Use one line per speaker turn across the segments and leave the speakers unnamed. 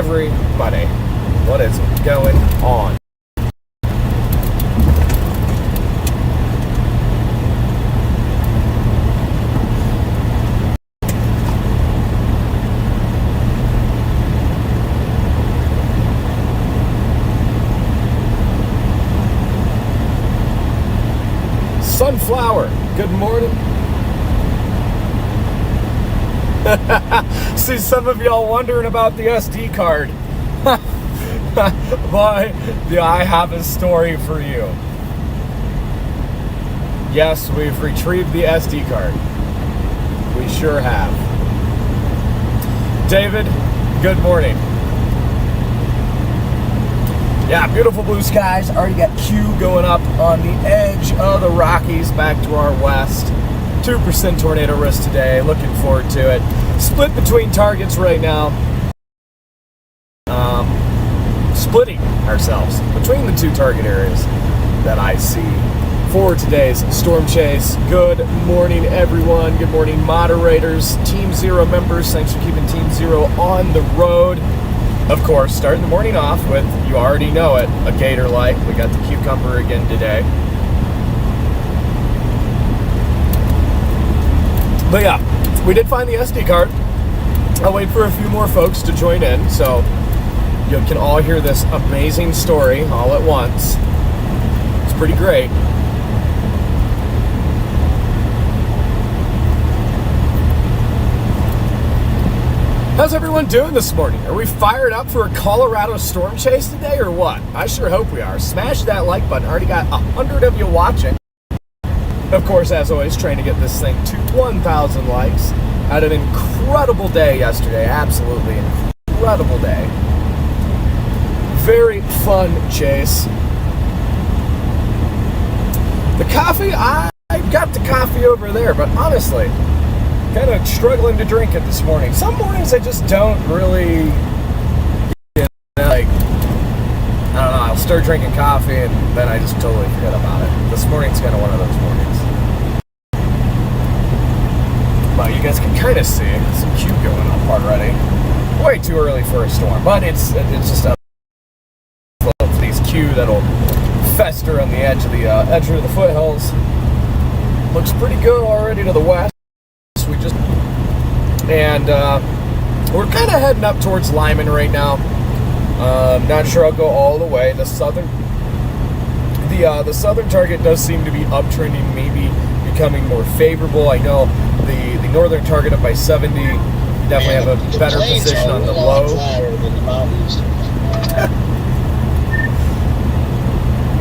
everybody. What is going on? Sunflower, good morning. See some of y'all wondering about the SD card. Boy, do I have a story for you. Yes, we've retrieved the SD card. We sure have. David, good morning. Yeah, beautiful blue skies. Already got Q going up on the edge of the Rockies back to our west. 2% tornado risk today. Looking forward to it. Split between targets right now. Splitting ourselves between the two target areas that I see for today's storm chase. Good morning, everyone. Good morning, moderators, Team Zero members. Thanks for keeping Team Zero on the road. Of course, starting the morning off with, you already know it, a gator light. We got the cucumber again today. But yeah, we did find the SD card. I'll wait for a few more folks to join in so you can all hear this amazing story all at once. It's pretty great. How's everyone doing this morning? Are we fired up for a Colorado storm chase today or what? I sure hope we are. Smash that like button. Already got 100 of you watching. Of course, as always, trying to get this thing to 1,000 likes. Had an incredible day yesterday. Absolutely incredible day. Very fun chase. The coffee, I got the coffee over there, but honestly, kind of struggling to drink it this morning. Some mornings I just don't really, like, I don't know, I'll start drinking coffee and then I just totally forget about it. This morning's kind of one of those mornings. Well, you guys can kind of see some Q going up already. Way too early for a storm, but it's just a these Q that'll fester on the edge of the foothills. Looks pretty good already to the west. We're kind of heading up towards Lyman right now. Not sure I'll go all the way. The southern target does seem to be uptrending, maybe becoming more favorable. I know the northern target up by 70 definitely have a better position on the low.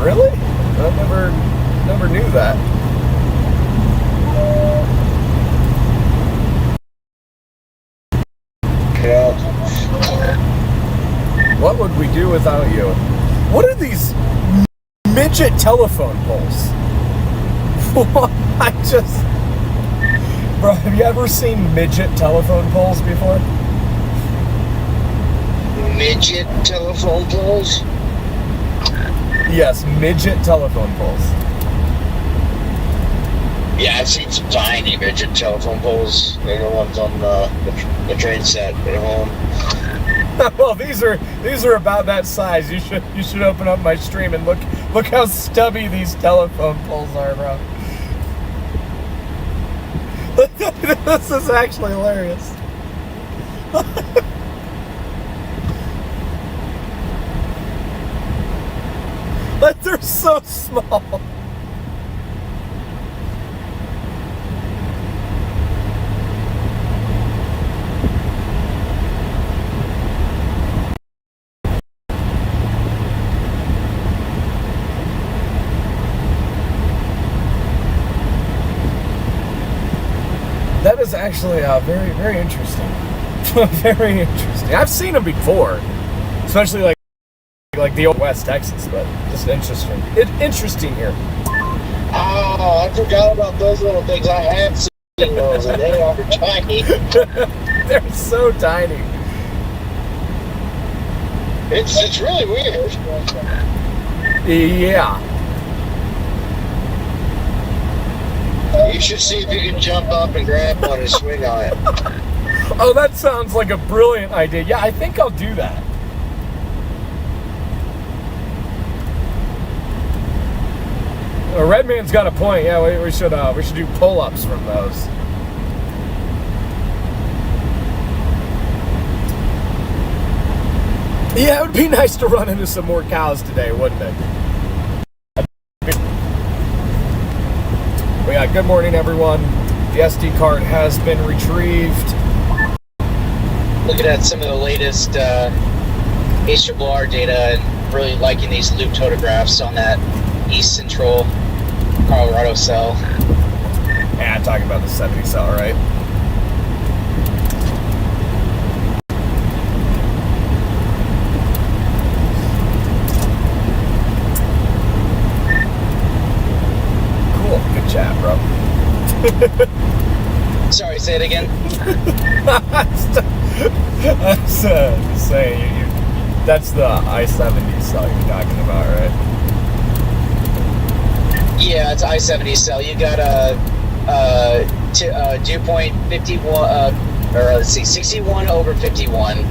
Really? I never knew that. What would we do without you? What are these midget telephone poles? Bro, have you ever seen midget telephone poles before?
Midget telephone poles?
Yes, midget telephone poles.
Yeah, I've seen some tiny midget telephone poles. They're the ones on the train set at home.
Well, these are about that size. You should open up my stream and look how stubby these telephone poles are, bro. This is actually hilarious. Like, they're so small. That is actually very, very interesting. Very interesting. I've seen them before, especially like the old West Texas, but just interesting. Interesting here.
Oh, I forgot about those little things. I have seen those, and they are tiny.
They're so tiny.
It's really weird.
Yeah.
You should see if you can jump up and grab one and swing on it.
Oh, that sounds like a brilliant idea. Yeah, I think I'll do that. Redman's got a point. Yeah, we should do pull-ups from those. Yeah, it would be nice to run into some more cows today, wouldn't it? Well, yeah, good morning, everyone. The SD card has been retrieved.
Looking at some of the latest HRR data and really liking these looped photographs on that East Central Colorado cell.
Yeah, I'm talking about the 70 cell, right? Cool, good chat, bro.
Sorry, say it again.
I was just saying, that's the I-70 cell you're talking about, right?
Yeah, it's I-70 cell. You got a dew point 51, or let's see, 61 over 51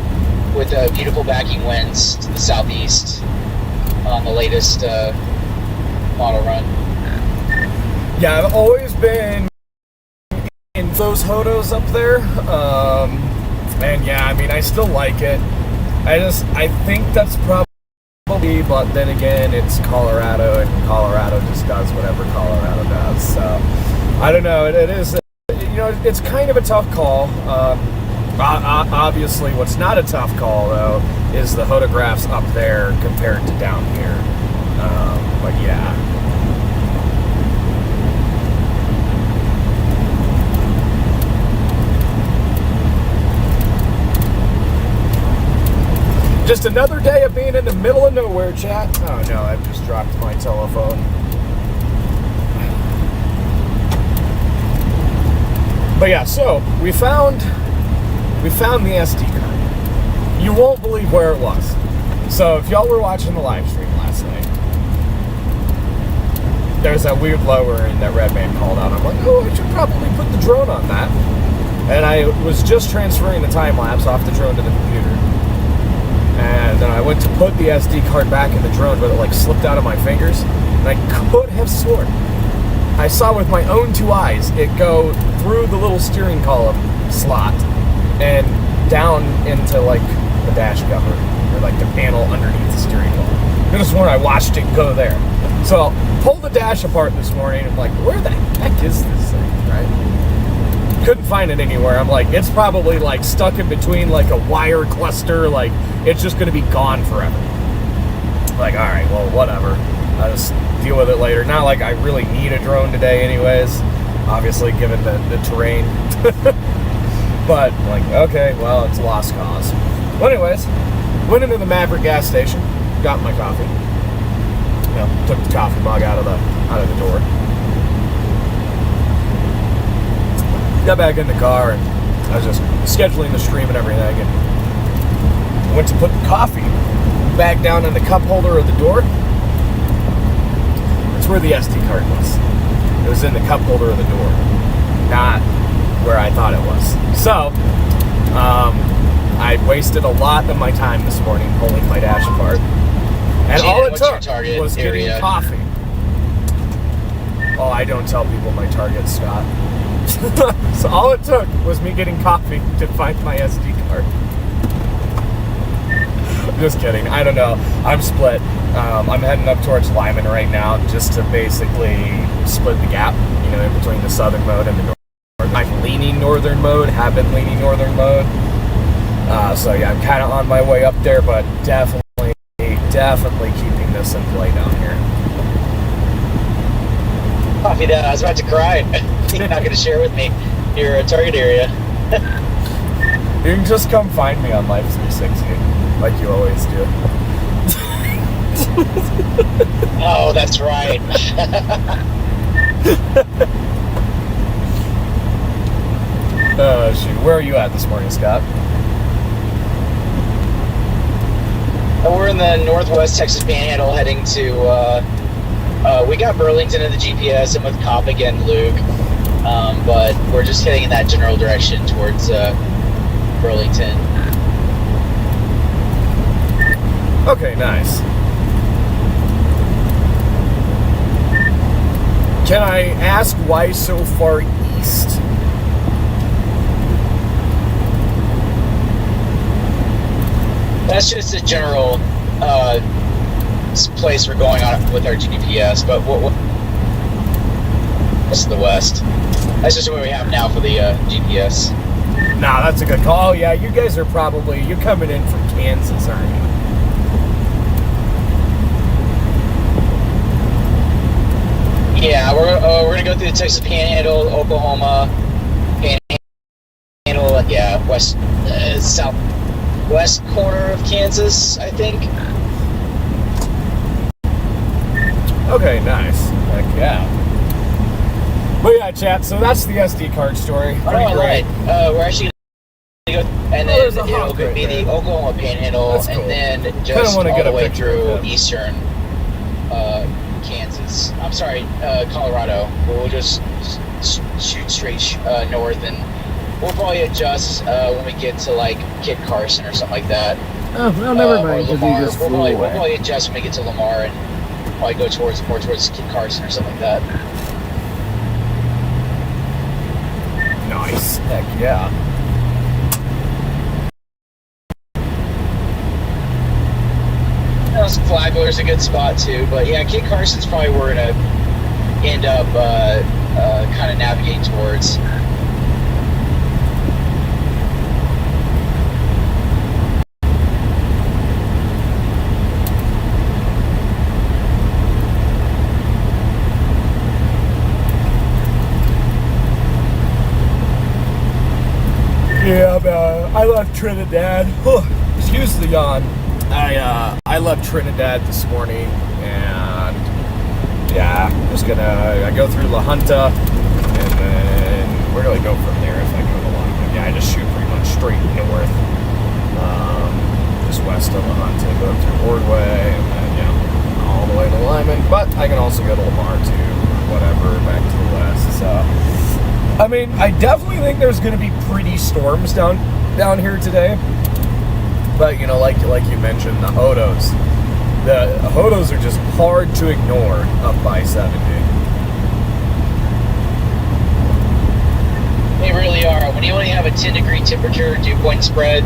with beautiful backing winds to the southeast on the latest model run.
Yeah, I've always been in those hodos up there, and yeah, I mean, I still like it. I think that's probably, but then again, it's Colorado, and Colorado just does whatever Colorado does. So I don't know. It is, it's kind of a tough call. Obviously, what's not a tough call though is the photographs up there compared to down here. But yeah. Just another day of being in the middle of nowhere, chat. Oh no, I've just dropped my telephone. But yeah, so we found the SD card. You won't believe where it was. So if y'all were watching the live stream last night, there's that weird lowering that Redman called out. I'm like, oh, I should probably put the drone on that. And I was just transferring the time lapse off the drone to the computer. And then I went to put the SD card back in the drone, but it like slipped out of my fingers. And I could have sworn I saw with my own two eyes it go through the little steering column slot and down into like the dash cover, or like the panel underneath the steering wheel. I could have sworn I watched it go there. So I pulled the dash apart this morning. I'm like, where the heck is this thing, right? Couldn't find it anywhere. I'm like, it's probably like stuck in between like a wire cluster, like it's just gonna be gone forever. Like, all right, well, whatever. I'll just deal with it later. Not like I really need a drone today anyways, obviously given the terrain. But like, okay, well, it's a lost cause. Well, anyways, went into the Maverick gas station, got my coffee. Took the coffee mug out of the door. Got back in the car and I was just scheduling the stream and everything, and went to put the coffee back down in the cup holder of the door. That's where the SD card was. It was in the cup holder of the door, not where I thought it was. So I wasted a lot of my time this morning pulling my dash apart, and all it took was getting coffee. Oh, I don't tell people my target, Scott. So all it took was me getting coffee to find my SD card. Just kidding. I don't know. I'm split. I'm heading up towards Lyman right now just to basically split the gap, in between the southern mode and the northern. I'm leaning northern mode, have been leaning northern mode. So yeah, I'm kind of on my way up there, but definitely keeping this in play down here.
Coffee down. I was about to cry. You're not going to share with me your target area.
You can just come find me on Life 360, like you always do.
Oh, that's right.
Shoot. Where are you at this morning, Scott?
We're in the northwest Texas Panhandle heading to, we got Burlington in the GPS and with Coppic and Luke, but we're just heading in that general direction towards Burlington.
Okay, nice. Can I ask why so far east?
That's just a general place we're going on with our GPS, but what's the west? That's just what we have now for the GPS.
Nah, that's a good call. Oh, yeah, you guys are probably, you're coming in from Kansas, aren't you?
Yeah, we're gonna go through the Texas Panhandle, Oklahoma Panhandle, yeah, southwest corner of Kansas, I think.
Okay, nice. Heck yeah. But yeah, chat, so that's the SD card story. Pretty great.
We're actually gonna go, and then it'll be the Oklahoma Panhandle,
That's cool.
and then just all
get
the
a
way
picture
through eastern Kansas. I'm sorry, Colorado. We'll just shoot straight north, and we'll probably adjust when we get to like Kit Carson or something like that.
Oh, well, never mind.
We'll probably adjust when we get to Lamar and probably go more towards Kit Carson or something like that.
Nice. Heck yeah.
Flagler's a good spot too, but yeah, Kit Carson's probably where we're gonna end up kind of navigating towards.
Yeah, I left Trinidad. Excuse the yawn. I left Trinidad this morning, and yeah, I go through La Junta, and then where do I go from there if I go to Lyman? Yeah, I just shoot pretty much straight north, just west of La Junta, go through Ordway, and then all the way to Lyman. But I can also go to Lamar too, or whatever, back to the west. So, I mean, I definitely think there's going to be pretty storms down here today. But, you know, like you mentioned, the Hodos. The Hodos are just hard to ignore up by 70.
They really are. When you only have a 10-degree temperature dew point spread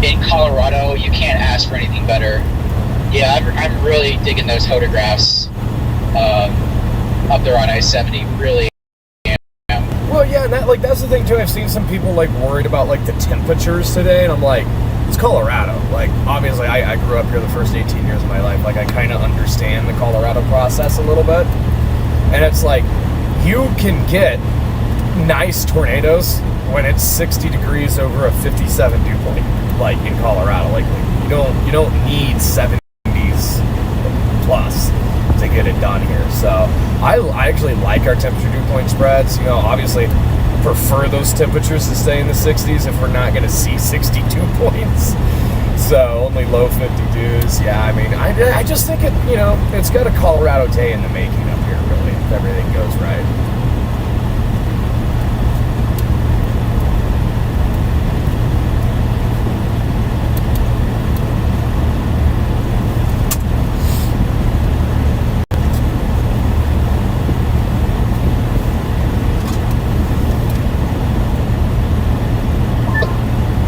in Colorado, you can't ask for anything better. Yeah, I'm really digging those photographs up there on I-70. Really am.
Well, yeah, and that's the thing, too. I've seen some people, worried about, the temperatures today, and I'm like, it's Colorado. Obviously, I grew up here the first 18 years of my life. I kind of understand the Colorado process a little bit. And it's you can get nice tornadoes when it's 60 degrees over a 57 dew point, in Colorado. You don't need 70s plus to get it done here. So I actually like our temperature dew point spreads. Obviously prefer those temperatures to stay in the 60s if we're not going to see 62 points. So only low 52s. Yeah, I mean, I just think it's got a Colorado day in the making up here, really, if everything goes right.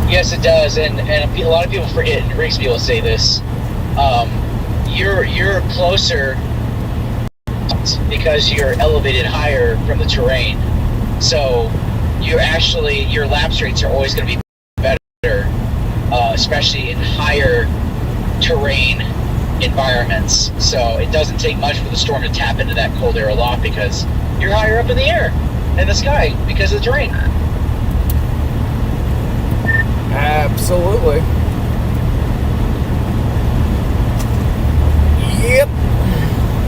Yes, it does, and a lot of people forget, and Riggs people say this. You're closer because you're elevated higher from the terrain. So your lapse rates are always going to be better, especially in higher terrain environments. So it doesn't take much for the storm to tap into that cold air a lot because you're higher up in the air, in the sky, because of the terrain.
Absolutely. Yep.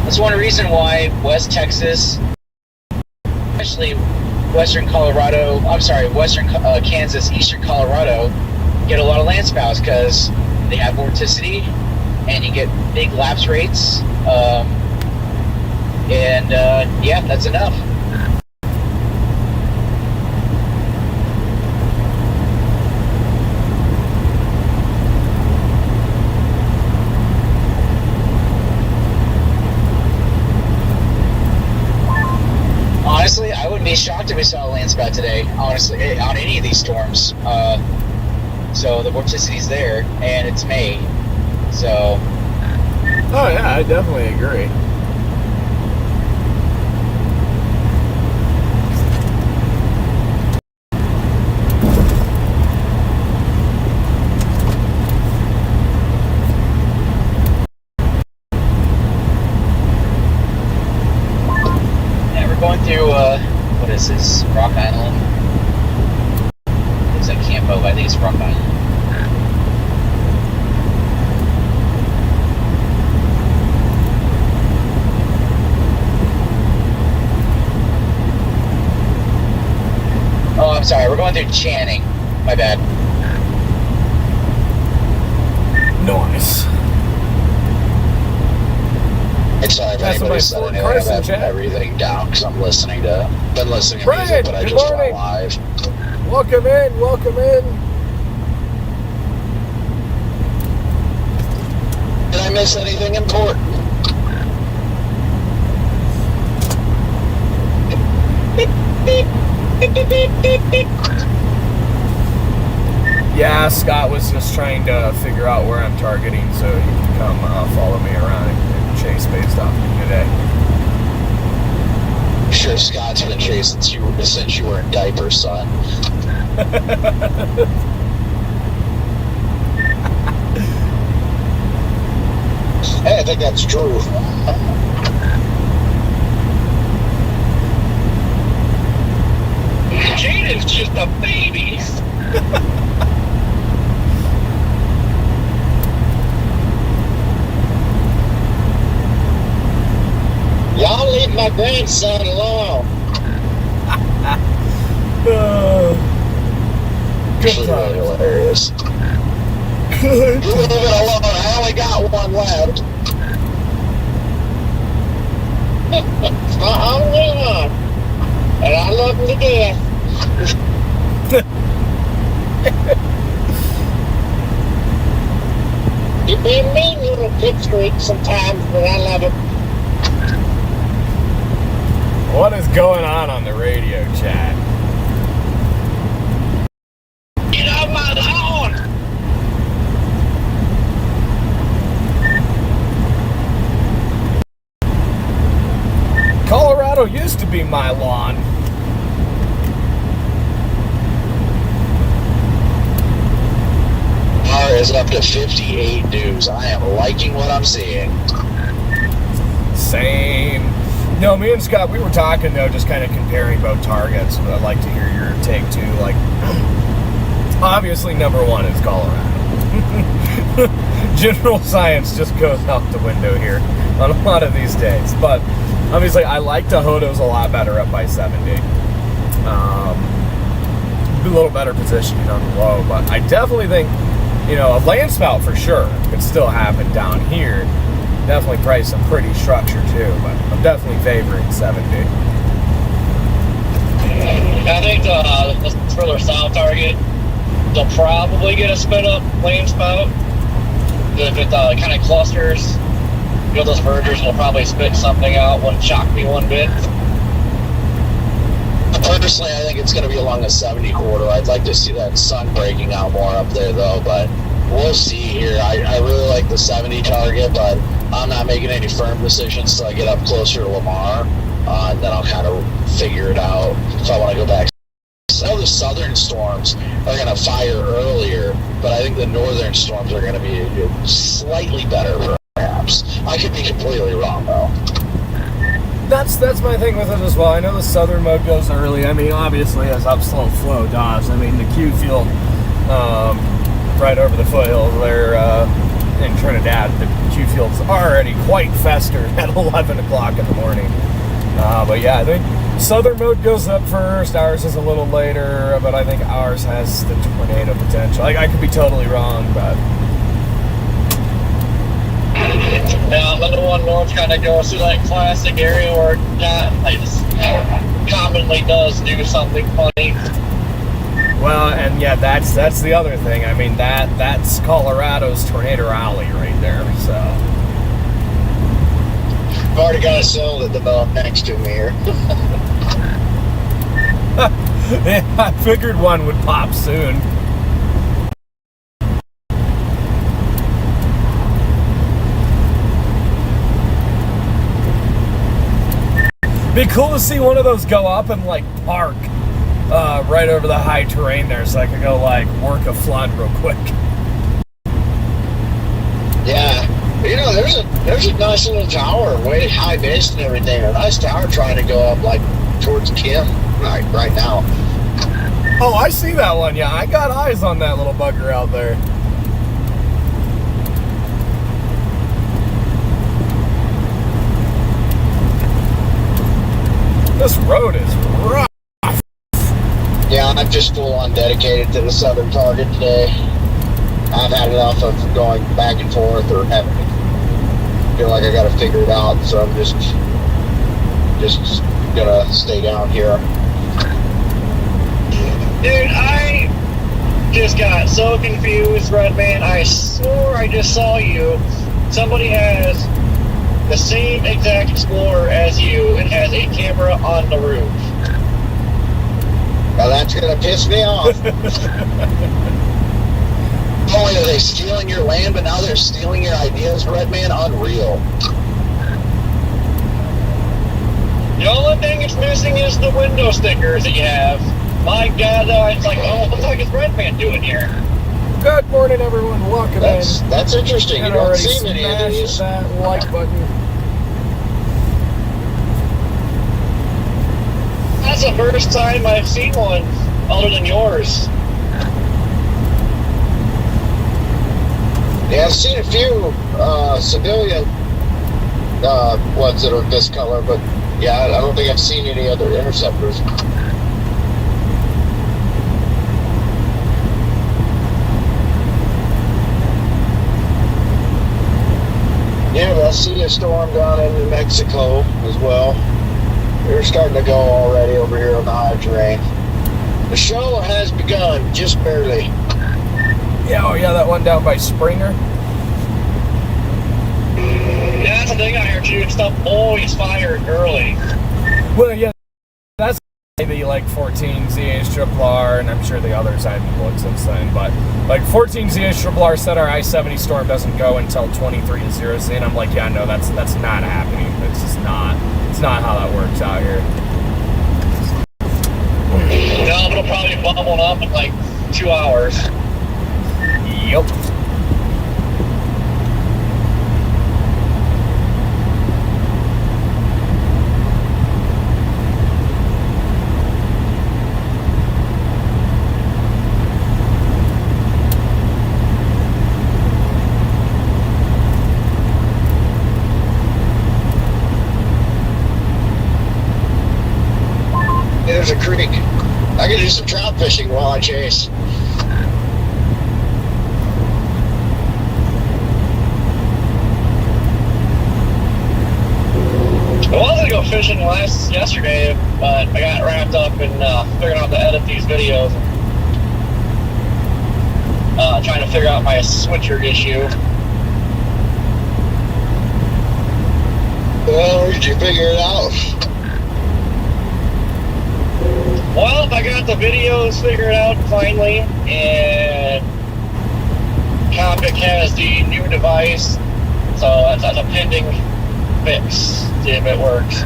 That's one reason why West Texas, especially western Kansas, eastern Colorado, get a lot of landspouts because they have vorticity and you get big lapse rates. Yeah, that's enough. think we saw a land spout today, honestly, on any of these storms. So the vorticity's there, and it's May. So.
Oh yeah, I definitely agree.
Yeah, we're going through, what is this, Rock Island? It's like Campo, but I think it's Rock Island. Oh, I'm sorry. We're going through Channing. My bad.
Nice.
It's sorry if
That's
anybody
my
said
Fort
anything.
Carson
I've
chat.
everything down because I'm been listening to
Brian,
music, but I
good
just went
morning.
live.
Welcome in, welcome in.
Did I miss anything important?
Yeah, Scott was just trying to figure out where I'm targeting so he can come follow me around and chase based off me today.
Sure, Scott's been chasing since you were in diapers, son. Hey, I think that's true.
Jaden's just a baby.
Y'all leave my grandson alone.
Good
It's really
times.
hilarious.
Good
You leave it alone. I only got one left.
My only one. And I love him to death. You be a mean little pipsqueak sometimes, but I love him.
What is going on the radio chat?
Get off my lawn!
Colorado used to be my lawn.
Bar is up to 58 dues. I am liking what I'm seeing.
Same. No, me and Scott, we were talking though, just kind of comparing both targets. I'd like to hear your take too. Like, obviously, number one is Colorado. General science just goes out the window here on a lot of these days. But obviously, I like Tohoto's a lot better up by 70. A little better positioning on the low, but I definitely think, you know, a land spout for sure could still happen down here. Definitely probably some pretty structure too, but I'm definitely favoring 70.
I think the further south target, they'll probably get a spin up land spout. If it kind of clusters, you know, those vergers will probably spit something out. Wouldn't shock me one bit.
Personally, I think it's going to be along the 70 corridor. I'd like to see that sun breaking out more up there, though, but we'll see here. I really like the 70 target, but I'm not making any firm decisions till I get up closer to Lamar, and then I'll kind of figure it out if I want to go back. Some of the southern storms are going to fire earlier, but I think the northern storms are going to be slightly better, perhaps. I could be completely wrong, though.
That's my thing with it as well. I know the southern mode goes early. I mean, obviously, as up slow flow does. I mean, the Q field right over the foothills there in Trinidad, the Q field's already quite festered at 11 o'clock in the morning. But yeah, I think southern mode goes up first. Ours is a little later, but I think ours has the tornado potential. I could be totally wrong, but...
Now, another one north kind of goes through that classic area where it just commonly does do something funny.
Well, and yeah, that's the other thing. I mean, that's Colorado's tornado alley right there. So
I've already got a cell that developed next to me here.
I figured one would pop soon. Be cool to see one of those go up and like park right over the high terrain there, so I could go like work a flood real quick.
Yeah. You know, there's a nice little tower, way high based and everything. A nice tower trying to go up like towards Kim right now.
Oh, I see that one. Yeah, I got eyes on that little bugger out there. This road is rough.
Yeah, I'm just full on dedicated to the southern target today. I've had enough of going back and forth or having to feel like I got to figure it out, so I'm just gonna stay down here.
Dude, I just got so confused, Redman. I swore I just saw you. Somebody has the same exact Explorer as you and has a camera on the roof.
Now that's gonna piss me off. Not only are they stealing your land, but now they're stealing your ideas, Redman. Unreal.
The only thing it's missing is the window stickers that you have. My God, it's like, oh, what the heck is Redman doing here?
Good morning, everyone. Welcome in.
That's interesting. You
And
don't
already
see many of
smash
these.
that like button.
That's the first time I've seen one other than yours.
Yeah, I've seen a few civilian ones that are this color, but yeah, I don't think I've seen any other interceptors. Yeah, but I see a storm down in New Mexico as well. They're starting to go already over here on the high terrain. The show has begun, just barely.
Yeah, oh yeah, that one down by Springer.
Yeah, that's the thing out here, too. Stuff always fired early.
Well, yeah, that's the like 14 ZH-RRR, and I'm sure the others I haven't looked since then, but like 14 ZH-RRR said our I-70 storm doesn't go until 23 to 0 C, and I'm like, yeah, no, that's not happening. It's just not. It's not how that works out here.
No, it'll probably bubble up in like 2 hours.
Yep.
There's a creek. I can do some trout fishing while I chase.
I wanted to go fishing yesterday, but I got wrapped up in figuring out how to edit these videos. Trying to figure out my switcher issue.
Well, did you figure it out?
Well, I got the videos figured out finally, and Copic has the new device, so that's a pending fix, see if it works.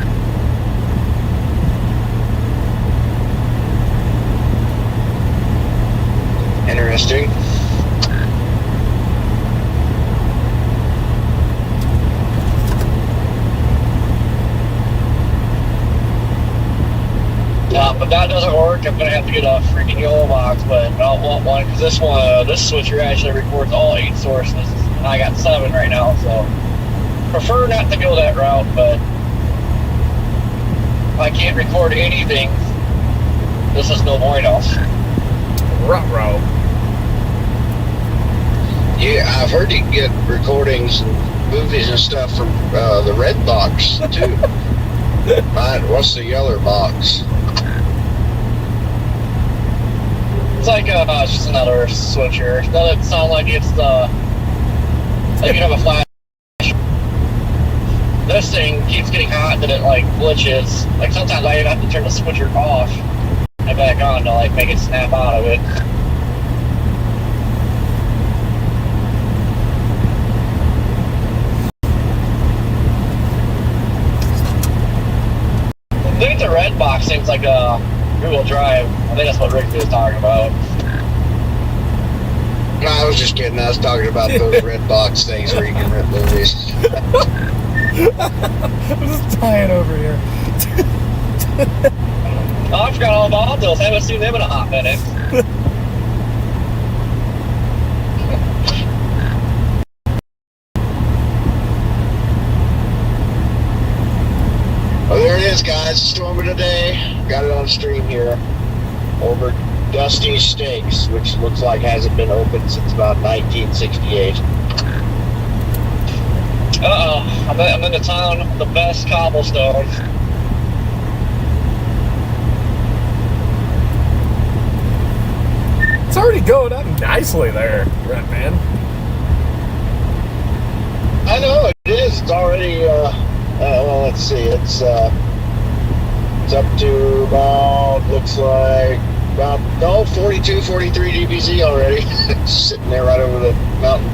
Interesting.
But that doesn't work. I'm gonna have to get a freaking yellow box, but I don't want one because this switcher actually records all 8 sources, and I got 7 right now, so prefer not to go that route. But if I can't record anything, this is no bueno.
Ruh-roh.
Yeah, I've heard you can get recordings and movies and stuff from the red box too. What's the yellow box?
It's like just another switcher. It doesn't sound like it's like you have a flash. This thing keeps getting hot that it like glitches. Like sometimes I even have to turn the switcher off, and it back on to like make it snap out of it. I think the red box seems like a Google Drive. I think that's what Rick was talking about.
No, I was just kidding. I was talking about those red box things where you can rent movies.
I'm just dying over here.
Oh, I forgot all about those. I haven't seen them in a hot minute.
Oh, there it is, guys. Storm of the day. Got it on stream here. Over Dusty's Steaks, which looks like hasn't been open since about 1968.
Uh-oh. I'm in the town of the best cobblestone.
It's already going up nicely there, Red Man.
I know it is. It's already. Well, let's see. It's up to about. Looks like about 42, 43 dBz already. Sitting there right over the mountain.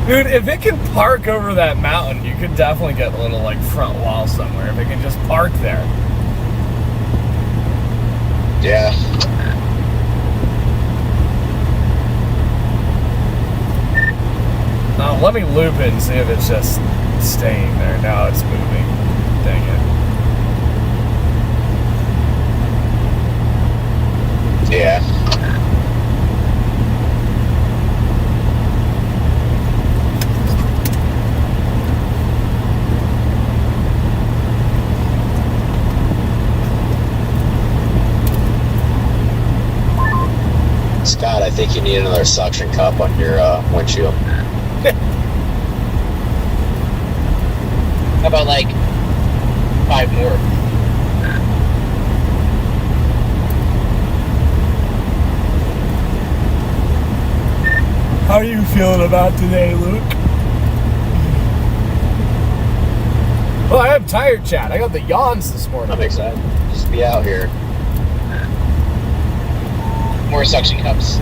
Dude, if it can park over that mountain, you could definitely get a little like front wall somewhere. If it can just park there.
Yeah.
Let me loop it and see if it's just staying there. Now it's moving. Dang it.
Yeah. Scott, I think you need another suction cup on your windshield.
How about like 5 more?
How are you feeling about today, Luke? Well, I have tired chat. I got the yawns this morning.
I'm excited. Just be out here.
More suction cups.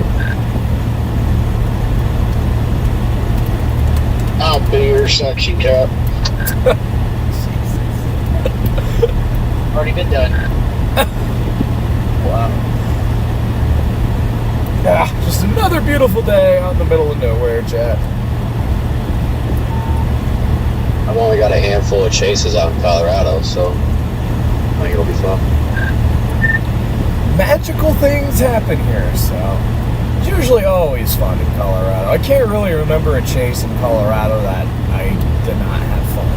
I'll be your suction cup.
Already been done.
Wow. Yeah, just another beautiful day out in the middle of nowhere, chat.
I've only got a handful of chases out in Colorado, so I think it'll be fun.
Magical things happen here, so it's usually always fun in Colorado. I can't really remember a chase in Colorado that I did not have fun.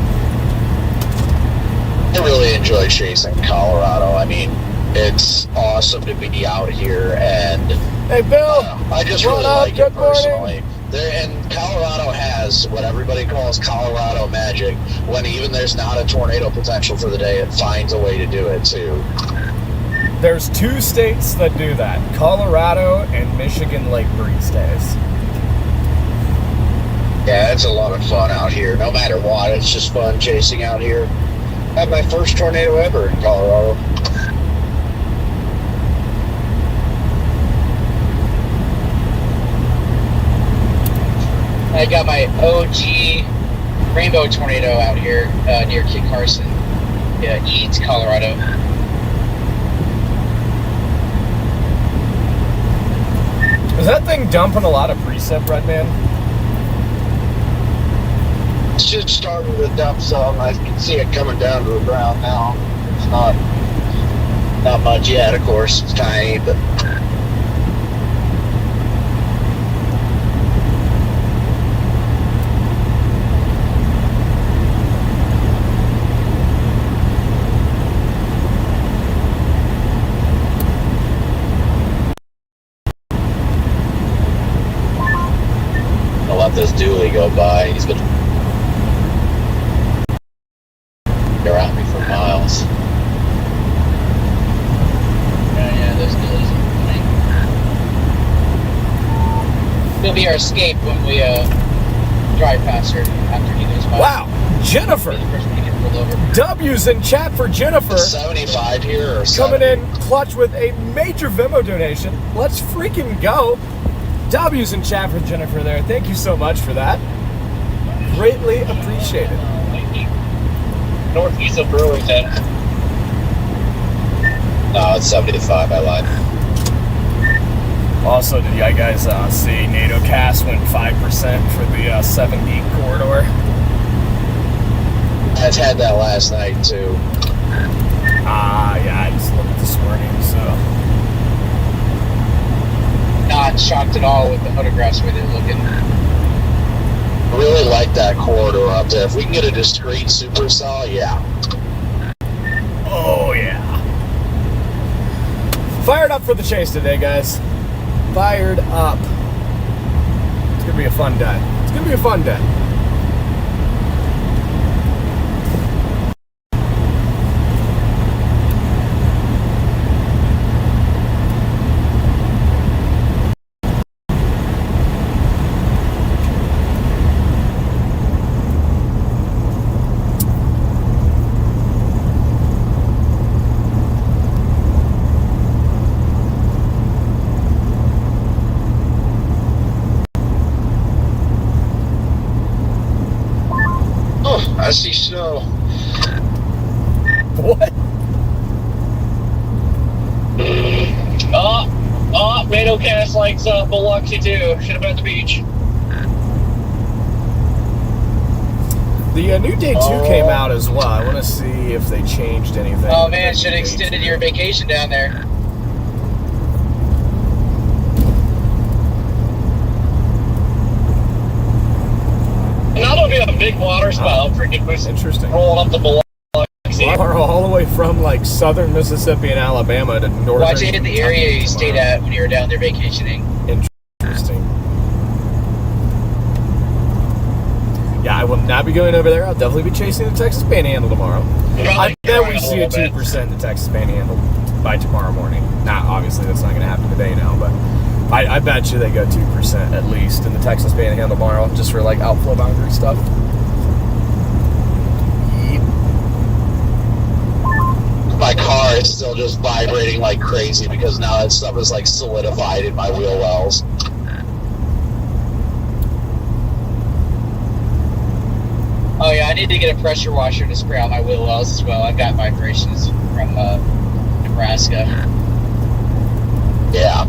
I really enjoy chasing Colorado. I mean, it's awesome to be out here, and
Hey, Bill.
I just
what
really
up?
like
Good
it personally.
morning.
And Colorado has what everybody calls Colorado magic. When even there's not a tornado potential for the day, it finds a way to do it too.
There's 2 states that do that: Colorado and Michigan Lake Breeze days.
Yeah, it's a lot of fun out here. No matter what, it's just fun chasing out here. I had my first tornado ever in Colorado.
I got my OG rainbow tornado out here near Kit Carson, Eads, Colorado.
Is that thing dumping a lot of precip, Redman?
It's just starting to dump some. I can see it coming down to the ground now. It's not much yet, of course. It's tiny, but I'll let this dually go by. He's been around me for miles.
Yeah, those dualies are funny. It'll be our escape when we drive past her after he goes by.
Wow. Jennifer.
Be the person to get pulled over.
W's in chat for Jennifer.
75 here or
Coming
70?
in clutch with a major Venmo donation. Let's freaking go. W's in chat for Jennifer there. Thank you so much for that. Greatly appreciated.
Northeast of Burlington.
No, it's 75. I lied.
Also, did you guys see NATO CAS went 5% for the 70 corridor?
I had that last night too.
Yeah, I just looked this morning, so.
Not shocked at all with the photographs where they're looking.
I really like that corridor up there. If we can get a discrete supercell, yeah.
Oh, yeah. Fired up for the chase today, guys. Fired up. It's going to be a fun day. It's going to be a fun day.
I see snow.
What?
NATO Cast likes Biloxi too. Should have been at the beach.
The new day 2 came out as well. I want to see if they changed anything.
Oh man, should have extended your vacation down there.
Now there'll be a big water spout freaking boost
Interesting.
rolling up the Biloxi.
All the way from like southern Mississippi and Alabama to northern.
Watch it in the area you stayed at when you were down there vacationing.
Interesting. Yeah, I will not be going over there. I'll definitely be chasing the Texas Panhandle tomorrow. I bet we see a 2% in the Texas Panhandle by tomorrow morning. Now, obviously, that's not going to happen today now, but I bet you they go 2% at least in the Texas Panhandle tomorrow, just for like outflow boundary stuff.
My car is still just vibrating like crazy because now that stuff is like solidified in my wheel wells.
Oh yeah, I need to get a pressure washer to spray out my wheel wells as well. I've got vibrations from Nebraska.
Yeah.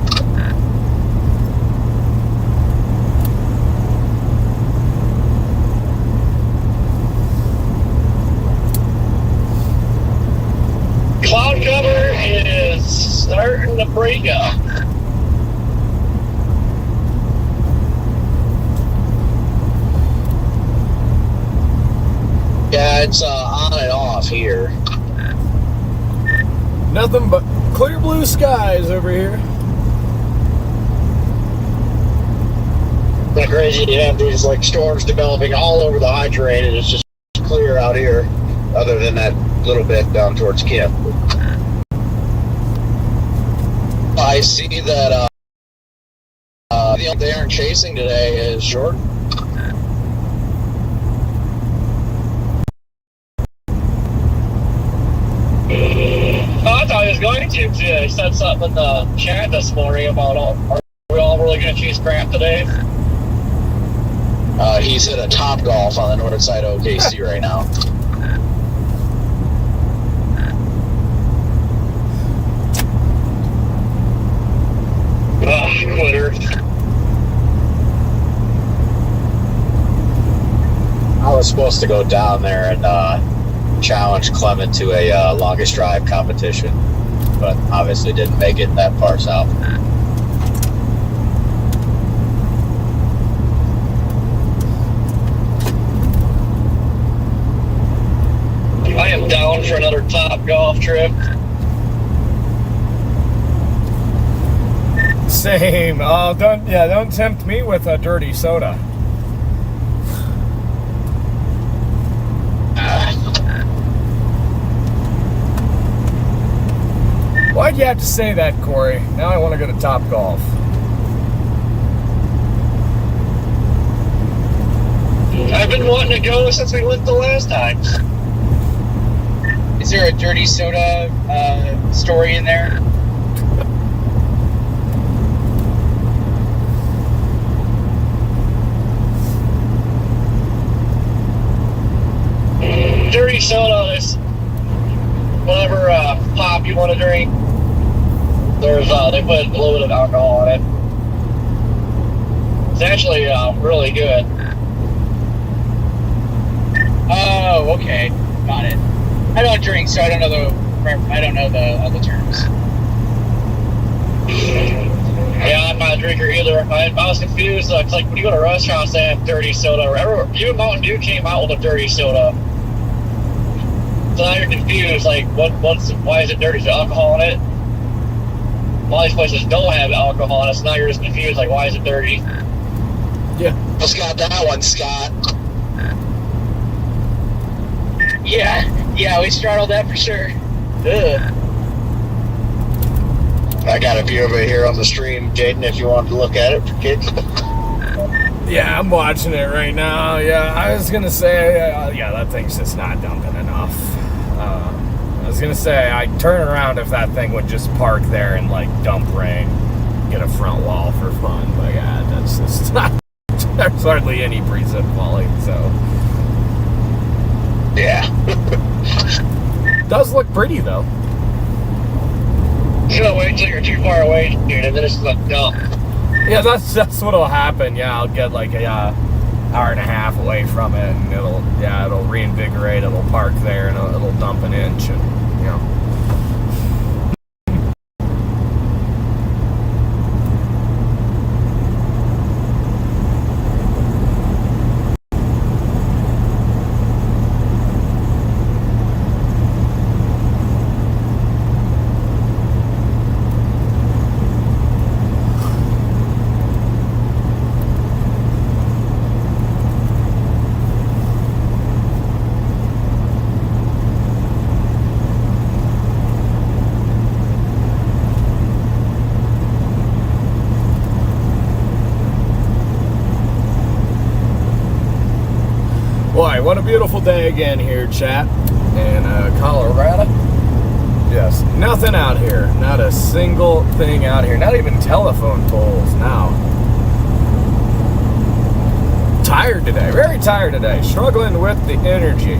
Cloud cover is starting to break up.
Yeah, it's on and off here.
Nothing but clear blue skies over here.
It's crazy to have these like storms developing all over the high terrain, and it's just clear out here, other than that little bit down towards Kip. I see that they aren't chasing today is Jordan.
I thought he was going to. He said something in the chat this morning about are we all really going to chase crap today?
He's at a Top Golf on the north side of OKC right now.
Quitter.
I was supposed to go down there and challenge Clement to a longest drive competition, but obviously didn't make it that far south.
I am down for another Top Golf trip.
Same. Don't tempt me with a dirty soda. Why'd you have to say that, Corey? Now I want to go to Top Golf.
I've been wanting to go since we went the last time.
Is there a dirty soda story in there?
Dirty soda is whatever pop you want to drink. There's they put a little bit of alcohol in it. It's actually really good.
Oh, okay, got it. I don't drink, so I don't know all the terms.
Yeah, I'm not a drinker either. I was confused. It's like when you go to restaurants, they have dirty soda. Even Mountain Dew came out with a dirty soda. So now you're confused. Like, why is it dirty? Is there alcohol in it? A lot of these places don't have alcohol in it, so now you're just confused. Like, why is it dirty?
Yeah.
What's got that one, Scott?
Yeah, we straddled that for sure.
Ugh.
I got a view of it here on the stream, Jaden, if you wanted to look at it for kids.
Yeah, I'm watching it right now. Yeah, I was gonna say, yeah, that thing's just not dumping enough. I was gonna say, I'd turn around if that thing would just park there and like dump rain, get a front wall for fun. But yeah, that's just not. There's hardly any precip falling, so
Yeah.
does look pretty though.
You gotta wait until you're too far away, dude, and then it's like, no.
Yeah, that's what'll happen. Yeah, I'll get like a hour and a half away from it, and it'll reinvigorate. It'll park there, and it'll dump an inch, and you know. Boy, what a beautiful day again here, chat, in Colorado. Yes, nothing out here. Not a single thing out here. Not even telephone poles now. Tired today. Very tired today. Struggling with the energy.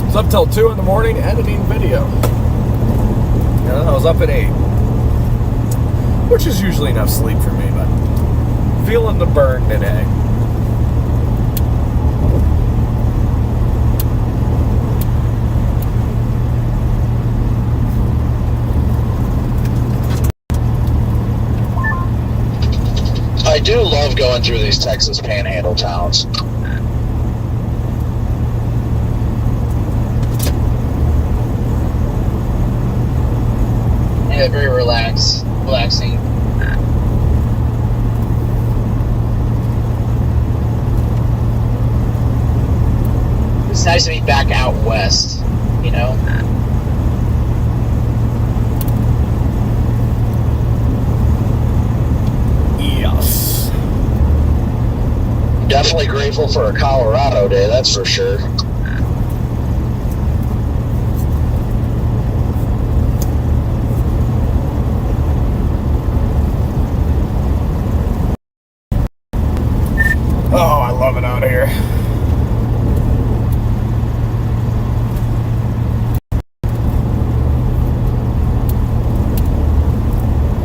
I was up till 2 in the morning editing video. Yeah, I was up at 8. Which is usually enough sleep for me, but feeling the burn today.
I do love going through these Texas Panhandle towns.
Yeah, very relaxing. It's nice to be back out west, you know?
Yes.
Definitely grateful for a Colorado day, that's for sure.
Oh, I love it out here.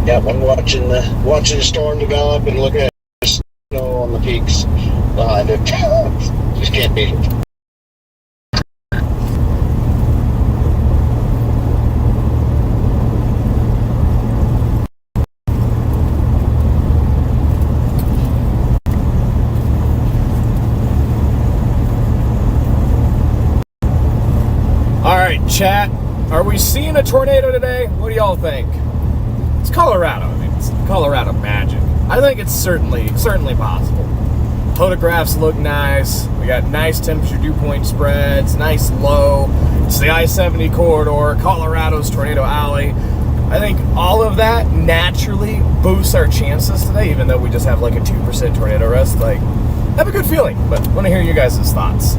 Yeah, I'm watching the storm develop and looking at the snow on the peaks behind it. Just can't beat it.
All right, chat. Are we seeing a tornado today? What do y'all think? It's Colorado. I mean, it's Colorado magic. I think it's certainly possible. Photographs look nice. We got nice temperature dew point spreads, nice low. It's the I-70 corridor, Colorado's Tornado Alley. I think all of that naturally boosts our chances today, even though we just have like a 2% tornado risk. Like, I have a good feeling, but want to hear you guys' thoughts.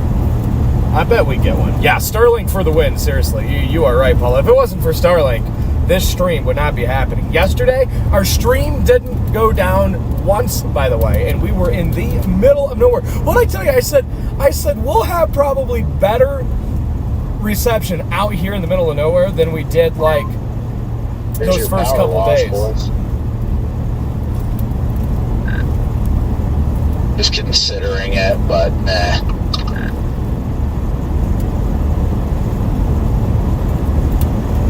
I bet we get one. Yeah, Starlink for the win. Seriously, you are right, Paul. If it wasn't for Starlink, this stream would not be happening. Yesterday, our stream didn't go down once, by the way, and we were in the middle of nowhere. What did I tell you? I said we'll have probably better reception out here in the middle of nowhere than we did like those first couple days.
Boys. Just considering it, but nah.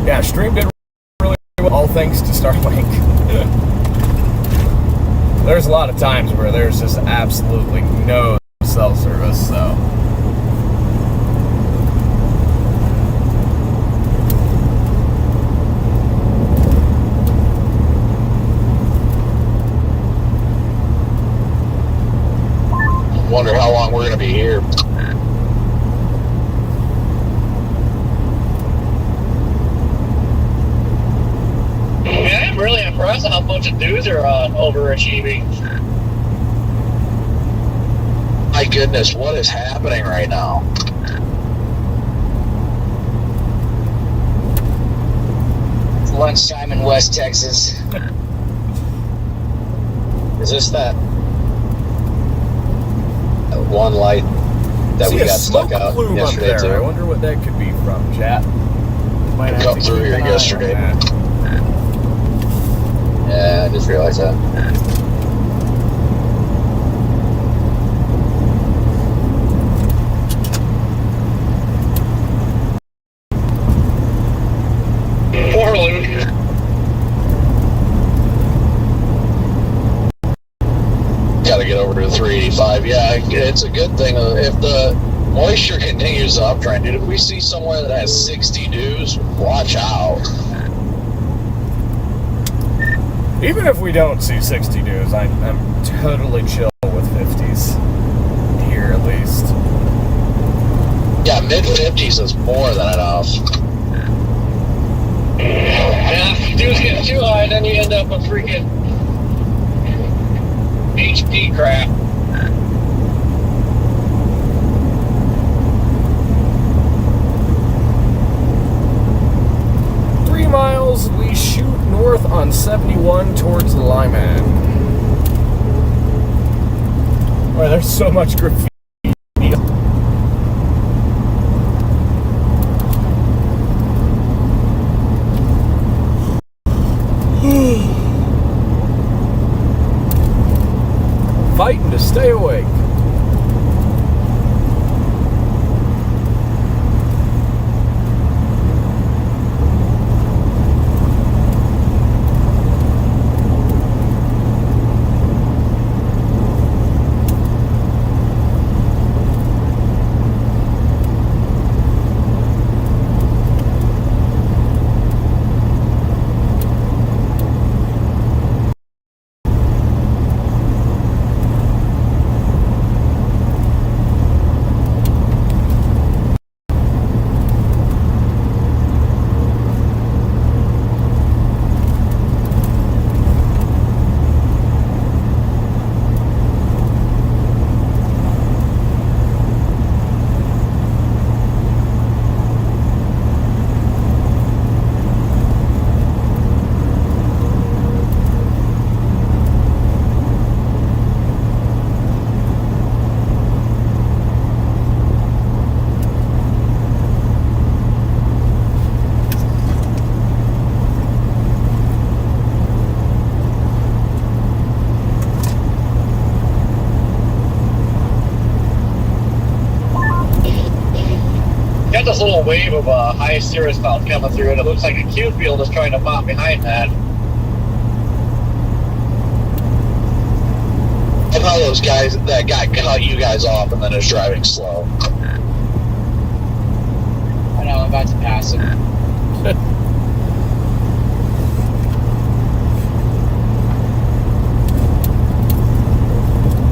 Yeah, stream did really well, all thanks to Starlink. There's a lot of times where there's just absolutely no cell service, so.
Wonder how long we're going to be here.
Man, I'm really impressed at how much of dudes are overachieving.
My goodness, what is happening right now?
It's lunchtime in West Texas.
Is this that one light that we got stuck out yesterday too?
I wonder what that could be from, chat. Might have
Come
to
through
keep
here
an eye on
yesterday.
that.
Yeah, I just realized that.
Poor Luke.
Got to get over to 385. Yeah, it's a good thing if the moisture continues to uptrend. Dude, if we see somewhere that has 60 dews, watch out.
Even if we don't see 60 dews, I'm totally chill with 50s. Here, at least.
Yeah, mid-50s is more than enough.
Yeah, if dudes get too high, then you end up with freaking HP crap.
Miles, we shoot north on 71 towards Lyman. Boy, there's so much graffiti. Fighting to stay awake.
Got this little wave of high cirrus cloud coming through, and it looks like a Q field is trying to pop behind that.
I know those guys that got cut you guys off and then is driving slow.
I know, I'm about to pass him.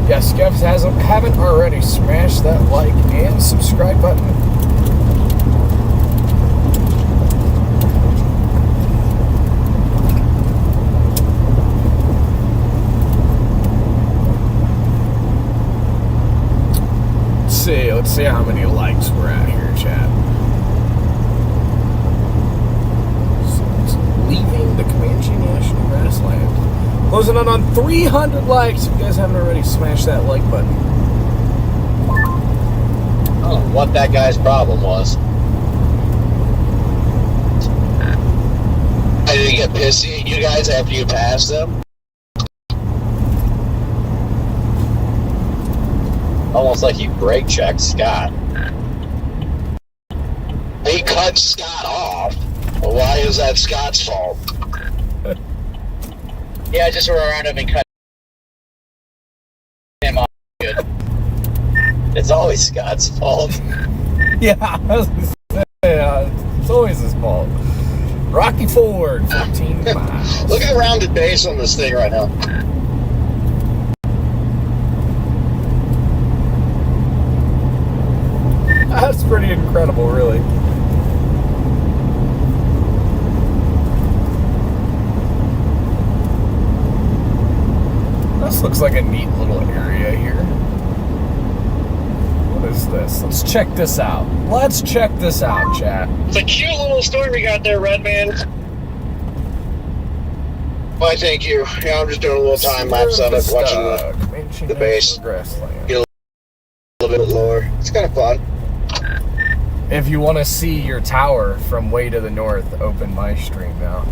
Yeah, Skevs haven't already smashed that like and subscribe button. Let's see how many likes we're at here, chat. So it's leaving the Comanche National Grassland. Closing in on 300 likes. If you guys haven't already, smash that like button.
I don't know what that guy's problem was. Did he get pissy at you guys after you passed him?
Almost like you brake checked Scott.
He cut Scott off. Well, why is that Scott's fault?
Yeah, I just went around him and cut him off good. It's always Scott's fault.
Yeah, I was gonna say, it's always his fault. Rocky Ford, 14 miles.
Look at the rounded base on this thing right now.
That's pretty incredible, really. This looks like a neat little area here. What is this? Let's check this out. Let's check this out, chat.
It's a cute little story we got there, Redman.
Why, thank you. Yeah, I'm just doing a little time lapse of it, watching the base.
Grassland.
Get a little bit lower. It's kind of fun.
If you want to see your tower from way to the north, open my stream now.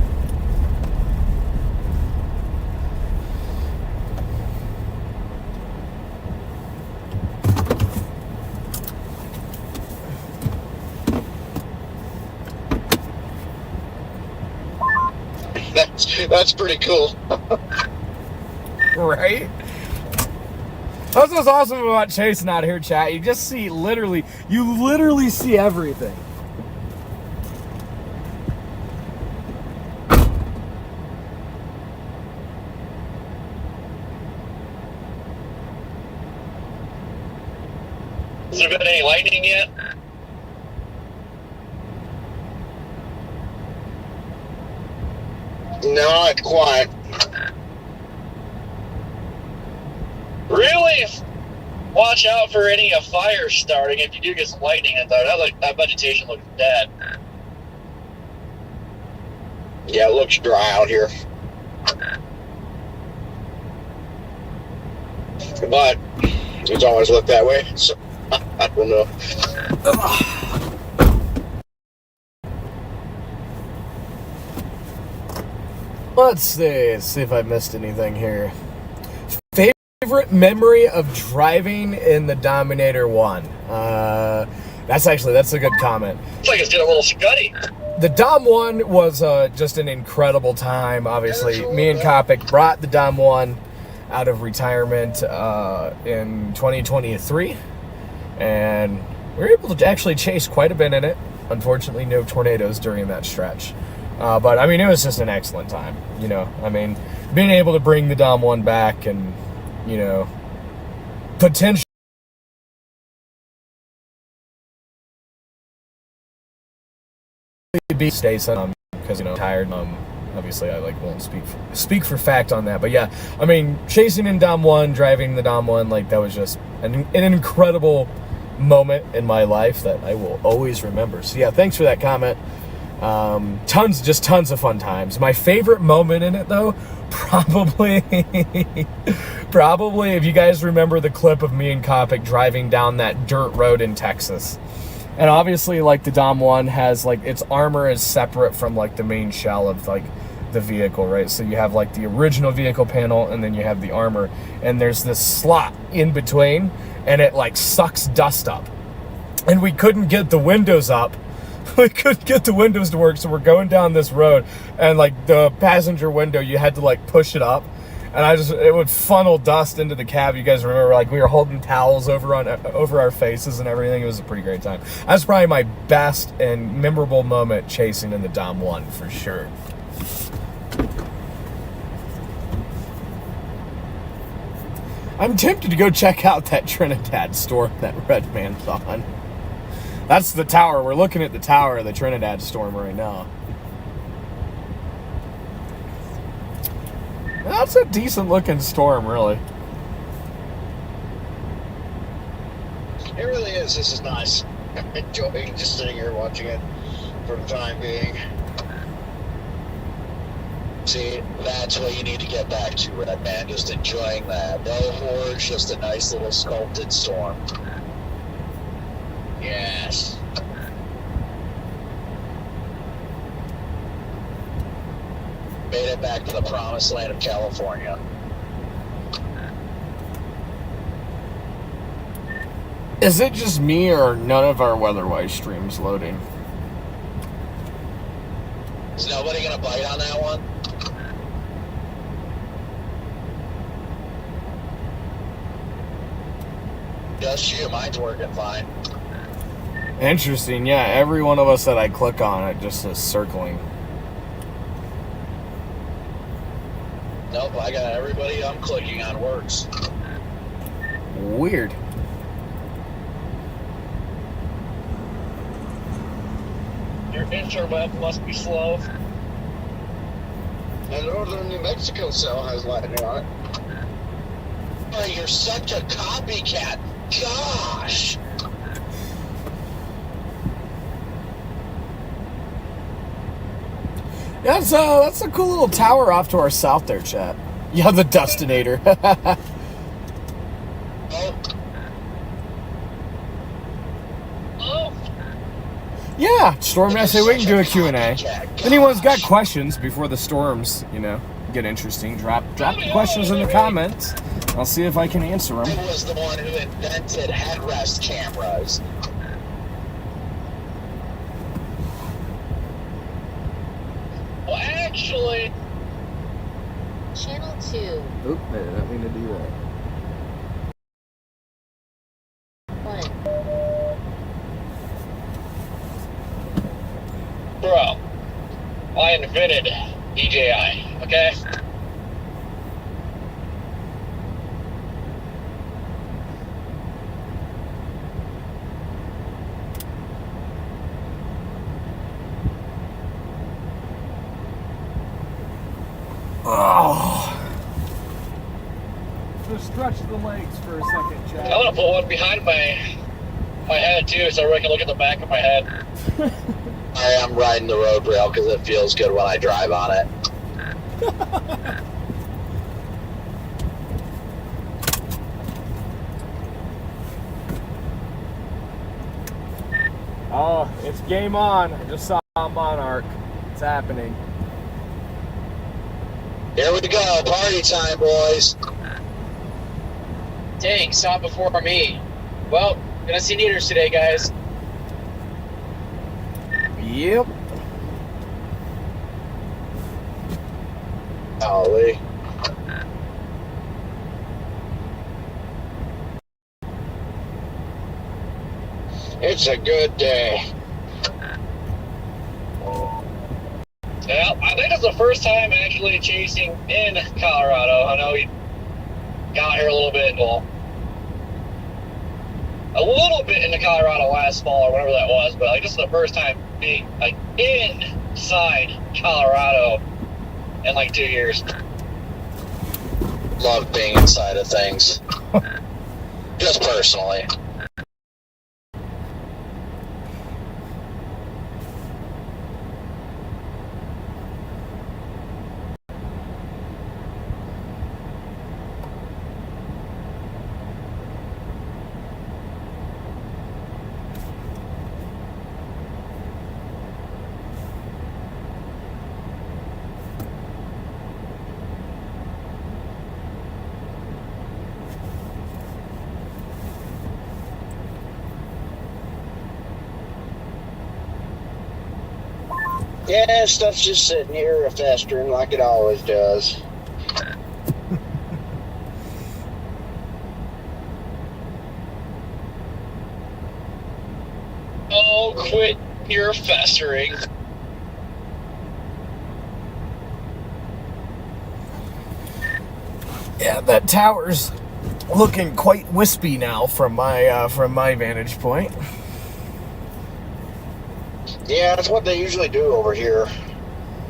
That's pretty cool.
Right? That's what's awesome about chasing out here, chat. You just see you literally see everything.
Has there been any lightning yet?
Not quite.
Really? Watch out for any fires starting. If you do get some lightning in there, that vegetation looks dead.
Yeah, it looks dry out here. But it's always looked that way, so I don't know.
Let's see if I missed anything here. Favorite memory of driving in the Dominator 1? That's a good comment.
It's like it's getting a little scuddy.
The Dom 1 was just an incredible time. Obviously, me and Kopic brought the Dom 1 out of retirement in 2023, and we were able to actually chase quite a bit in it. Unfortunately, no tornadoes during that stretch. But, I mean, it was just an excellent time, you know. I mean, being able to bring the Dom 1 back and, you know, potentially be stays because, you know, tired. Obviously, I won't speak for fact on that. But, yeah, I mean, chasing in Dom 1, driving the Dom 1, that was just an incredible moment in my life that I will always remember. So, yeah, thanks for that comment. Tons of fun times. My favorite moment in it, though, probably if you guys remember the clip of me and Kopic driving down that dirt road in Texas. And obviously, the Dom 1 has, its armor is separate from, the main shell of, the vehicle, right? So you have, the original vehicle panel, and then you have the armor. And there's this slot in between, and it, sucks dust up. And we couldn't get the windows up. We couldn't get the windows to work, so we're going down this road, and the passenger window, you had to push it up, and it would funnel dust into the cab. You guys remember, we were holding towels over our faces and everything. It was a pretty great time. That's probably my best and memorable moment chasing in the Dom 1 for sure. I'm tempted to go check out that Trinidad storm that Redman's on. That's the tower. We're looking at the tower of the Trinidad storm right now. That's a decent looking storm, really.
It really really is. This is nice. I'm enjoying just sitting here watching it for the time being. See, that's what you need to get back to, Red Man. Just enjoying that. No hordes, just a nice little sculpted storm. Yes. Made it back to the promised land of California.
Is it just me or none of our weatherwise streams loading?
Is nobody gonna bite on that one? Just you. Mine's working fine.
Interesting. Yeah, every one of us that I click on, it just says circling.
Nope, I got everybody I'm clicking on works.
Weird.
Your interweb must be slow.
And Northern New Mexico cell has lightning on it. Oh, you're such a copycat. Gosh!
Yeah, that's a cool little tower off to our south there, chat. Yeah, the Dustinator.
Oh,
Yeah, Storm and I say we can do a Q&A. If anyone's got questions before the storms, get interesting, drop the questions in the comments. I'll see if I can answer
I
them.
was the one who invented headrest cameras.
Well, actually,
Channel 2.
Oop, I didn't mean to do that.
1.
bro, I invented DJI, okay?
Oh. Just stretch the legs for a second,
I'm
chat.
gonna put one behind my head too, so everyone can look at the back of my head.
I am riding the road rail because it feels good when I drive on it.
Oh, it's game on. I just saw Monarch. It's happening.
Here we go, party time, boys.
Dang, saw before me. Well, gonna see neaters today, guys.
Yep.
Golly. It's a good day.
Yeah, I think it's the first time actually chasing in Colorado. I know we got here a little bit into Colorado last fall or whatever that was, but like this is the first time being like inside Colorado in like 2 years.
Love being inside of things. Just personally. Yeah, stuff's just sitting here festering like it always does.
Oh, quit your festering.
Yeah, that tower's looking quite wispy now from my vantage point.
Yeah, that's what they usually do over here.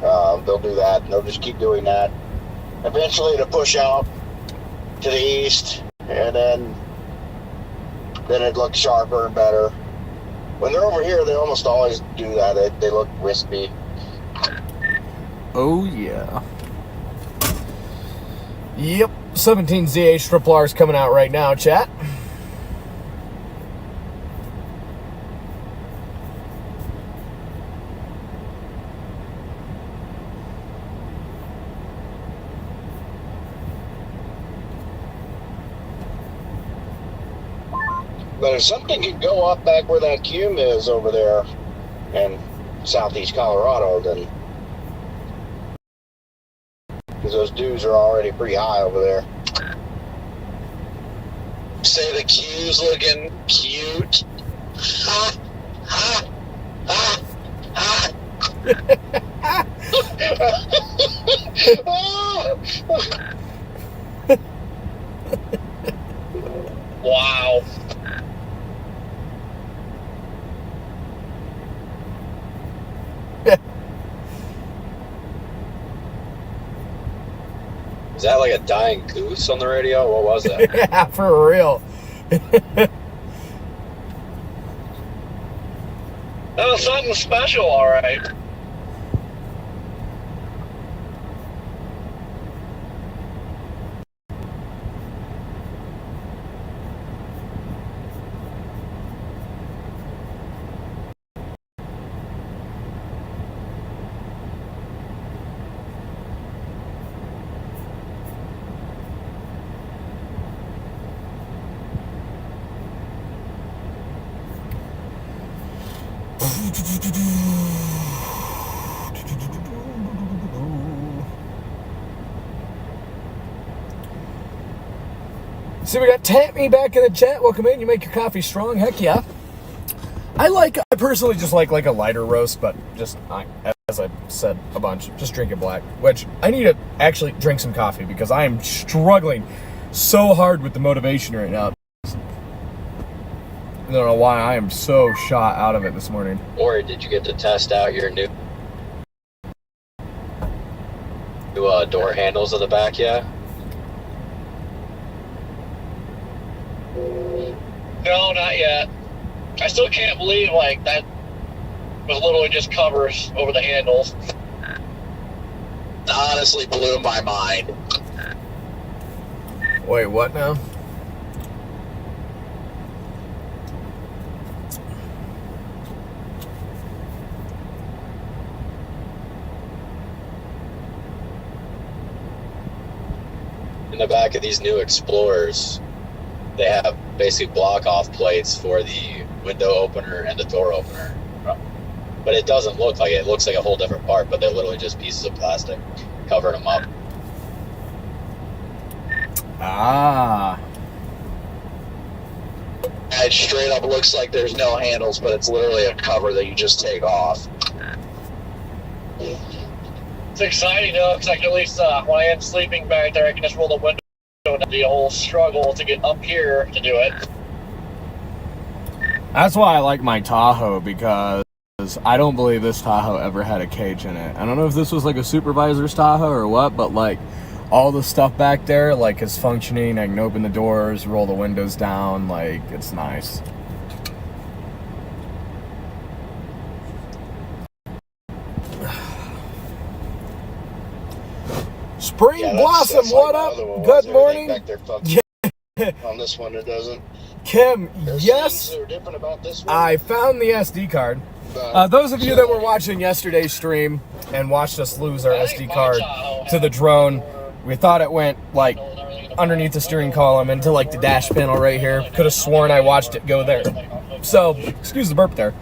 They'll do that, and they'll just keep doing that. Eventually, to push out to the east, and then then it looks sharper and better. When they're over here, they almost always do that. They look wispy.
Oh, yeah. Yep. 17ZH Triple R is coming out right now, chat.
But if something could go up back where that cume is over there in southeast Colorado, then because those dudes are already pretty high over there. Say the cue's looking cute. Ha, ha, ha, ha.
Wow.
Is that like a dying goose on the radio? What was that?
Yeah, for real.
That was something special, all right.
See, we got Tammy back in the chat. Welcome in. You make your coffee strong. Heck yeah. I personally just like a lighter roast, but just, as I said a bunch, just drink it black. Which, I need to actually drink some coffee because I am struggling so hard with the motivation right now. I don't know why I am so shot out of it this morning.
Or did you get to test out your new door handles at the back yet?
No, not yet. I still can't believe, like, that was literally just covers over the handles.
Honestly blew my mind.
Wait, what now?
In the back of these new Explorers, they have basically block-off plates for the window opener and the door opener. But it doesn't look like it. It looks like a whole different part, but they're literally just pieces of plastic covering them up.
Ah.
It straight up looks like there's no handles, but it's literally a cover that you just take off.
It's exciting, though, because I can at least, when I am sleeping back there, I can just roll the window and the whole struggle to get up here to do it.
That's why I like my Tahoe, because I don't believe this Tahoe ever had a cage in it. I don't know if this was like a supervisor's Tahoe or what, but like all the stuff back there like is functioning. I can open the doors, roll the windows down, like it's nice. Spring Blossom,
that's
what
like
up?
my other one
Good
was.
morning.
Back there on this one, it doesn't.
Kim,
There's
yes,
things that are different about this one.
I found the SD card. Those of you that were watching yesterday's stream and watched us lose our SD card to the drone, we thought it went like underneath the steering column into like the dash panel right here. Could have sworn I watched it go there. So, excuse the burp there.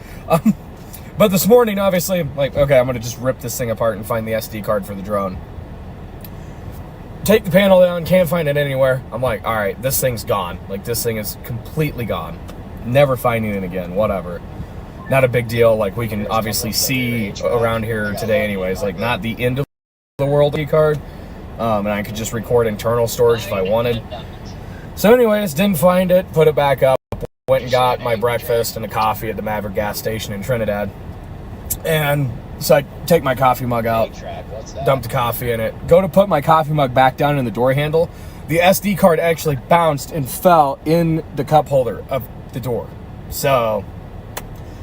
But this morning, obviously, I'm like, okay, I'm going to just rip this thing apart and find the SD card for the drone. Take the panel down, can't find it anywhere. I'm like, all right, this thing's gone. Like, this thing is completely gone. Never finding it again, whatever. Not a big deal. Like, we can obviously see around here today anyways. Like, not the end of the world SD card. And I could just record internal storage if I wanted. So anyways, didn't find it, put it back up. Went and got my breakfast and a coffee at the Maverick gas station in Trinidad. And so I take my coffee mug out, dump the coffee in it, go to put my coffee mug back down in the door handle. The SD card actually bounced and fell in the cup holder of the door. So,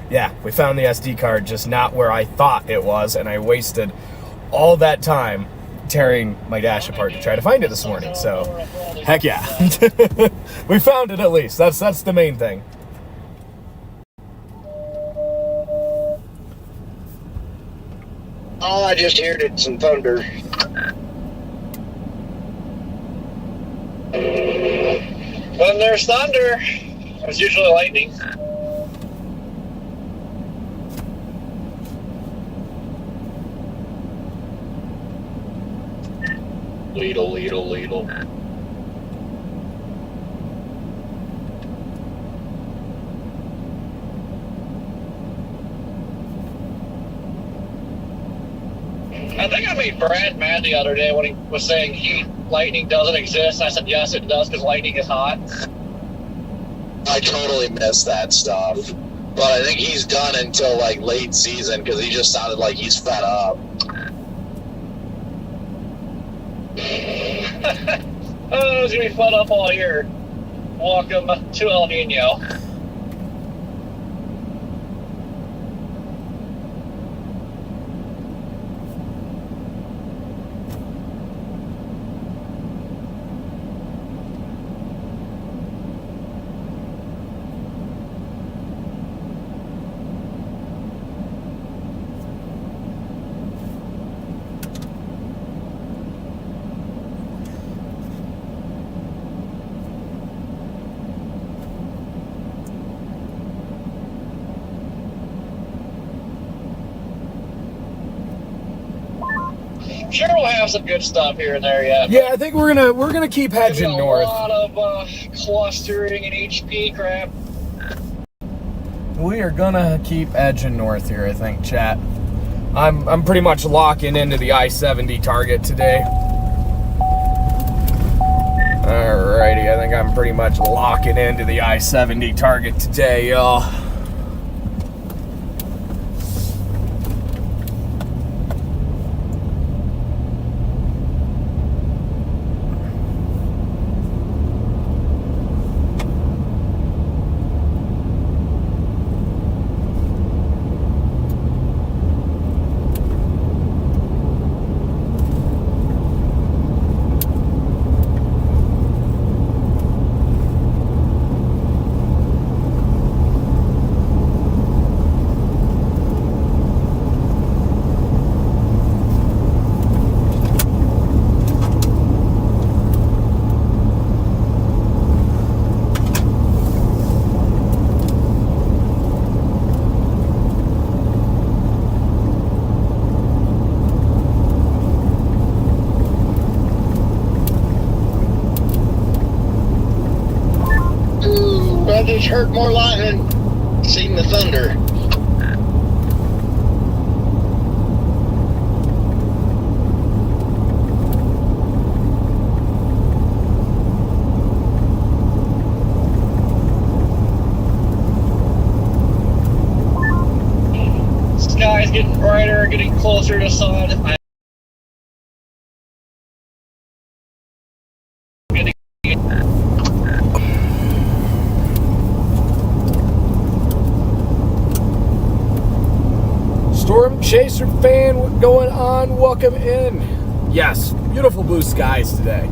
yeah, we found the SD card just not where I thought it was, and I wasted all that time tearing my dash apart to try to find it this morning. So, heck yeah. We found it at least. That's the main thing.
All I just heard it some thunder.
When there's thunder, there's usually lightning.
Leadle.
I think I made Brad mad the other day when he was saying lightning doesn't exist. I said, yes, it does, because lightning is hot.
I totally missed that stuff. But I think he's done until like late season because he just sounded like he's fed up.
Oh, it's going to be fun up all year. Welcome to El Nino. Sure, we'll have some good stuff here and there yet.
Yeah, I think we're gonna keep hedging north.
A lot of clustering and HP crap.
We are gonna keep edging north here, I think, chat. I'm pretty much locking into the I-70 target today. Alrighty, I think I'm pretty much locking into the I-70 target today, y'all.
I just heard more lightning, seen the thunder.
Sky's getting brighter, getting closer to sun.
Storm Chaser fan going on, welcome in. Yes, beautiful blue skies today.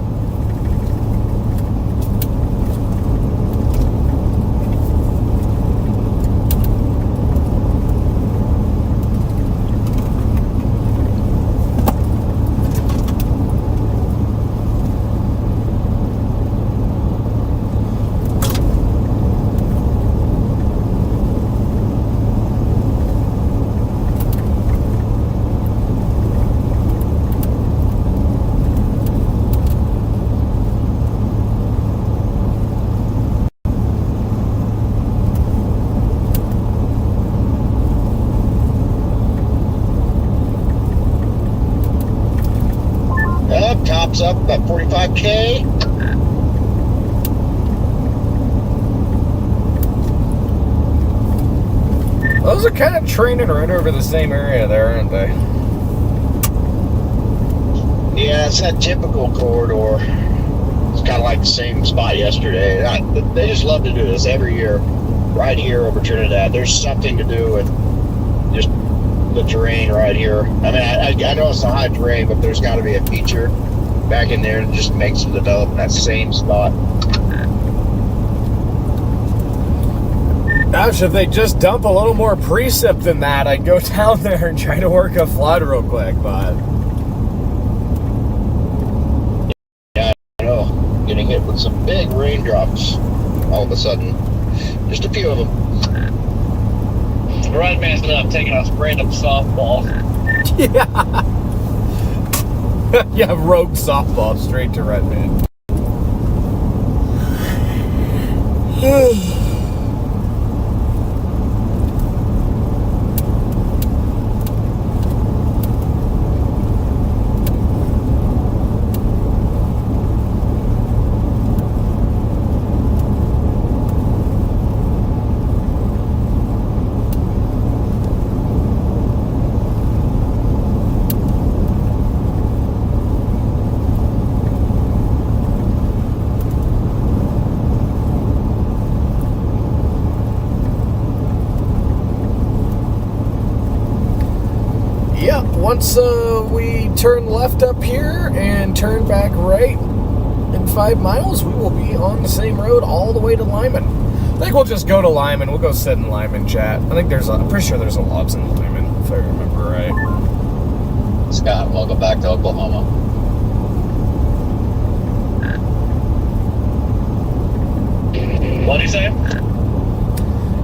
Tops up about 45K.
Those are kind of training right over the same area there, aren't they?
Yeah, it's that typical corridor. It's kind of like the same spot yesterday. They just love to do this every year. right here over Trinidad. There's something to do with just the terrain right here. I mean, I know it's a high terrain, but there's got to be a feature back in there that just makes them develop in that same spot.
Gosh, if they just dump a little more precip than that, I'd go down there and try to work a flood real quick, but...
Yeah, I know. Getting hit with some big raindrops all of a sudden. Just a few of them.
Redman's ended up taking a random softball.
Yeah. Yeah, rogue softball straight to Redman. Once we turn left up here and turn back right in 5 miles, we will be on the same road all the way to Lyman. I think we'll just go to Lyman. We'll go sit in Lyman, chat. I'm pretty sure there's a lobs in Lyman, if I remember right.
Scott, welcome back to Oklahoma.
What do you say?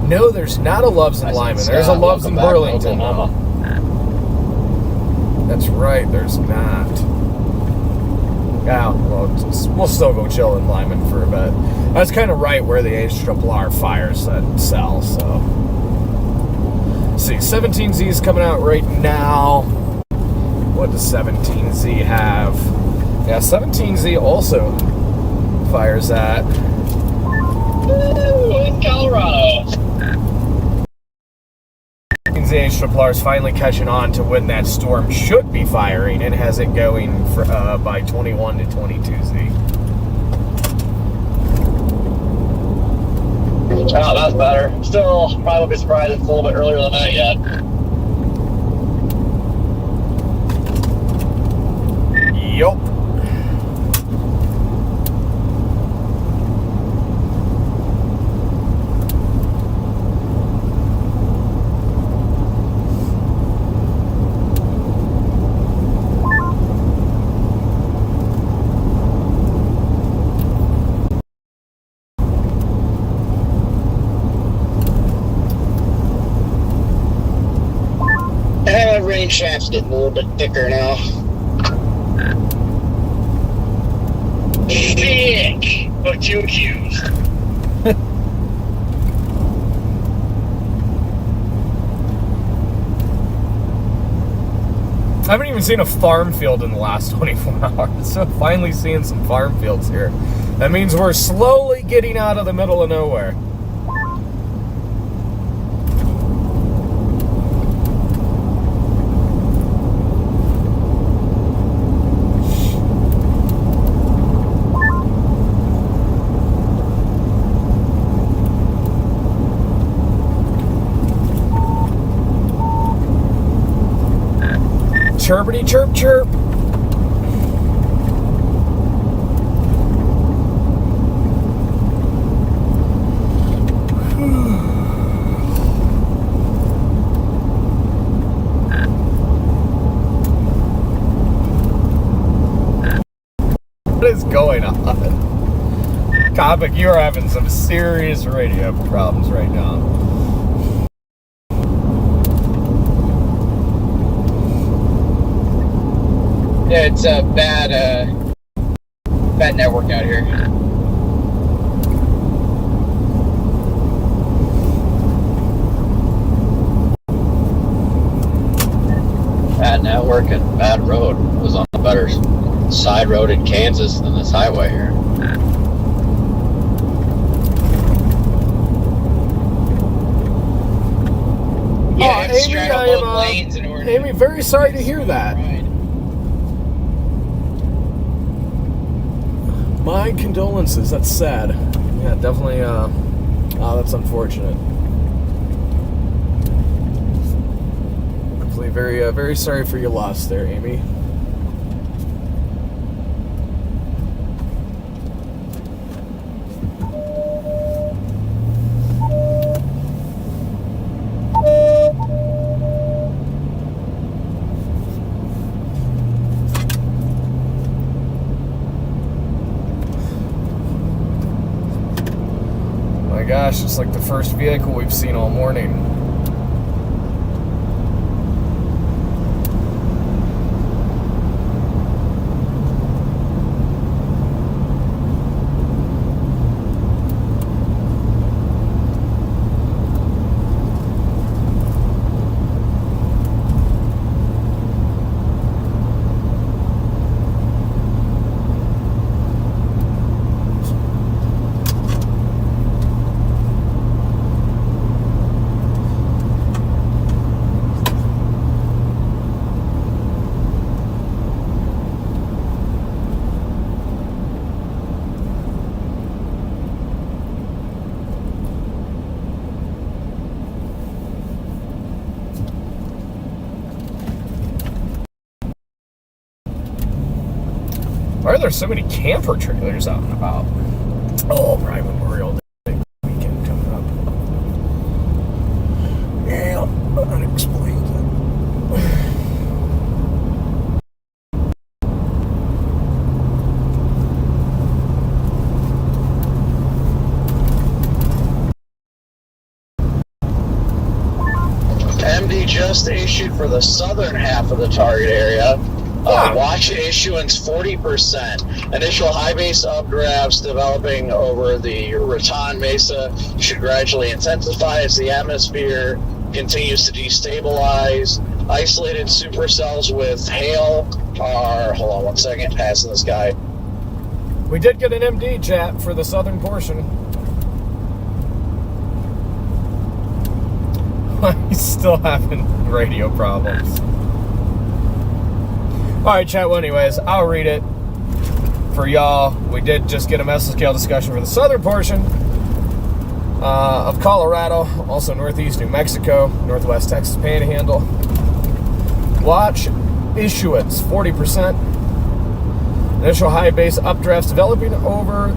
No, there's not a Loves in Lyman. There's a Loves in Burlington, though. That's right, there's not. Yeah, well, we'll still go chill in Lyman for a bit. That's kind of right where the HRR fires that cell, so. Let's see, 17Z is coming out right now. What does 17Z have? Yeah, 17Z also fires at.
Ooh, in Colorado.
The HRR is finally catching on to when that storm should be firing and has it going for, by 21 to 22Z.
Oh, that's better. Still, probably would be surprised it's a little bit earlier than that yet.
Yup.
Rain shaft's getting a little bit thicker now.
Thick, but you accused.
I haven't even seen a farm field in the last 24 hours, so finally seeing some farm fields here. That means we're slowly getting out of the middle of nowhere. Chirpity chirp chirp. What is going on? Copic, you are having some serious radio problems right now.
Yeah, it's a bad network out here.
Bad network and bad road. It was on a better side road in Kansas than this highway here.
Yeah, it's
Amy,
straddle both lanes in order.
Amy, very sorry to hear that.
Right.
My condolences. That's sad. Yeah, definitely Oh, that's unfortunate. Definitely very sorry for your loss there, Amy. Gosh, it's like the first vehicle we've seen all morning. Why are there so many camper trailers out and about? Oh, right, Memorial Day weekend coming up. Yeah, that explains it.
MD just issued for the southern half of the target area. Watch issuance 40%. Initial high base updrafts developing over the Raton Mesa should gradually intensify as the atmosphere continues to destabilize. Isolated supercells with hail are, hold on one second, passing this guy.
We did get an MD chat for the southern portion. He's still having radio problems. Alright, chat. Well, anyways, I'll read it for y'all. We did just get a mesoscale discussion for the southern portion of Colorado, also northeast New Mexico, northwest Texas Panhandle. Watch issuance 40%. Initial high base updrafts developing over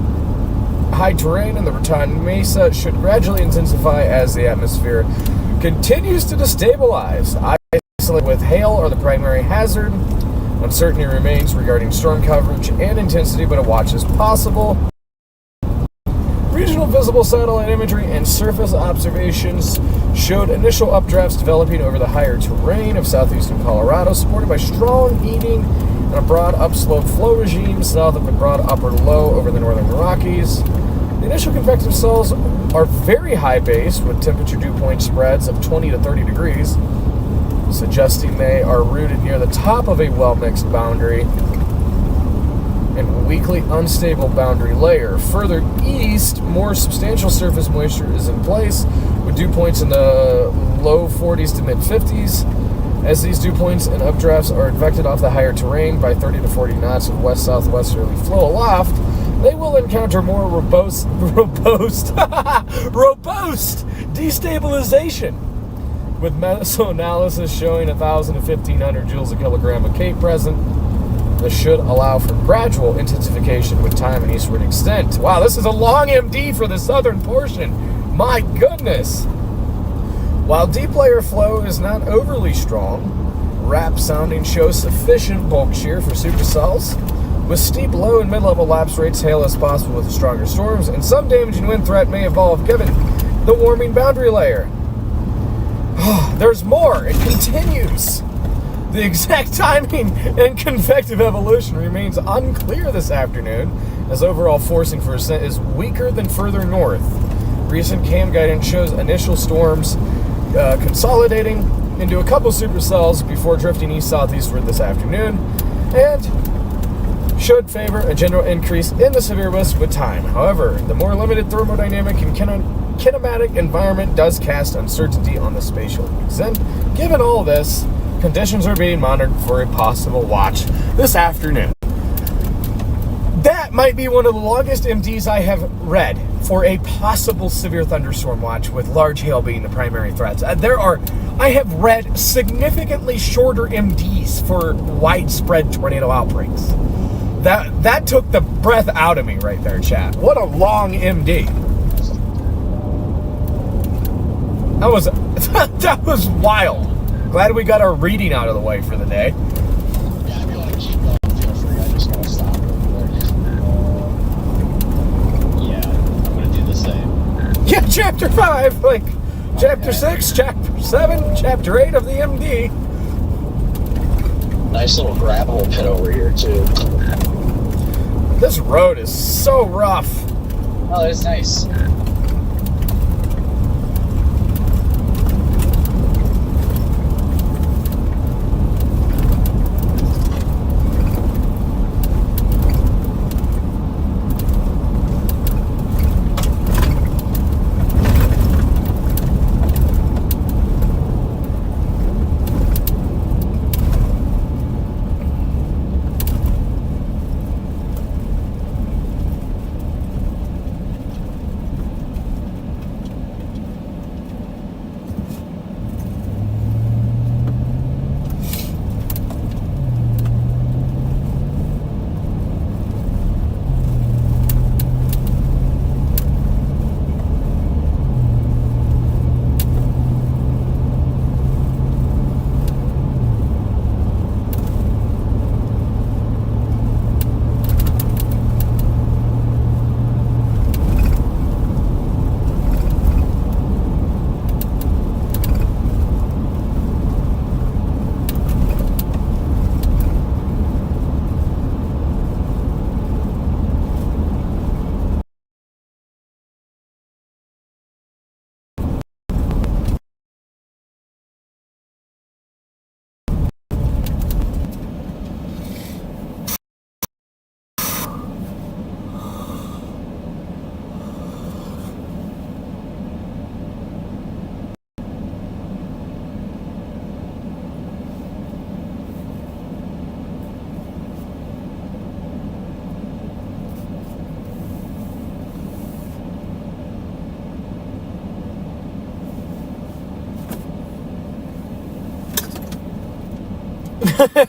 high terrain in the Raton Mesa should gradually intensify as the atmosphere continues to destabilize. Isolate with hail are the primary hazard. Uncertainty remains regarding storm coverage and intensity, but a watch is possible. Regional visible satellite imagery and surface observations showed initial updrafts developing over the higher terrain of southeastern Colorado, supported by strong heating and a broad upslope flow regime south of the broad upper low over the northern Rockies. The initial convective cells are very high base with temperature dew point spreads of 20 to 30 degrees, suggesting they are rooted near the top of a well-mixed boundary and weakly unstable boundary layer. Further east, more substantial surface moisture is in place, with dew points in the low 40s to mid-50s. As these dew points and updrafts are advected off the higher terrain by 30 to 40 knots of west-southwesterly flow aloft, they will encounter more robust destabilization, with meso-analysis showing 1,000 to 1,500 joules a kilogram of Cape present. This should allow for gradual intensification with time and eastward extent. Wow, this is a long MD for the southern portion. My goodness. While deep layer flow is not overly strong, RAP sounding shows sufficient bulk shear for supercells. With steep low and mid-level lapse rates, hail is possible with stronger storms, and some damaging wind threat may evolve given the warming boundary layer. There's more. It continues. The exact timing and convective evolution remains unclear this afternoon, as overall forcing for ascent is weaker than further north. Recent CAM guidance shows initial storms consolidating into a couple supercells before drifting east-southeastward this afternoon, and should favor a general increase in the severe risk with time. However, the more limited thermodynamic and kinematic environment does cast uncertainty on the spatial extent. Given all this, conditions are being monitored for a possible watch this afternoon. That That might be one of the longest MDs I have read for a possible severe thunderstorm watch with large hail being the primary threats. I have read significantly shorter MDs for widespread tornado outbreaks. That took the breath out of me right there, chat. What a long MD. That was wild. Glad we got our reading out of the way for the day.
Yeah, if you want to keep going, feel free. I just gotta stop real quick. Yeah, I'm gonna do the same.
Yeah, chapter 5, like chapter 6, chapter 7, chapter 8 of the MD.
Nice little gravel pit over here too.
This road is so rough.
Oh, that's nice.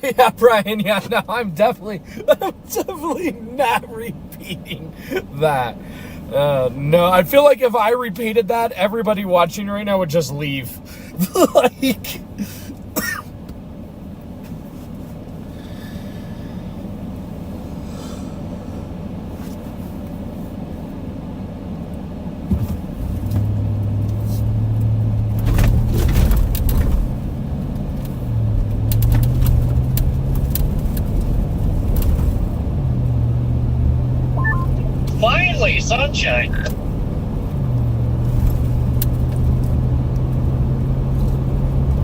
Yeah, Brian, yeah, no, I'm definitely not repeating that. No, I feel like if I repeated that, everybody watching right now would just leave. Like,
Finally, sunshine.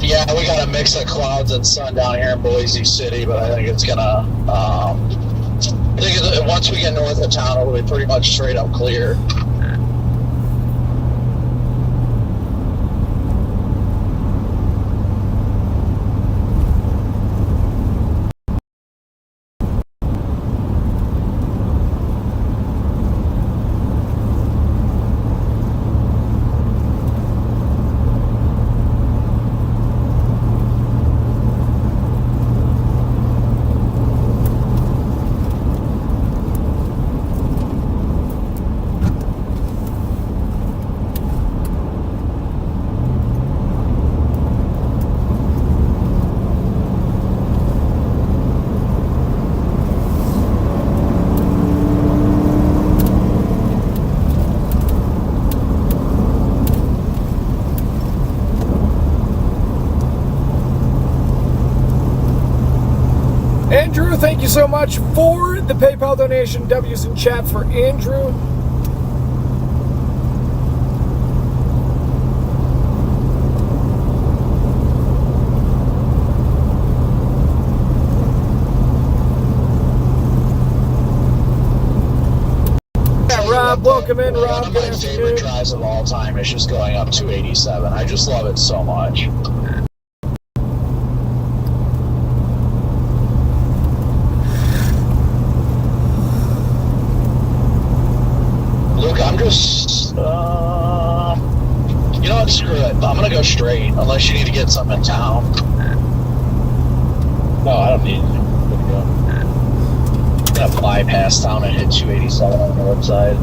Yeah, we got a mix of clouds and sun down here in Boise City, but I think it's gonna. Once we get north of town, it'll be pretty much straight up clear.
Andrew, thank you so much for the PayPal donation. W's in chat for Andrew. Yeah, Rob, welcome in, Rob.
One of my favorite drives of all time is just going up 287. I just love it so much. You know what? Screw it. I'm gonna go straight unless you need to get something in town.
No, I don't need it. Good to go.
I'm gonna bypass town and hit 287 on the roadside.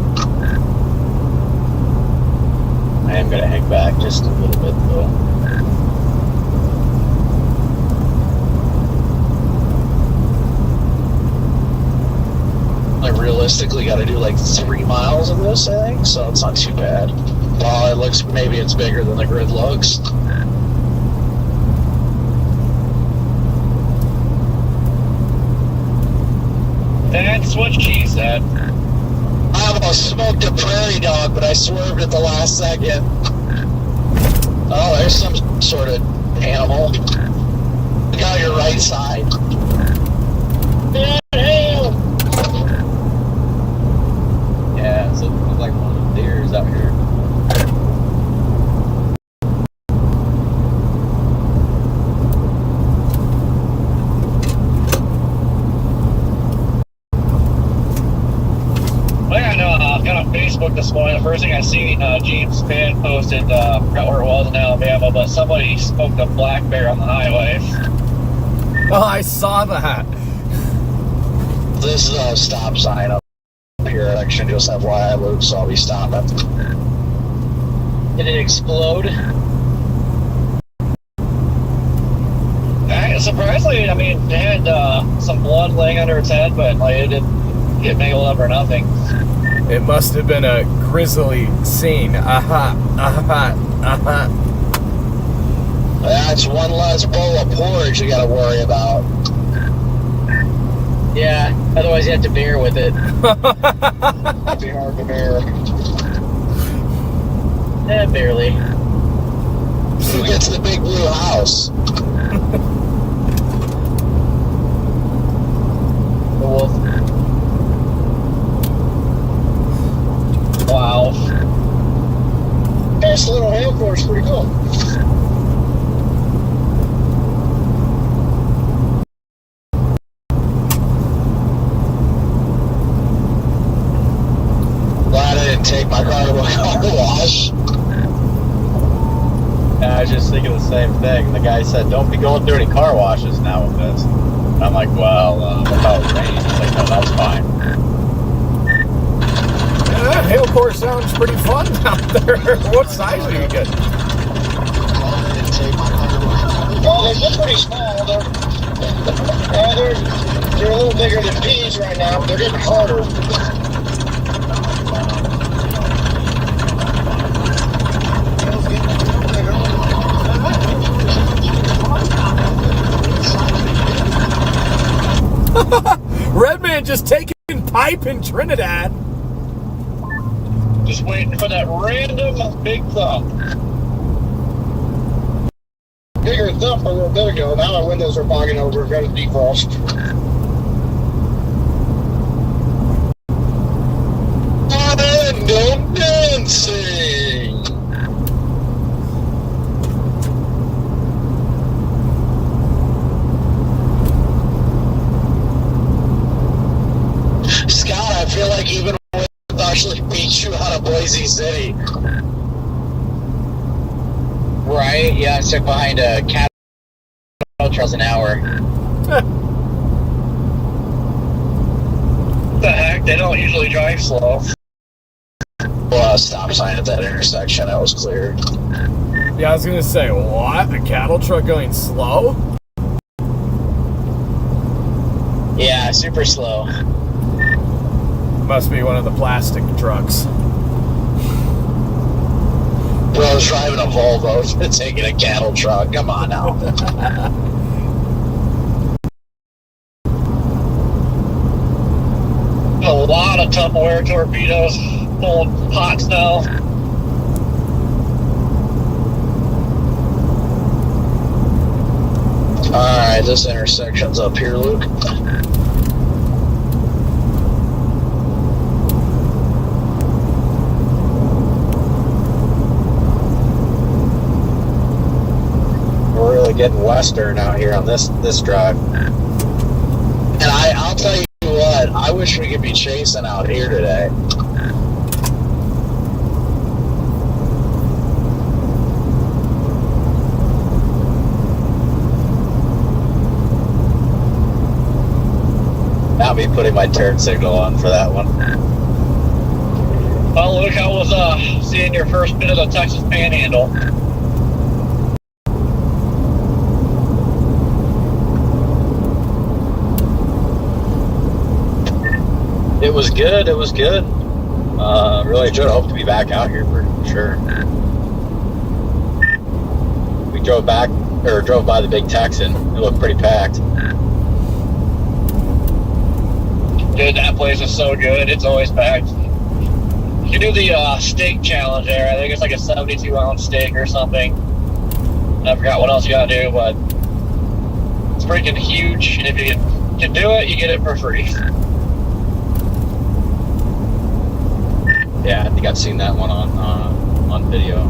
I am gonna hang back just a little bit though.
I realistically got to do like 3 miles of this, I think, so it's not too bad. Well, it looks, maybe it's bigger than the grid looks.
That's what she said.
I almost smoked a prairie dog, but I swerved at the last second. Oh, there's some sort of animal. Look out your right side.
Yeah, so it looks like one of the deers out here. I know, I got on Facebook this morning. The first thing I seen, James Pan posted, forgot where it was in Alabama, but somebody smoked a black bear on the highway.
Oh, I saw that.
This is a stop sign up here. Actually, just FYI, Luke, so I'll be stopping.
Did it explode?
Surprisingly, I mean, it had some blood laying under its head, but like, it didn't get mangled up or nothing.
It must have been a grisly scene. Aha, aha, aha.
That's one less bowl of porridge you gotta worry about.
Yeah, otherwise you have to bear with it.
It'd be hard to bear.
Barely.
Who gets the big blue house?
The wolf.
Wow.
This little hail course is pretty cool. Glad I didn't take my car to a car wash.
And I was just thinking the same thing. The guy said, don't be going through any car washes now with this. And I'm like, well, what about rain? He's like, no, that's fine.
Yeah, hail course sounds pretty fun out there. What size are you getting?
Well, they're pretty small. They're a little bigger than peas right now, but they're getting harder.
Redman just taking pipe in Trinidad.
Just waiting for that random big thump.
Bigger thump a little bit ago. Now my windows are bogging over. Got to defrost. Random dancing. Scott, I feel like even with actually beat you out of Boise City.
Right? Yeah, I'm stuck behind a cattle trails an hour.
What the heck? They don't usually drive slow.
Well, stop sign at that intersection. That was clear.
Yeah, I was gonna say, what? A cattle truck going slow?
Yeah, super slow.
Must be one of the plastic trucks.
Bro's driving a Volvo, taking a cattle truck. Come on now.
A lot of Tupperware torpedoes full of hot snow.
Alright, this intersection's up here, Luke.
We're really getting western out here on this drive.
And I'll tell you what, I wish we could be chasing out here today. putting my turn signal on for that one.
Well, Luke, how was seeing your first bit of the Texas Panhandle?
It was good. It was good. Really enjoyed it. Hope to be back out here for sure. We drove by the Big Texan. It looked pretty packed.
Dude, that place is so good. It's always packed. You do the steak challenge there. I think it's like a 72-ounce steak or something. I forgot what else you gotta do, but it's freaking huge. And if you can do it, you get it for free.
Yeah, I think I've seen that one on video.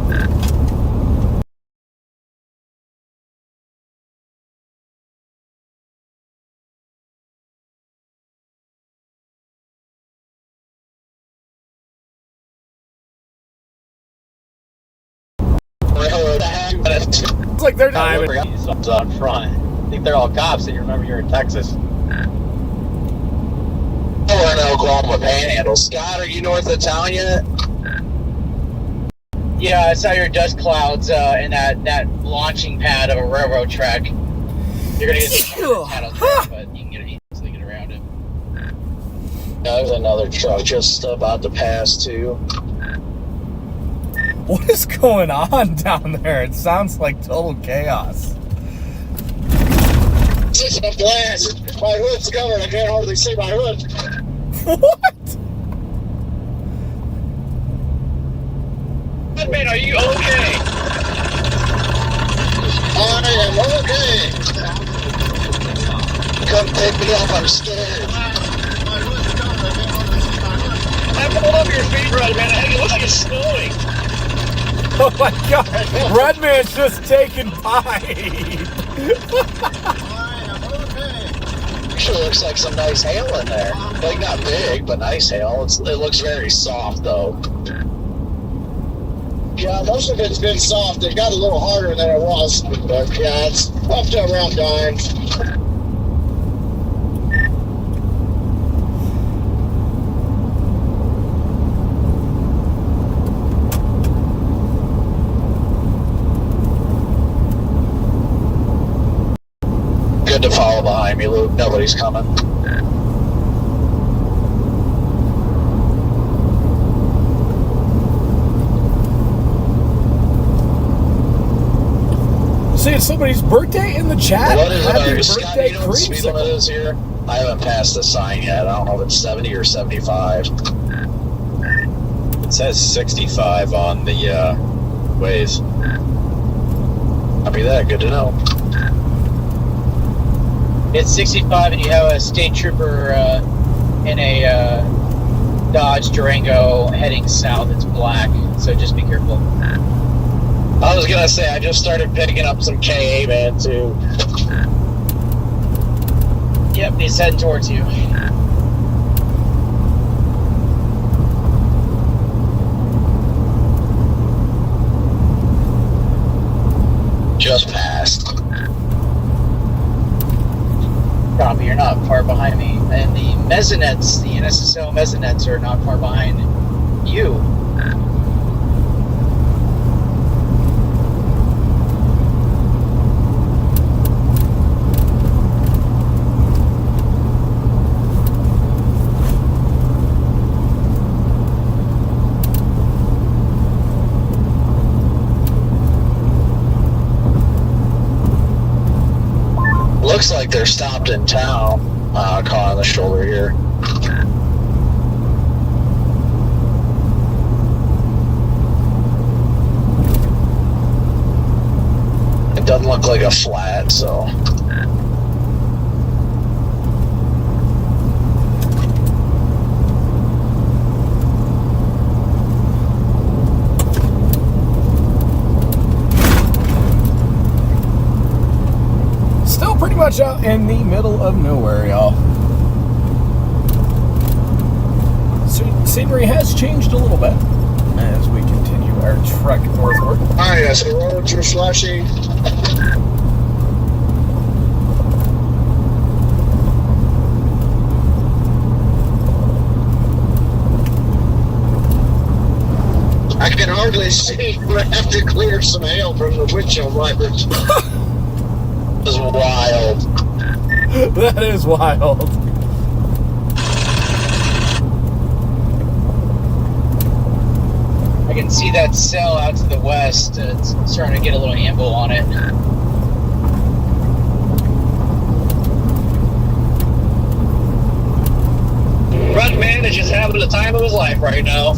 It's like they're not.
On front. I think they're all cops, and you remember you're in Texas. We're in Oklahoma Panhandle. Scott, are you north of town yet?
Yeah, I saw your dust clouds in that launching pad of a railroad track. You're gonna get some cattle track, but you can easily get around it.
There's another truck just about to pass too.
What is going on down there? It sounds like total chaos.
It's a blast. My hood's covered. I can't hardly see my hood.
What?
Man, are you okay?
I am okay. Come pick me up. I'm scared.
I'm all over your feet, brother, man. It looks like it's snowing.
Oh my god. Redman's just taking pipe.
Actually looks like some nice hail in there. Like not big, but nice hail. It looks very soft though. Yeah, most of it's been soft. It got a little harder than it was, but yeah, it's up to around dimes. Good to follow behind me, Luke. Nobody's coming.
See, it's somebody's birthday in the chat.
What is
Happy
it?
birthday,
Scott, you know what the speed limit
creamsicle.
is here? I haven't passed the sign yet. I don't know if it's 70 or 75. It says 65 on the Waze. Copy that. Good to know.
It's 65, and you have a state trooper in a Dodge Durango heading south. It's black, so just be careful.
I was gonna say I just started picking up some KA man too.
Yep, he's heading towards you.
Just passed.
Copy, you're not far behind me. And the mezzanettes, the NSSL mezzanettes are not far behind you.
Looks like they're stopped in town. Car on the shoulder here. It doesn't look like a flat, so.
Still pretty much out in the middle of nowhere, y'all. Scenery has changed a little bit as we continue our trek northward.
Alright, yes, the roads are slushy. I can hardly see. I have to clear some hail from the windshield wipers. This is wild.
That is wild.
I can see that cell out to the west. It's starting to get a little amble on it.
Red man is just having the time of his life right now.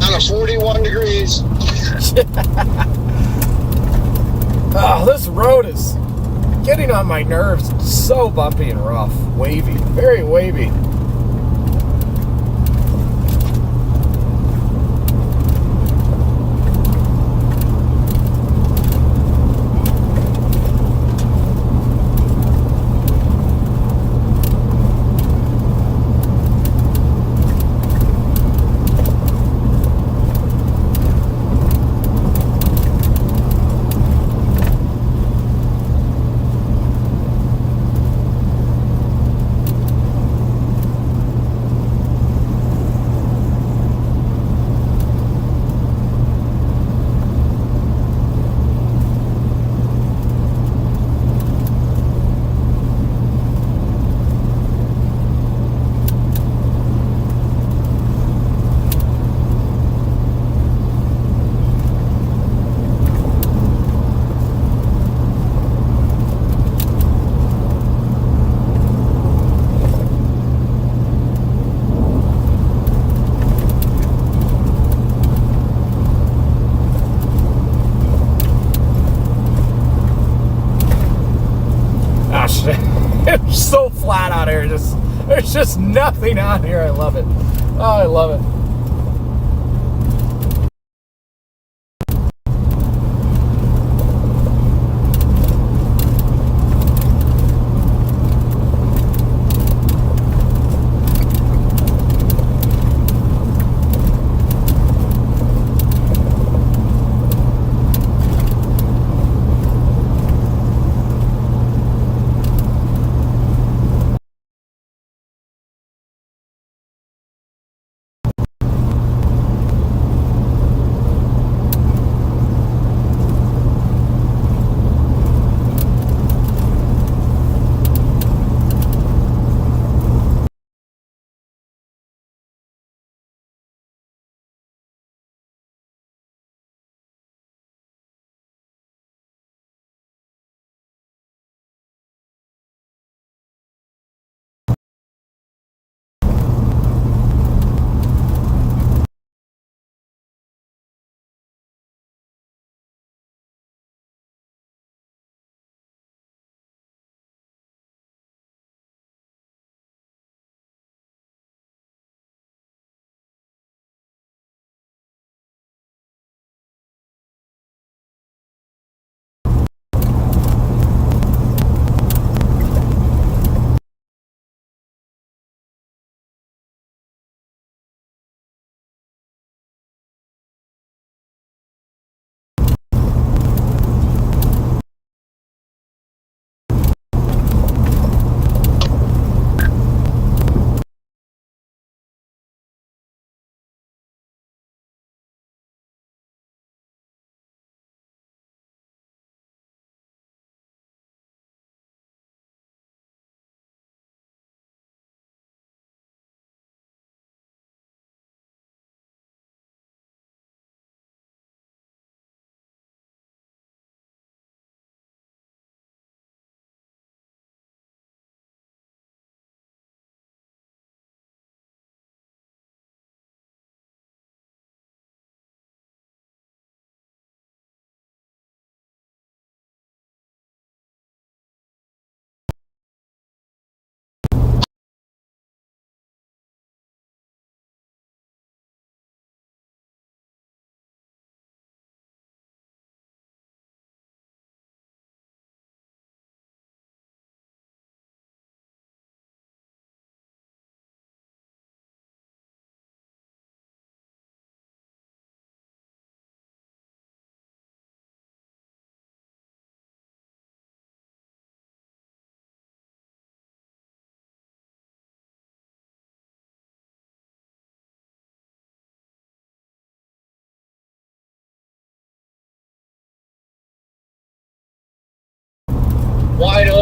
On a 41 degrees.
Oh, this road is getting on my nerves. It's so bumpy and rough. Wavy. Very wavy. It's so flat out here. There's just nothing on here. I love it. Oh, I love it.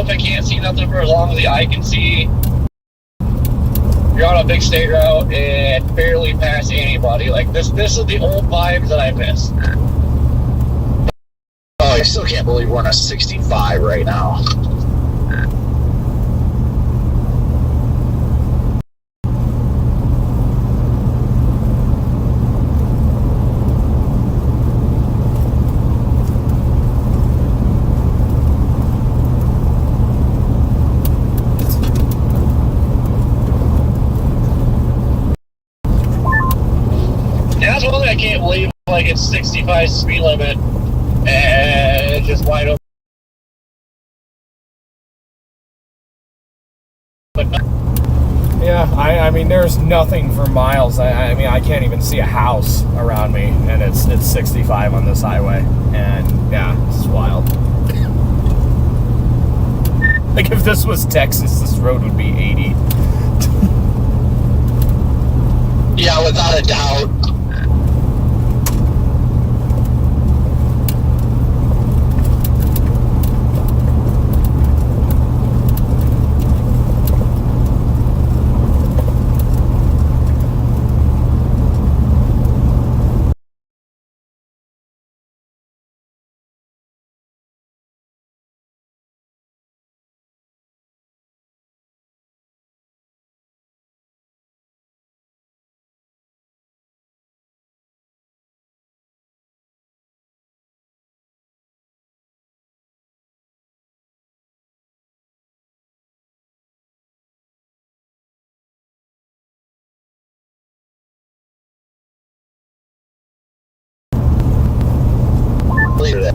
if I can't see nothing for as long as the eye can see. You're on a big state route and barely pass anybody. Like this is the old vibes that I miss.
Oh, I still can't believe we're on a 65 right now.
Yeah, that's one thing I can't believe. Like it's 65 speed limit and it's just wide open.
Yeah, I mean, there's nothing for miles. I mean, I can't even see a house around me, and it's 65 on this highway, and yeah, it's wild. Like if this was Texas, this road would be 80.
Yeah, without a doubt. Leave it.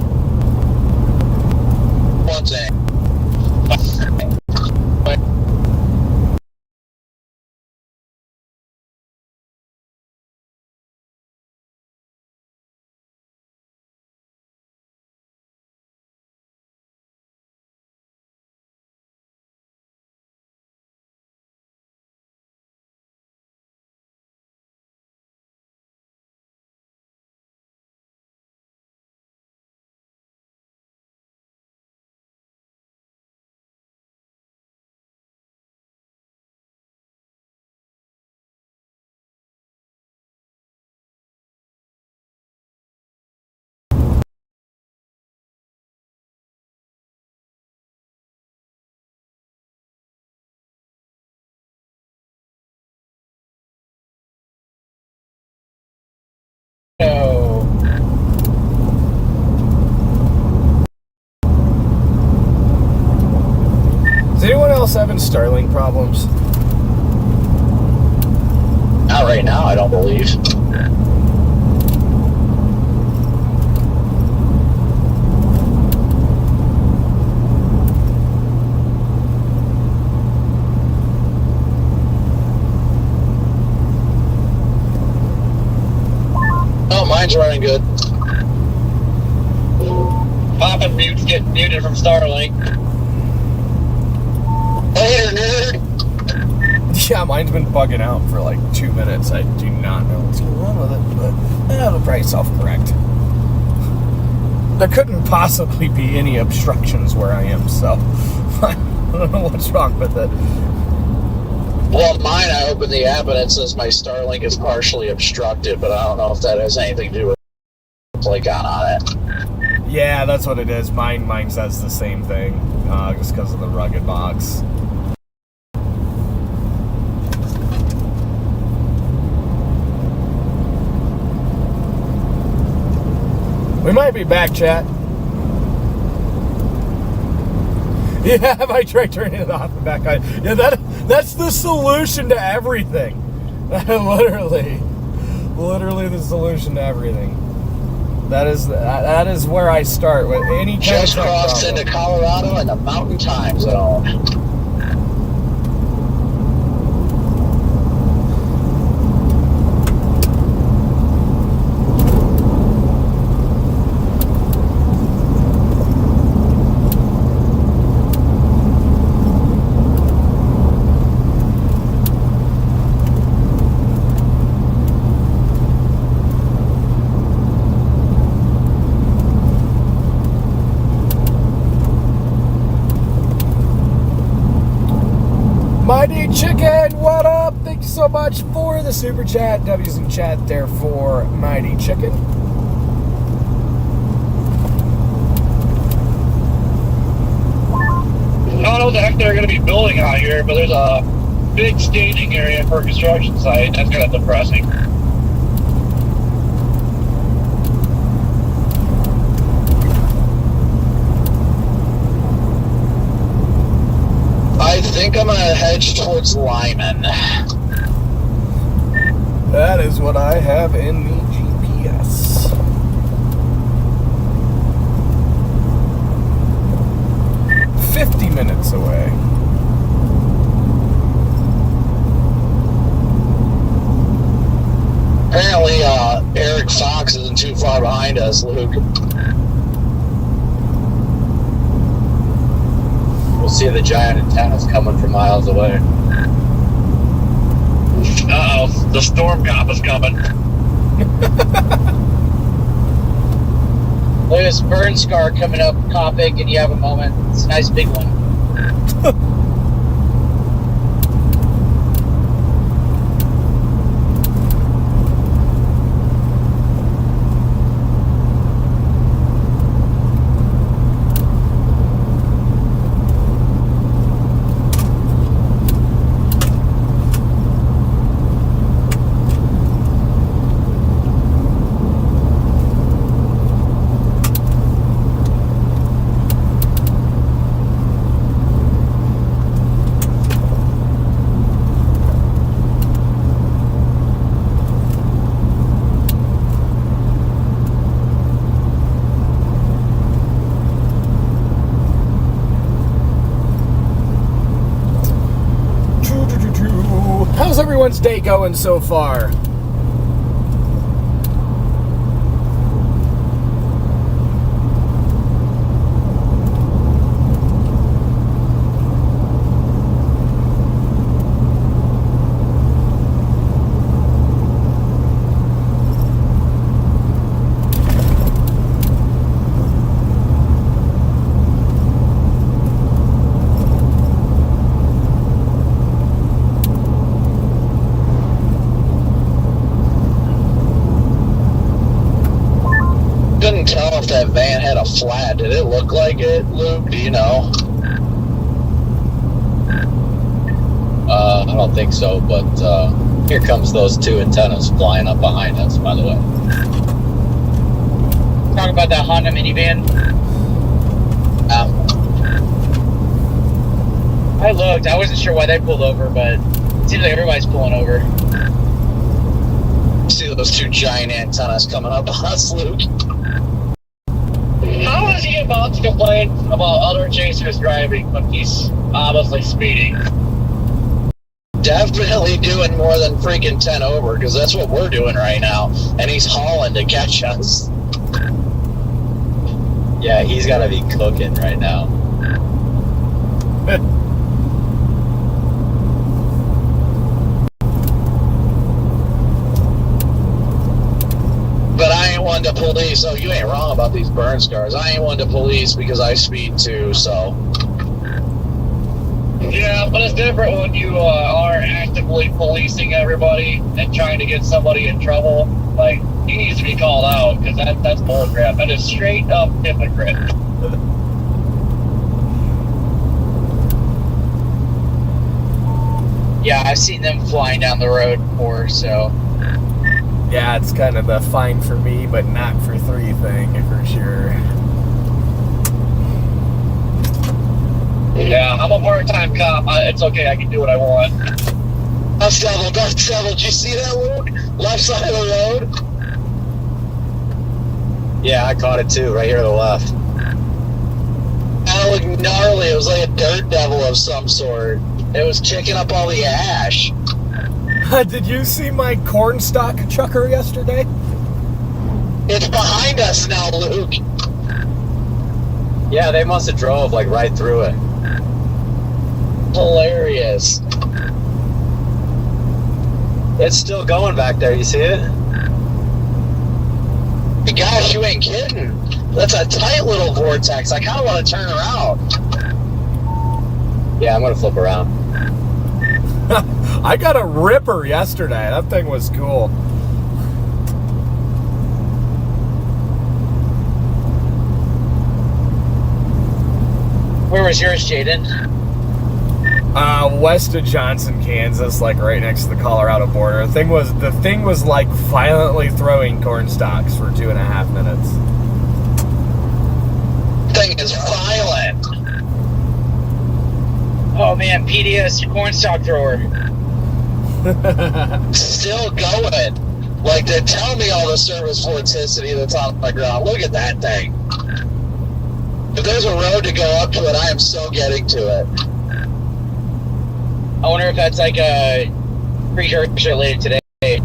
One thing.
No. Is anyone else having Starlink problems?
Not right now, I don't believe. Oh, mine's running good.
Popping mutes get muted from Starlink.
Later, nerd.
Yeah, mine's been bugging out for like 2 minutes. I do not know what's going on with it, but it'll probably self-correct. There couldn't possibly be any obstructions where I am, so I don't know what's wrong with it.
Well, mine, I opened the app and it says my Starlink is partially obstructed, but I don't know if that has anything to do with the Playcon on it.
Yeah, that's what it is. Mine says the same thing, just because of the rugged box. We might be back, chat. Yeah, I tried turning it off and back on. Yeah, that's the solution to everything. Literally the solution to everything. That is where I start with any kind
Just
of
crossed
problem.
into Colorado in the Mountain Time Zone.
Mighty Chicken, what up? Thank you so much for the super chat. W's in chat there for Mighty Chicken.
I don't know what the heck they're going to be building out here, but there's a big staging area for a construction site. That's kind of depressing.
I think I'm gonna hedge towards Lyman.
That is what I have in the GPS. $50 away.
Apparently, Eric Fox isn't too far behind us, Luke.
We'll see the giant antennas coming from miles away.
Uh-oh, the storm cop is coming.
Look at this burn scar coming up, Copic, and you have a moment. It's a nice big one.
How's everyone's day going so far?
Couldn't tell if that van had a flat. Did it look like it, Luke? Do you know?
I don't think so, but here comes those two antennas flying up behind us, by the way. Talk about that Honda minivan. I looked. I wasn't sure why they pulled over, but it seems like everybody's pulling over.
See those two giant antennas coming up on us, Luke?
How is he about to complain about other chasers driving when he's obviously speeding?
Definitely doing more than freaking 10 over, because that's what we're doing right now. And he's hauling to catch us.
Yeah, he's got to be cooking right now.
But I ain't one to police. Oh, you ain't wrong about these burn scars. I ain't one to police because I speed too, so.
Yeah, but it's different when you are actively policing everybody and trying to get somebody in trouble. Like, he needs to be called out, because that's bullcrap. That is straight up hypocrite.
Yeah, I've seen them flying down the road before, so.
Yeah, it's kind of the fine for me, but not for three thing, for sure.
Yeah, I'm a part-time cop. It's okay, I can do what I want.
Dust devil, dust devil. Did you see that, Luke? Left side of the road?
Yeah, I caught it too, right here to the left.
That looked gnarly. It was like a dirt devil of some sort. It was kicking up all the ash.
Did you see my cornstalk chucker yesterday?
It's behind us now, Luke.
Yeah, they must have drove like right through it.
Hilarious.
It's still going back there, you see it?
Gosh, you ain't kidding. That's a tight little vortex. I kind of want to turn around.
Yeah, I'm gonna flip around.
I got a ripper yesterday. That thing was cool.
Where was yours, Jaden?
West of Johnson, Kansas, like right next to the Colorado border. The thing was like violently throwing corn stalks for 2.5 minutes.
Thing is violent.
Oh man, PDS cornstalk thrower.
Still going. Like, they're telling me all the service vorticity that's on my ground. Look at that thing. If there's a road to go up to it, I am so getting to it.
I wonder if that's like a precursor later today.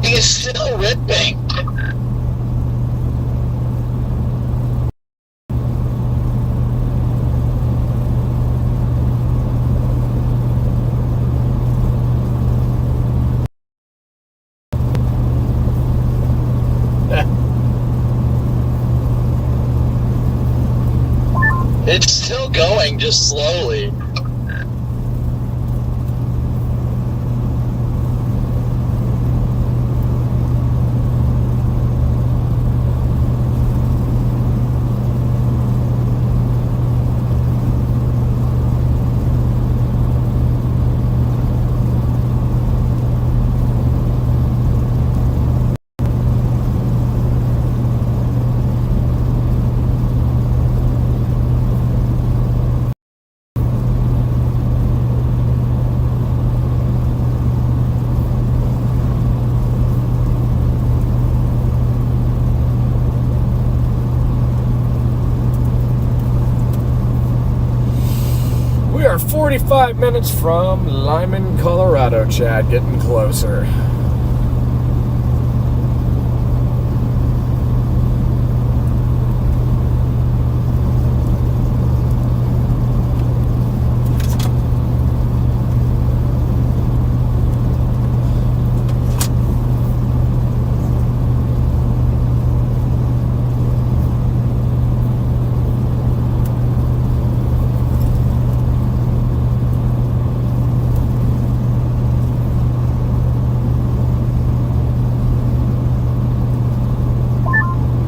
He is still ripping. It's still going, just slowly.
We are 45 minutes from Lyman, Colorado, Chad. Getting closer.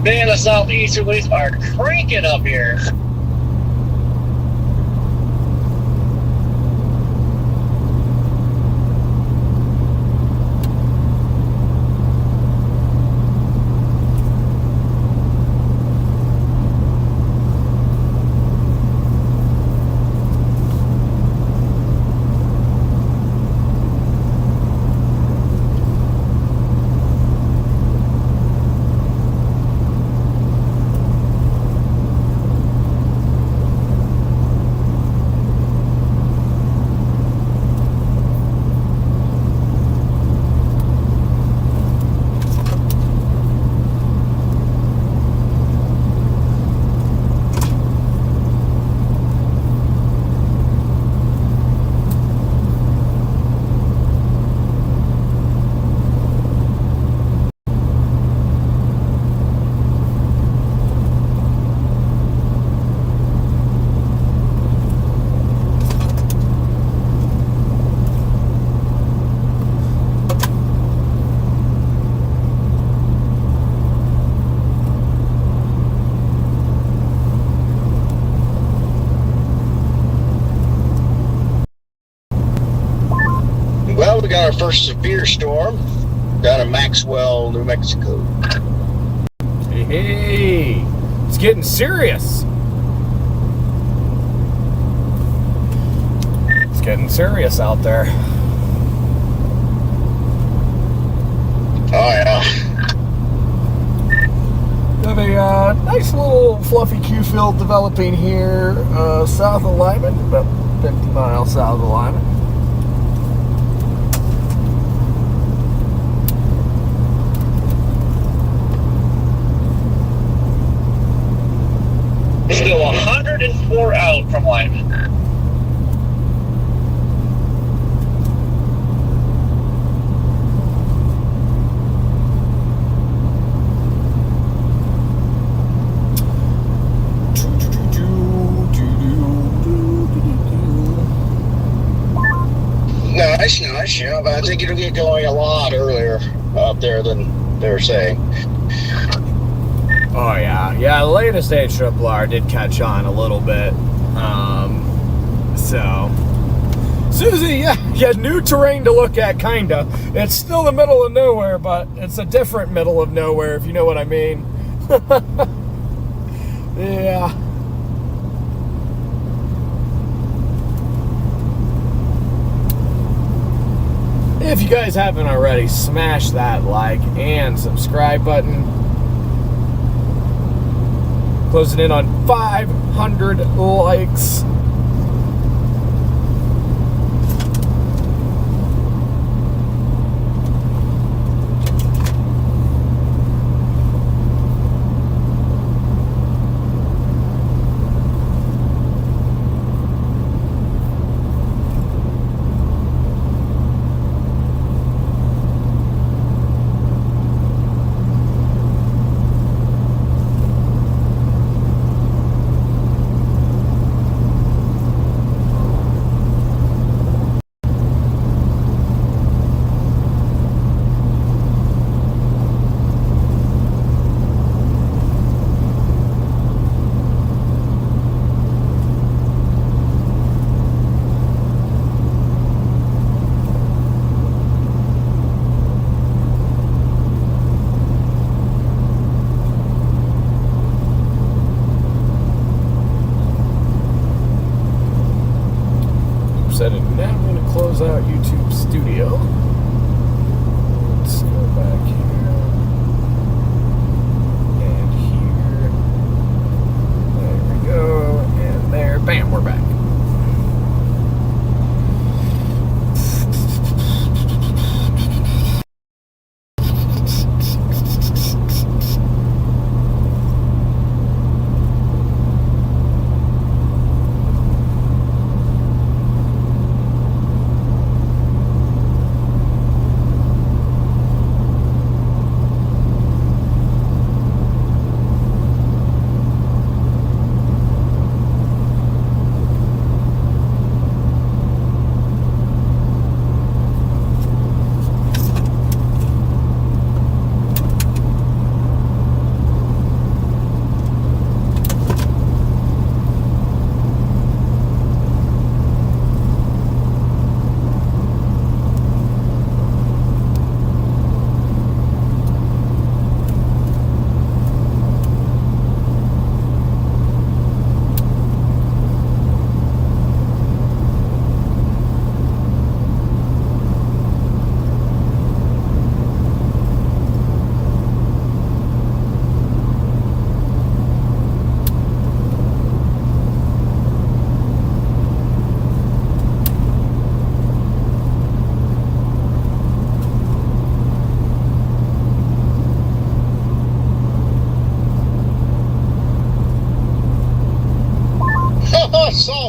Man, the southeasterlies are cranking up here.
Well, we got our first severe storm down in Maxwell, New Mexico.
Hey, it's getting serious. It's getting serious out there.
Oh, yeah.
Got a nice little fluffy Q field developing here south of Lyman, about 50 miles south of Lyman.
Still 104 out from Lyman.
nice, but I think it'll get going a lot earlier up there than they were saying.
Oh, yeah. Yeah, the latest HRRR did catch on a little bit. So, Susie, yeah, new terrain to look at, kinda. It's still the middle of nowhere, but it's a different middle of nowhere, if you know what I mean. Yeah. If you guys haven't already, smash that like and subscribe button. Closing in on 500 likes. And now I'm going to close out YouTube Studio. Let's go back here and here. There we go, and there. Bam, we're back.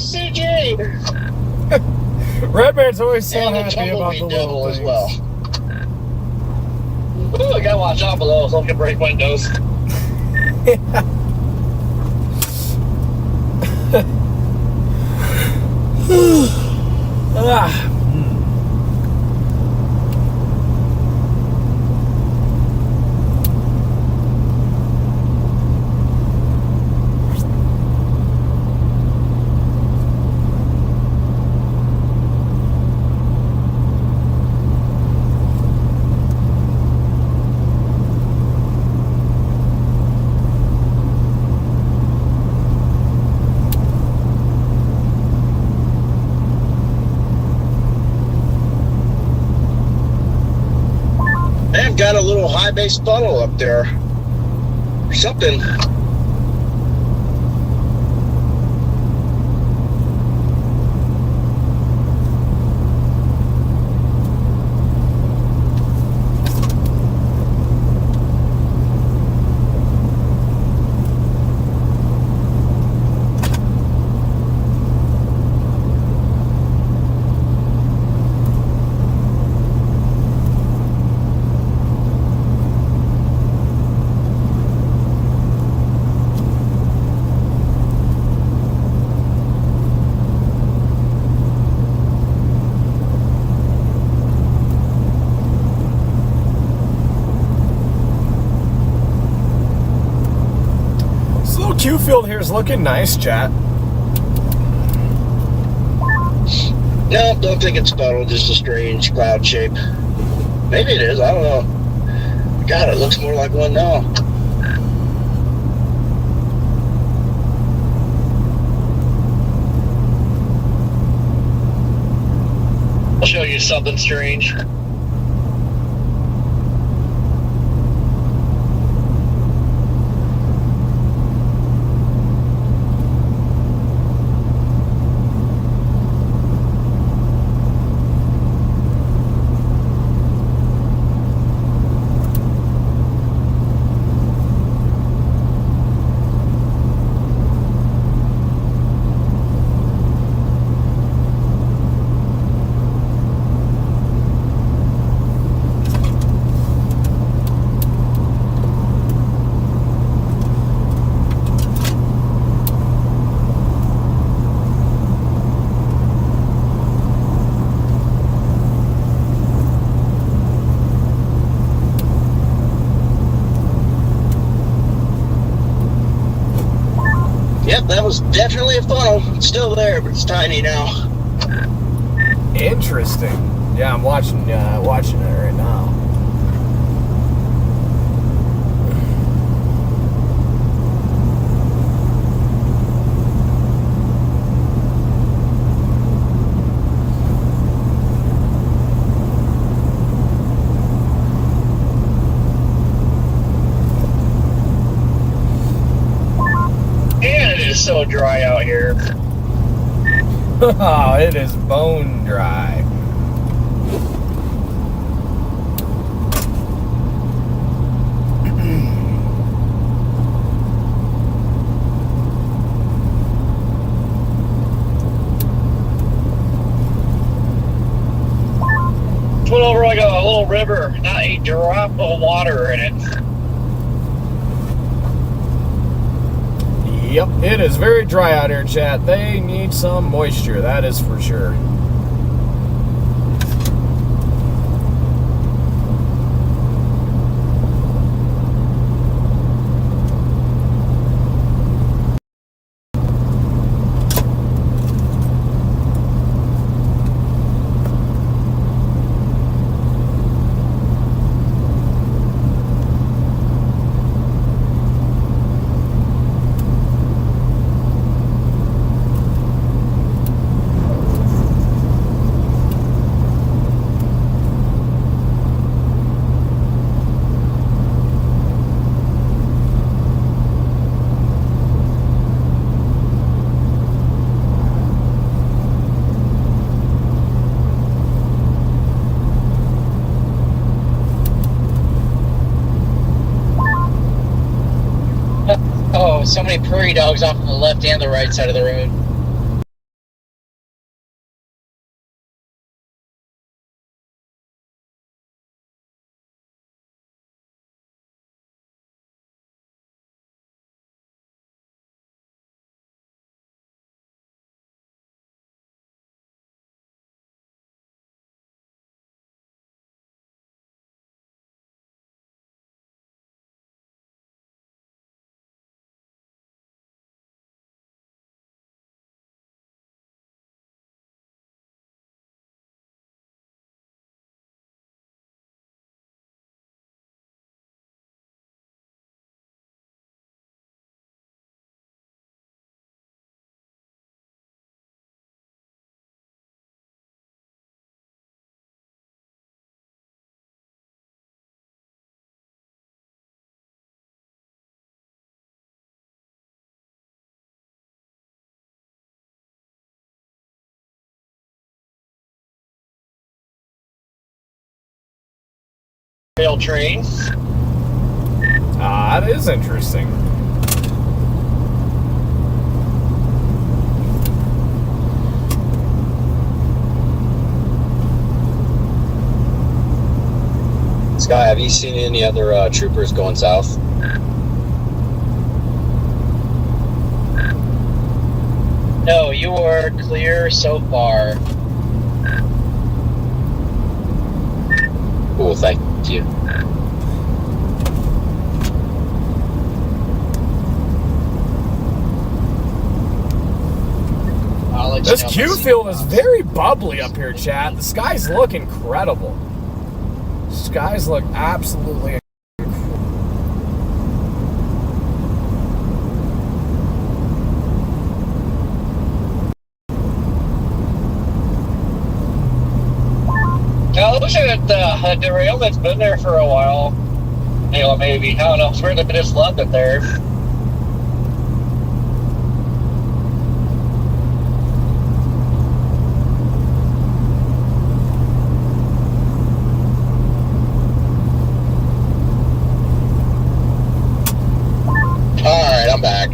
CJ!
Redman's always so
And the
happy about the
tumbleweed
little
devil as
things.
well.
Ooh, I gotta watch out below so I can break windows.
Ah.
They've got a little high base funnel up there. Or something.
Q field here is looking nice, chat.
No, don't think it's puddle, just a strange cloud shape. Maybe it is, I don't know. God, it looks more like one now.
I'll show you something strange.
Yep, that was definitely a funnel. It's still there, but it's tiny now.
Interesting. Yeah, I'm watching it right now.
And it is so dry out here.
Oh, it is bone dry.
Went over like a little river, not a drop of water in it.
Yep, it is very dry out here, chat. They need some moisture, that is for sure.
Oh, so many prairie dogs off on the left and the right side of the road.
Rail train.
Ah, that is interesting.
Sky, have you seen any other troopers going south?
No, you are clear so far.
Cool, thank you.
I'll let
This
you know.
Q field is very bubbly up here, chat. The skies look incredible. Skies look absolutely incredible.
Now, it looks like the derailment's been there for a while. You know, maybe. I don't know. It's weird that they just left it there.
Alright, I'm back.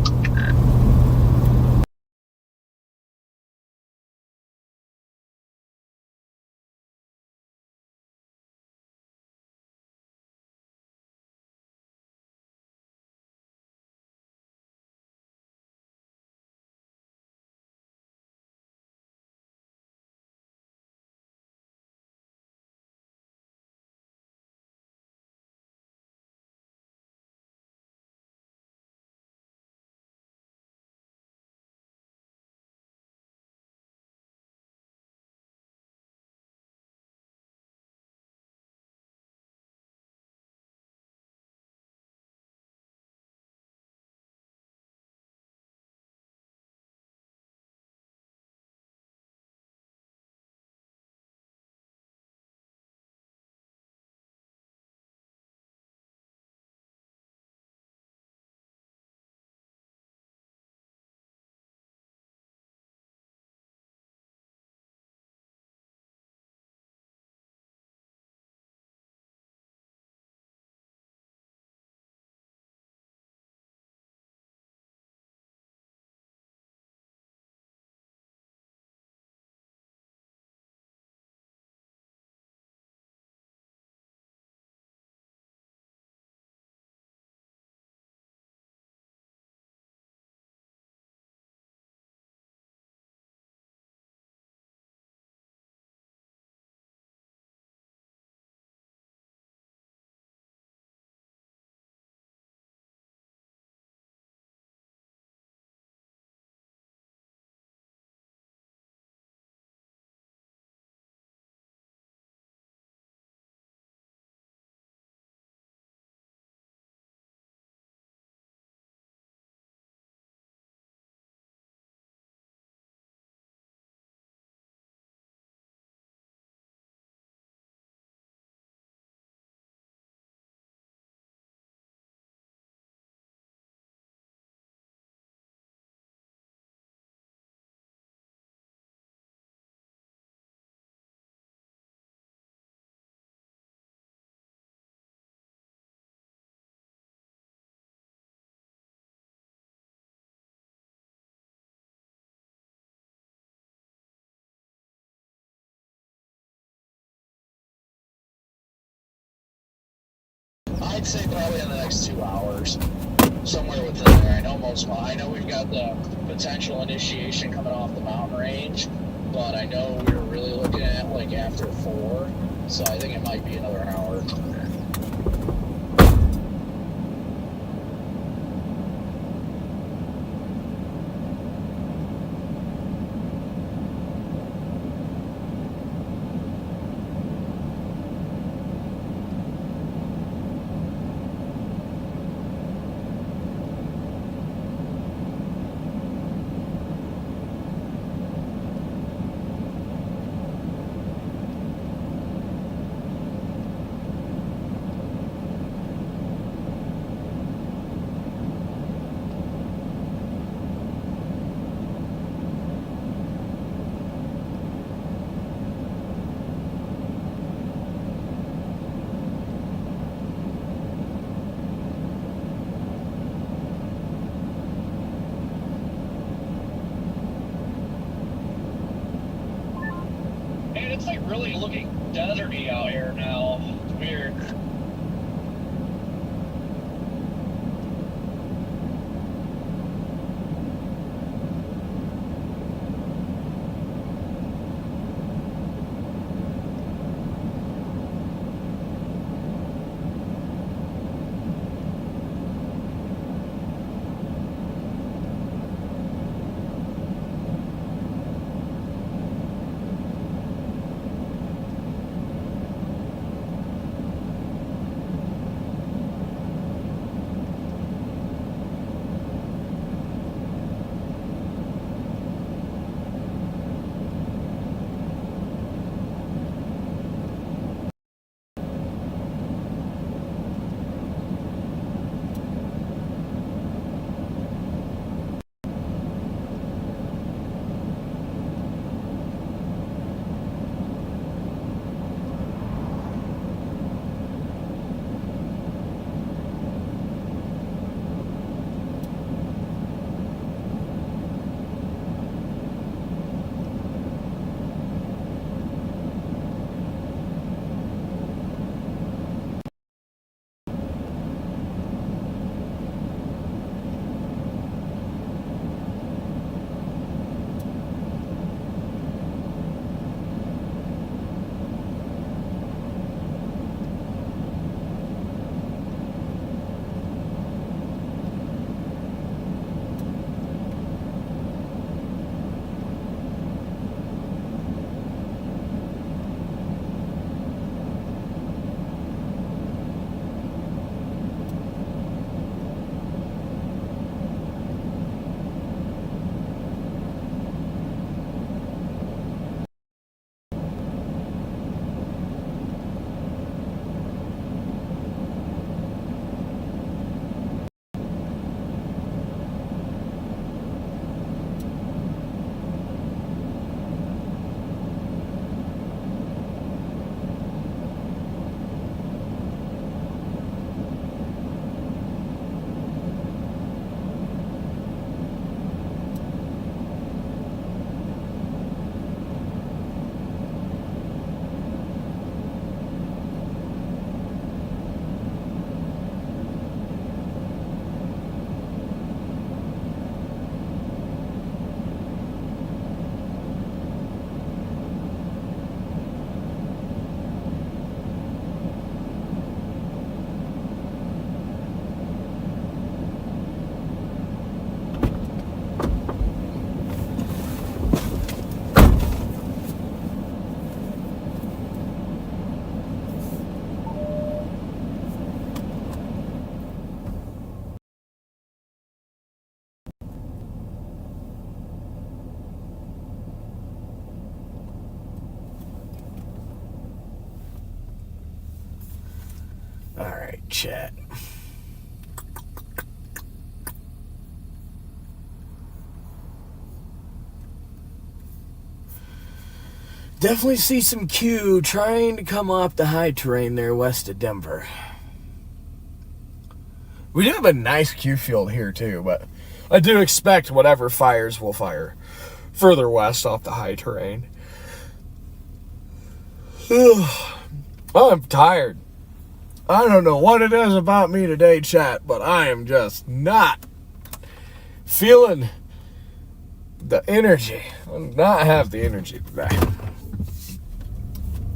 I'd say probably in the next 2 hours. Somewhere within there. I know we've got the potential initiation coming off the mountain range, but I know we were really looking at like after 4, so I think it might be another hour.
Man, it's like really looking deserty out here now. It's weird.
chat. Definitely see some Q trying to come off the high terrain there west of Denver. We do have a nice Q field here too, but I do expect whatever fires will fire further west off the high terrain. I'm tired. I don't know what it is about me today, chat, but I am just not feeling the energy. I do not have the energy today.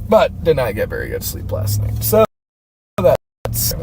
But did not get very good sleep last night. So that's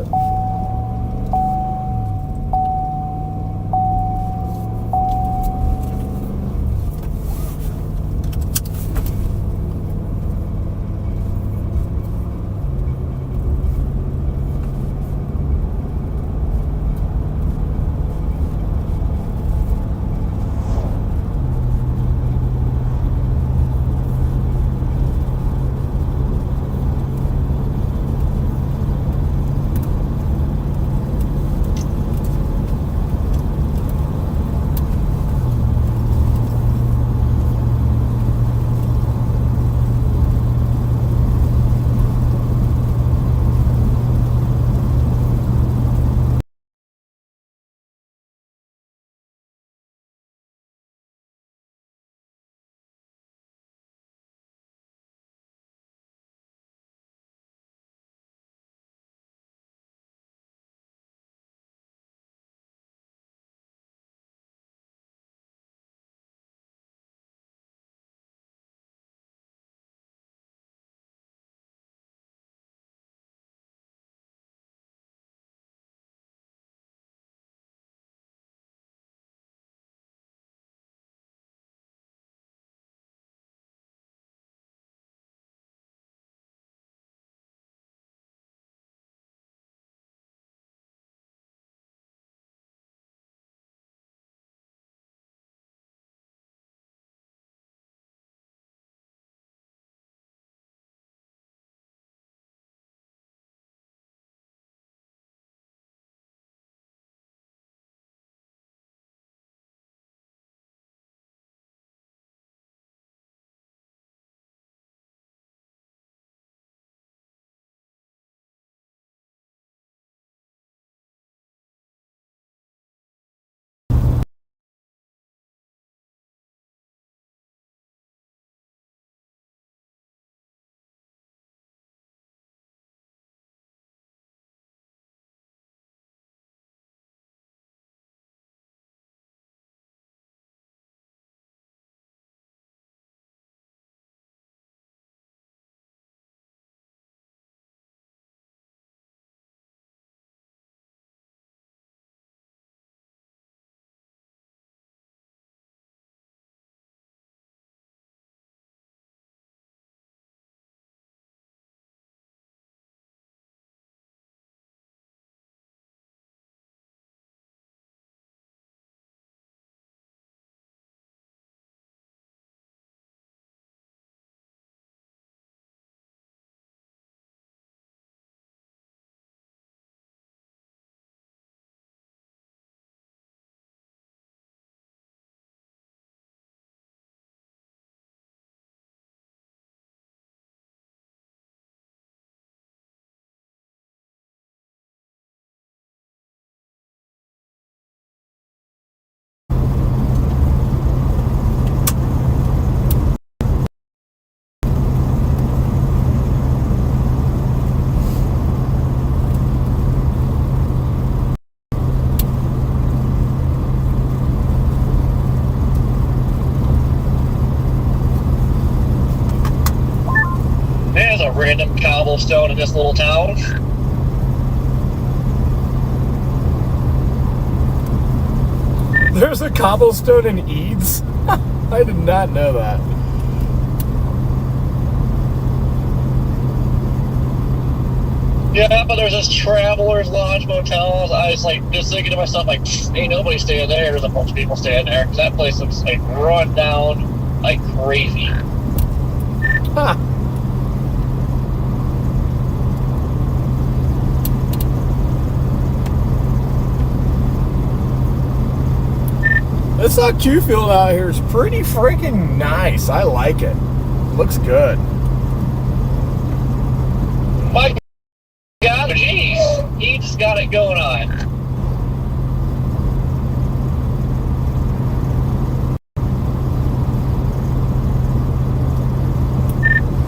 There's a random cobblestone in this little town.
There's a cobblestone in Eads? I did not know that.
Yeah, but there's this Traveler's Lodge motel. I was like, just thinking to myself, like, ain't nobody staying there. There's a bunch of people staying there. That place looks like run down like crazy.
Huh. This Q field out here is pretty freaking nice. I like it. Looks good.
My God, jeez, he just got it going on.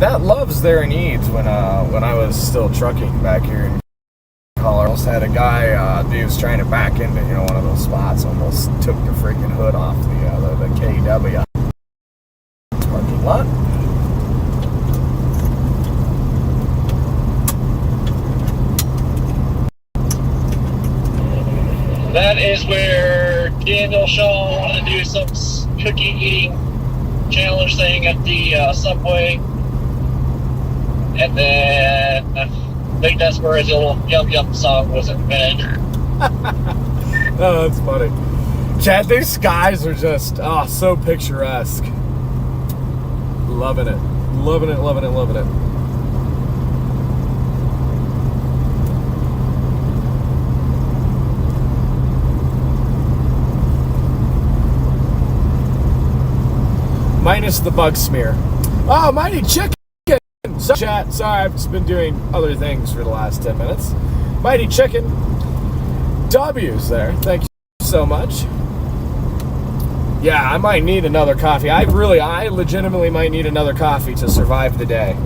That love's there in Eads when I was still trucking back here in Colorado. Almost had a guy, he was trying to back into one of those spots, almost took the freaking hood off the KW parking lot.
That is where Daniel Shaw wanted to do some cookie eating challenge thing at the Subway. And then I think that's where his little Yum Yum song was invented.
Oh, that's funny. Chad, these skies are just, so picturesque. Loving it. Loving it, loving it, loving it. Minus the bug smear. Oh, Mighty Chicken! So, chat, sorry, I've just been doing other things for the last 10 minutes. Mighty Chicken. W's there. Thank you so much. Yeah, I might need another coffee. I legitimately might need another coffee to survive the day.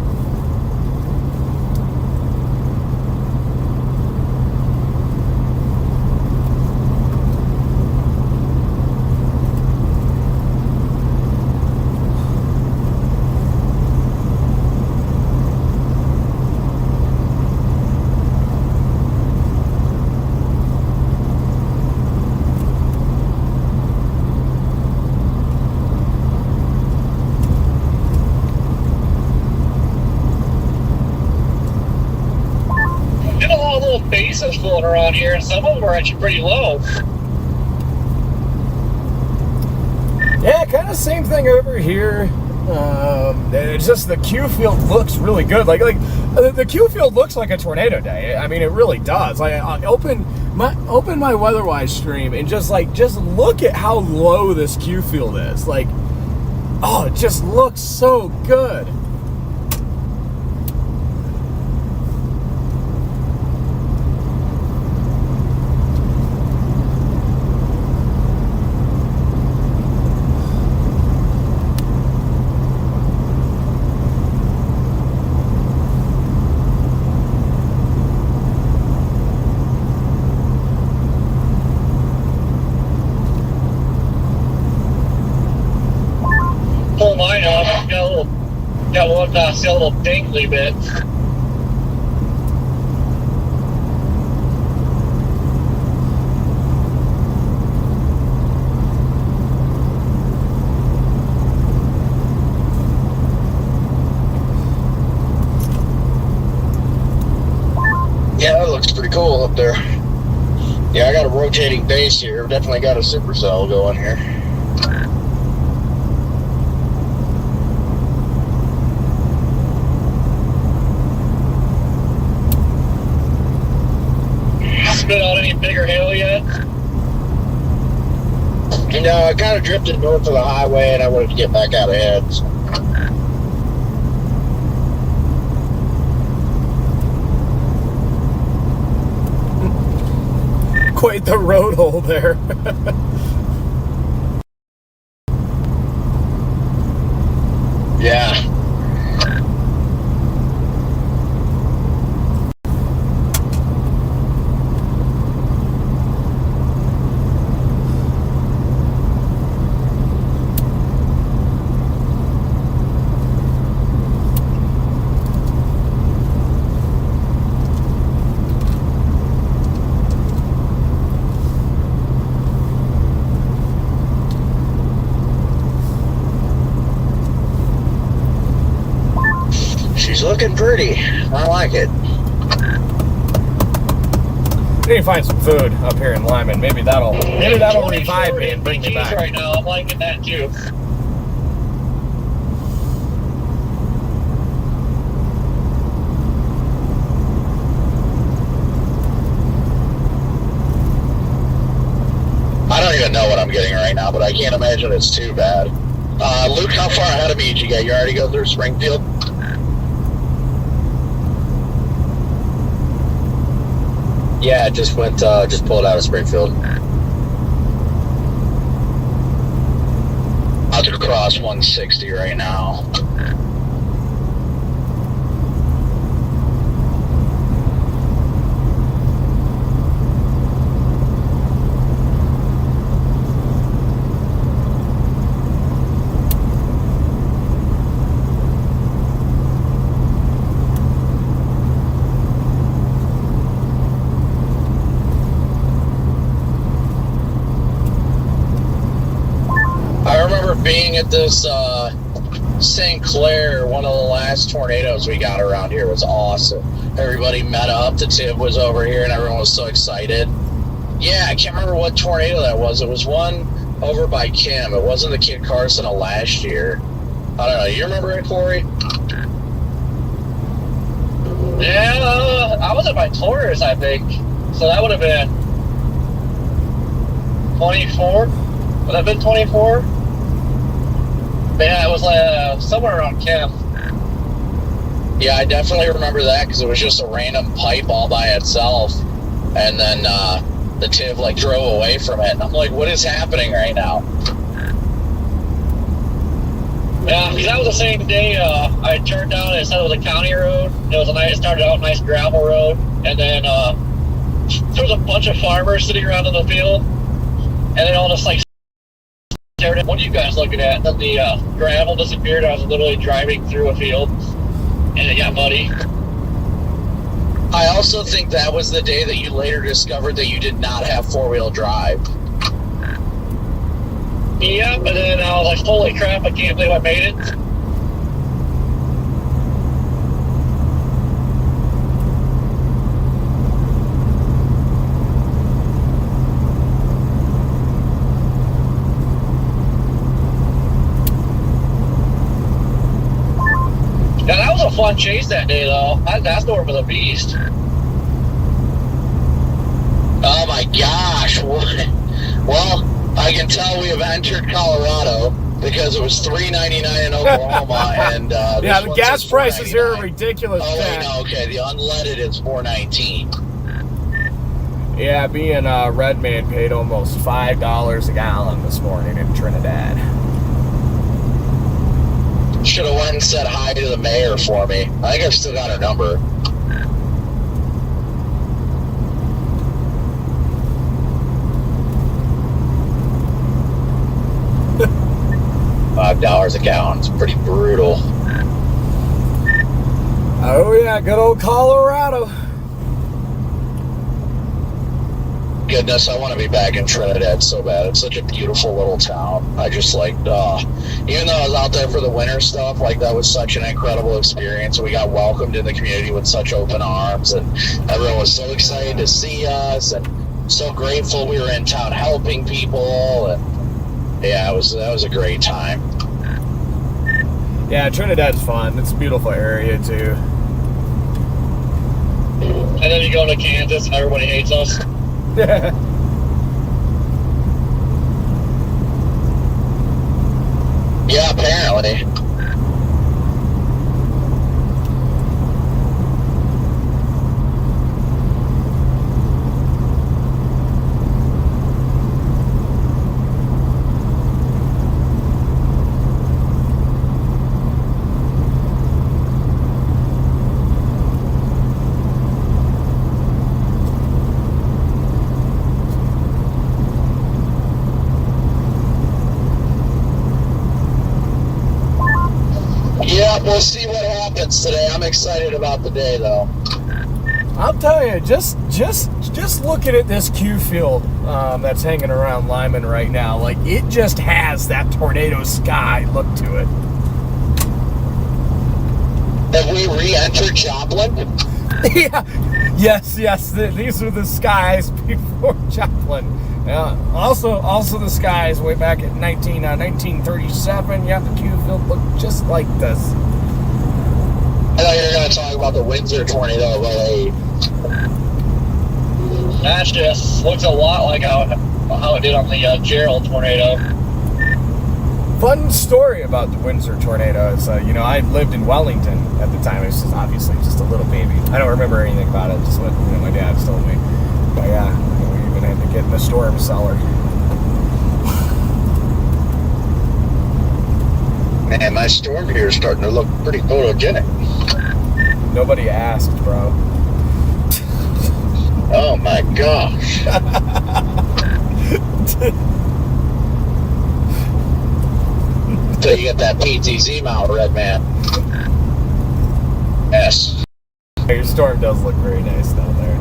Bases floating around here, and some of them are actually pretty low.
Yeah, kind of same thing over here. It's just the Q field looks really good. Like the Q field looks like a tornado day. I mean, it really does. Like, I open my WeatherWise stream and just look at how low this Q field is. Like, oh, it just looks so good.
Pull mine off. Got one see a little dangly bit.
Yeah, that looks pretty cool up there. Yeah, I got a rotating base here. Definitely got a supercell going here.
Spit out any bigger hail yet?
You know, I kind of drifted north of the highway and I wanted to get back out ahead. So.
Quite the road hole there.
Yeah. She's looking pretty. I like it.
I need to find some food up here in Lyman. Maybe that'll revive me and bring me back.
Right now, I'm liking that too.
I don't even know what I'm getting right now, but I can't imagine it's too bad. Luke, how far ahead of me did you get? You already go through Springfield?
Yeah, just pulled out of Springfield.
About to cross 160 right now. Being at this St. Clair, one of the last tornadoes we got around here was awesome. Everybody met up. The TIV was over here, and everyone was so excited. Yeah, I can't remember what tornado that was. It was one over by Kim. It wasn't the Kit Carson of last year. I don't know. You remember it, Corey?
Yeah, I was at my Taurus, I think. So that would have been 24. Would that have been 24? But yeah, it was somewhere around Kim.
Yeah, I definitely remember that because it was just a random pipe all by itself. And then the TIV like drove away from it. And I'm like, what is happening right now?
Yeah, because that was the same day I turned down and it said it was a county road. It started out a nice gravel road. And then there was a bunch of farmers sitting around in the field. And they all just like stared at, what are you guys looking at? And then the gravel disappeared. I was literally driving through a field and it got muddy.
I also think that was the day that you later discovered that you did not have four-wheel drive.
Yeah, but then I was like, holy crap, I can't believe I made it. Yeah, that was a fun chase that day, though. That's north of the beast.
Oh my gosh! What? Well, I can tell we have entered Colorado because it was $3.99 in Oklahoma, and
yeah, the gas prices here are ridiculous.
Oh wait, no, okay, the unleaded is $4.19.
Yeah, being a red man paid almost $5 a gallon this morning in Trinidad.
Should have went and said hi to the mayor for me. I think I've still got her number. $5 a gallon. It's pretty brutal.
Oh yeah, good old Colorado.
Goodness, I want to be back in Trinidad so bad. It's such a beautiful little town. I just like, even though I was out there for the winter stuff, like that was such an incredible experience. We got welcomed in the community with such open arms, and everyone was so excited to see us, and so grateful we were in town helping people. And yeah, that was a great time.
Yeah, Trinidad's fun. It's a beautiful area too.
And then you go to Kansas and everybody hates us.
Yeah,
apparently. Yeah, we'll see what happens today. I'm excited about the day, though.
I'll tell you, just looking at this Q field that's hanging around Lyman right now, like it just has that tornado sky look to it.
Have we re-entered Joplin?
Yeah, yes. These are the skies before Joplin. Also the skies way back in 1937. Yeah, the Q field looked just like this.
I thought you were going to talk about the Windsor tornado of '08.
That just looks a lot like how how it did on the Gerald tornado.
Fun story about the Windsor tornado is, I lived in Wellington at the time. It was just obviously just a little baby. I don't remember anything about it, just what my dad's told me. But yeah, we even had to get in the storm cellar.
Man, my storm here is starting to look pretty photogenic.
Nobody asked, bro.
Oh my gosh. Until you get that PTZ mount, red man. Yes.
Your storm does look very nice down there.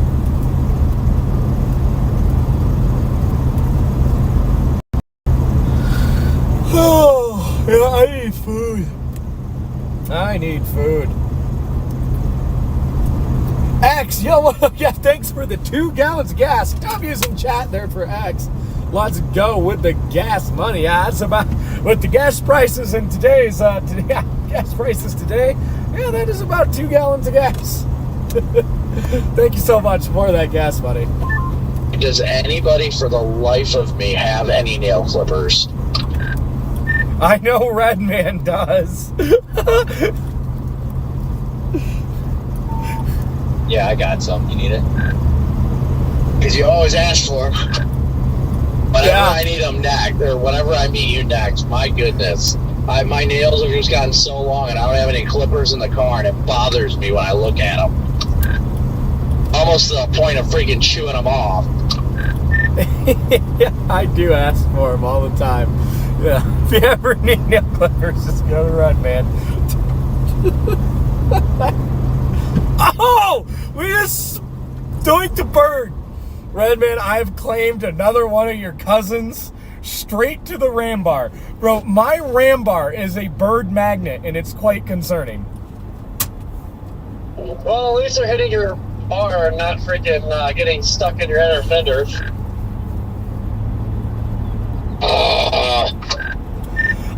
Oh, yeah, I need food. I need food. X, yeah, thanks for the 2 gallons of gas. Stop using chat there for X. Let's go with the gas money. Yeah, that's about, with the gas prices in today's, gas prices today, yeah, that is about 2 gallons of gas. Thank you so much for that gas money.
Does anybody for the life of me have any nail clippers?
I know Redman does.
Yeah, I got some. You need it?
Because you always ask for them. Whenever
Yeah.
I need them next, or whenever I meet you next, my goodness. My nails have just gotten so long and I don't have any clippers in the car and it bothers me when I look at them. Almost to the point of freaking chewing them off.
Yeah, I do ask for them all the time. Yeah, if you ever need nail clippers, just go to Redman. Oh! We just doinked a bird. Redman, I've claimed another one of your cousins straight to the ram bar. Bro, my ram bar is a bird magnet, and it's quite concerning.
Well, at least they're hitting your bar and not freaking getting stuck in your inner fenders.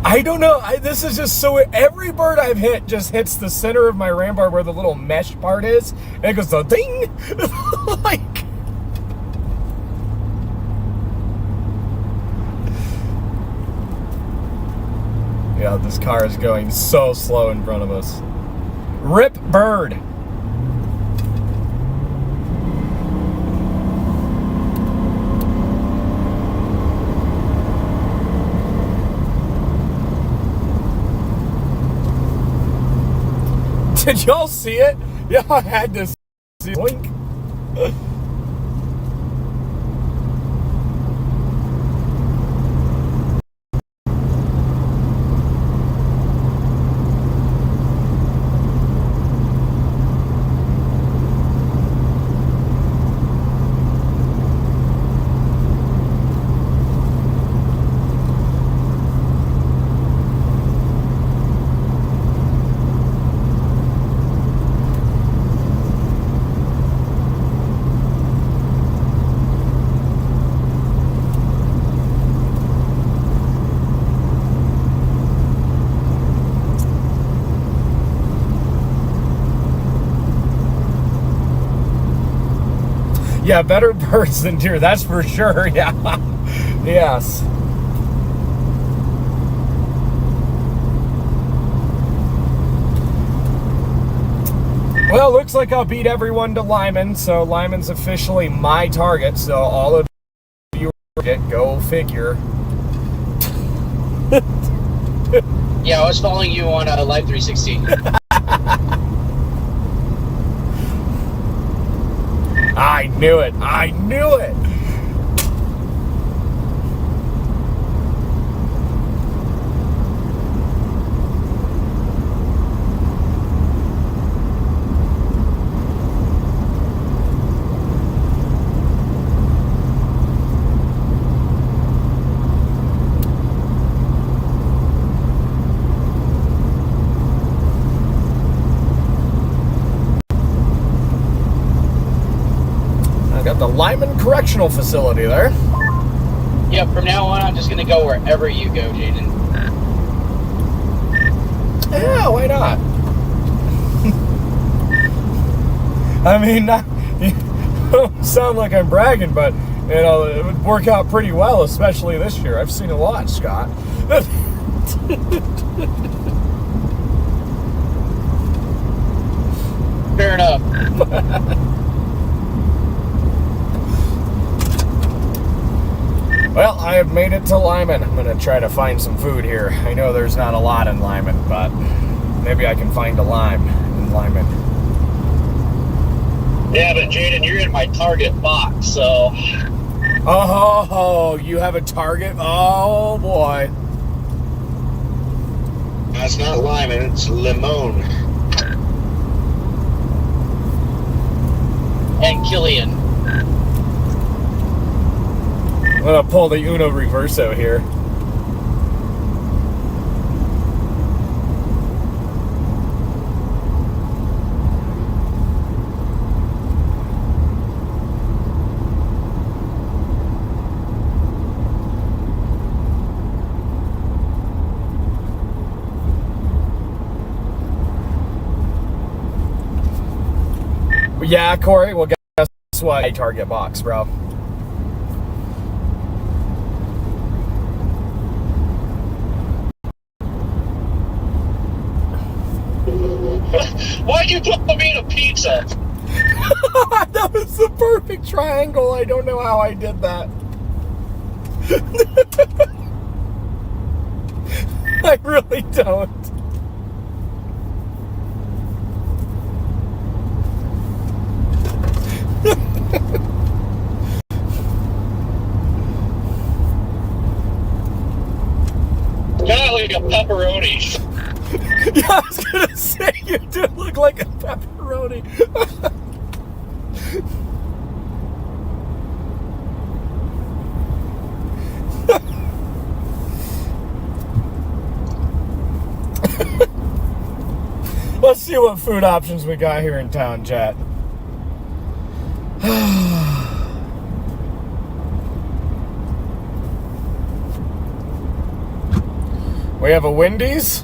I don't know. This is just so... Every bird I've hit just hits the center of my ram bar where the little mesh part is, and it goes, ding! Like... Yeah, this car is going so slow in front of us. Rip bird. Did y'all see it? Y'all had to see it. Blink. Yeah, better birds than deer, that's for sure, yeah. Yes. Well, looks like I'll beat everyone to Lyman, so Lyman's officially my target, so all of you go figure.
Yeah, I was following you on Live 360.
I knew it. I knew it. Got the Lyman Correctional Facility there.
Yep, from now on, I'm just going to go wherever you go, Jaden.
Yeah, why not? I mean, you don't sound like I'm bragging, but You know, it would work out pretty well, especially this year. I've seen a lot, Scott.
Fair enough.
Well, I have made it to Lyman. I'm going to try to find some food here. I know there's not a lot in Lyman, but maybe I can find a lime in Lyman.
Yeah, but Jaden, you're in my target box, so...
Oh, you have a target? Oh, boy.
That's not Lyman, it's Limon.
And Killian.
I'm going to pull the Uno Reverso here. Yeah, Corey, well, guess what? A target box, bro.
Why'd you put me in a pizza?
That was the perfect triangle. I don't know how I did that. I really don't.
Kind of like a pepperoni.
Yeah, I was gonna say you do look like a pepperoni. Let's see what food options we got here in town, chat. We have a Wendy's.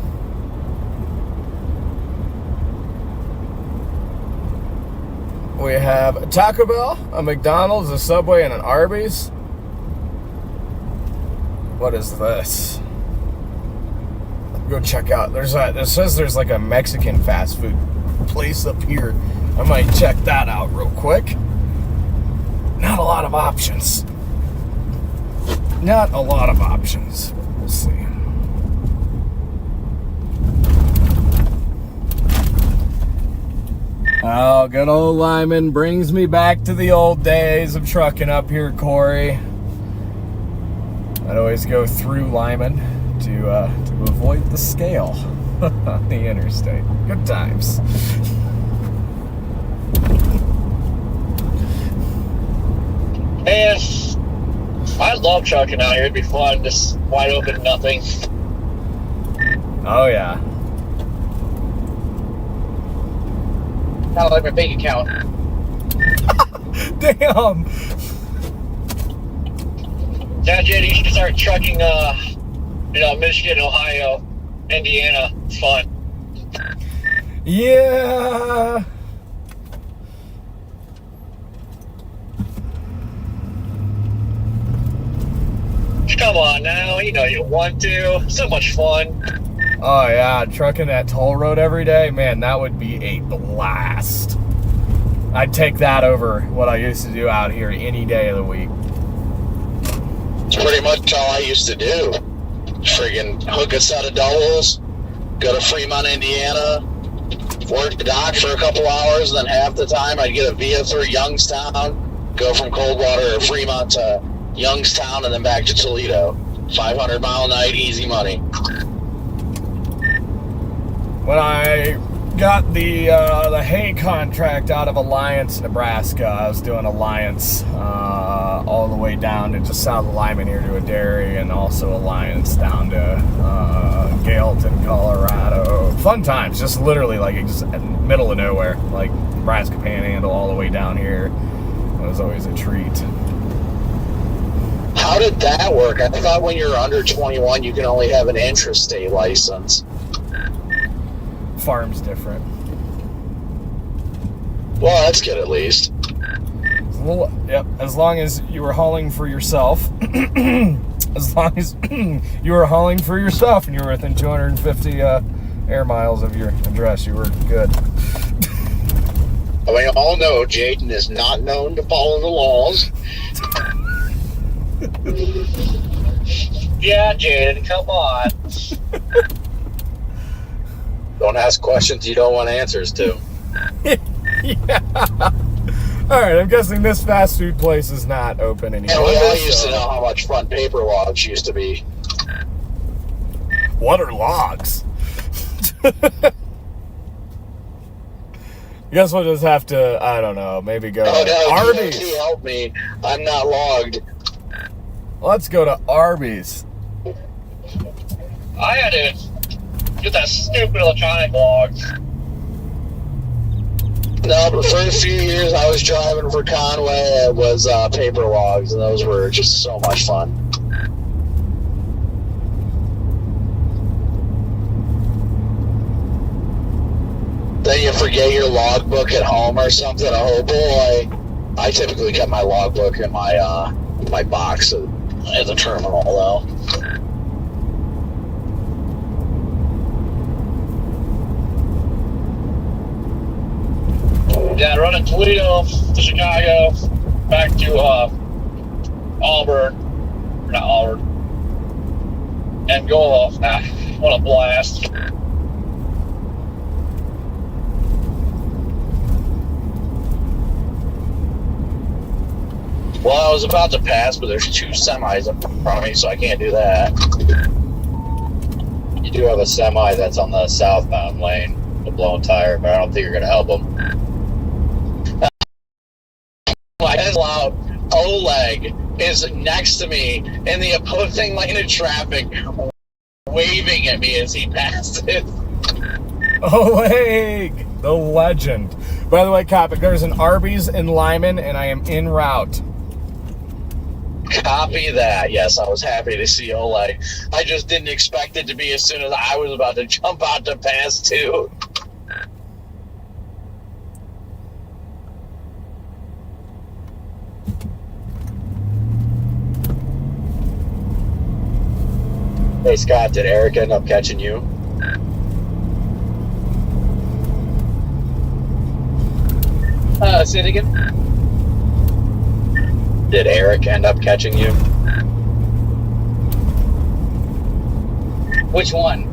We have a Taco Bell, a McDonald's, a Subway, and an Arby's. What is this? Go check out. It says there's like a Mexican fast food place up here. I might check that out real quick. Not a lot of options. Not a lot of options. We'll see. Oh, good old Lyman brings me back to the old days of trucking up here, Corey. I'd always go through Lyman to avoid the scale on the interstate. Good times.
Man, I love trucking out here. It'd be fun, just wide open, nothing.
Oh, yeah.
Kind of like my bank account.
Damn.
Yeah, JD, you should start trucking, Michigan, Ohio, Indiana. It's fun.
Yeah.
Come on now, you want to. So much fun.
Oh, yeah. Trucking that toll road every day, man, that would be a blast. I'd take that over what I used to do out here any day of the week.
It's pretty much all I used to do. Friggin' hook a set of doubles, go to Fremont, Indiana, work the dock for a couple hours, then half the time I'd get a via through Youngstown, go from Coldwater or Fremont to Youngstown and then back to Toledo. 500-mile a night, easy money.
When I got the hay contract out of Alliance, Nebraska, I was doing Alliance all the way down to just south of Lyman here to a dairy, and also Alliance down to Gailton, Colorado. Fun times, just literally like just in the middle of nowhere, like Nebraska Panhandle all the way down here. It was always a treat.
How did that work? I thought when you're under 21, you can only have an intrastate license.
Farm's different.
Well, that's good at least.
As Well, yep. As long as you were hauling for yourself, as long as you were hauling for yourself and you were within 250 air miles of your address, you were good.
We all know Jaden is not known to follow the laws.
Yeah, Jaden, come on.
Don't ask questions you don't want answers to.
Yeah. All right, I'm guessing this fast food place is not open anymore.
And we all used to know how much front paper logs used to be.
What are logs? I guess we'll just have to, I don't know, maybe go
Oh,
to
no,
Arby's.
DOT, help me. I'm not logged.
Let's go to Arby's.
I had to get that stupid electronic log.
No, but the first few years I was driving for Conway, it was paper logs, and those were just so much fun. Then you forget your logbook at home or something. A hobo. I typically kept my logbook in my box at the terminal, though.
Yeah, running Toledo to Chicago, back to Auburn, or not Auburn, Angola. What a blast!
Well, I was about to pass, but there's two semis in front of me, so I can't do that.
You do have a semi that's on the southbound lane, the blown tire, but I don't think you're going to help them.
Like, loud. Oleg is next to me in the opposing lane of traffic, waving at me as he passes.
Oleg, the legend. By the way, Kopic, there's an Arby's in Lyman, and I am en route.
Copy that. Yes, I was happy to see Oleg. I just didn't expect it to be as soon as I was about to jump out to pass, too.
Hey, Scott, did Eric end up catching you?
Say it again.
Did Eric end up catching you?
Which one?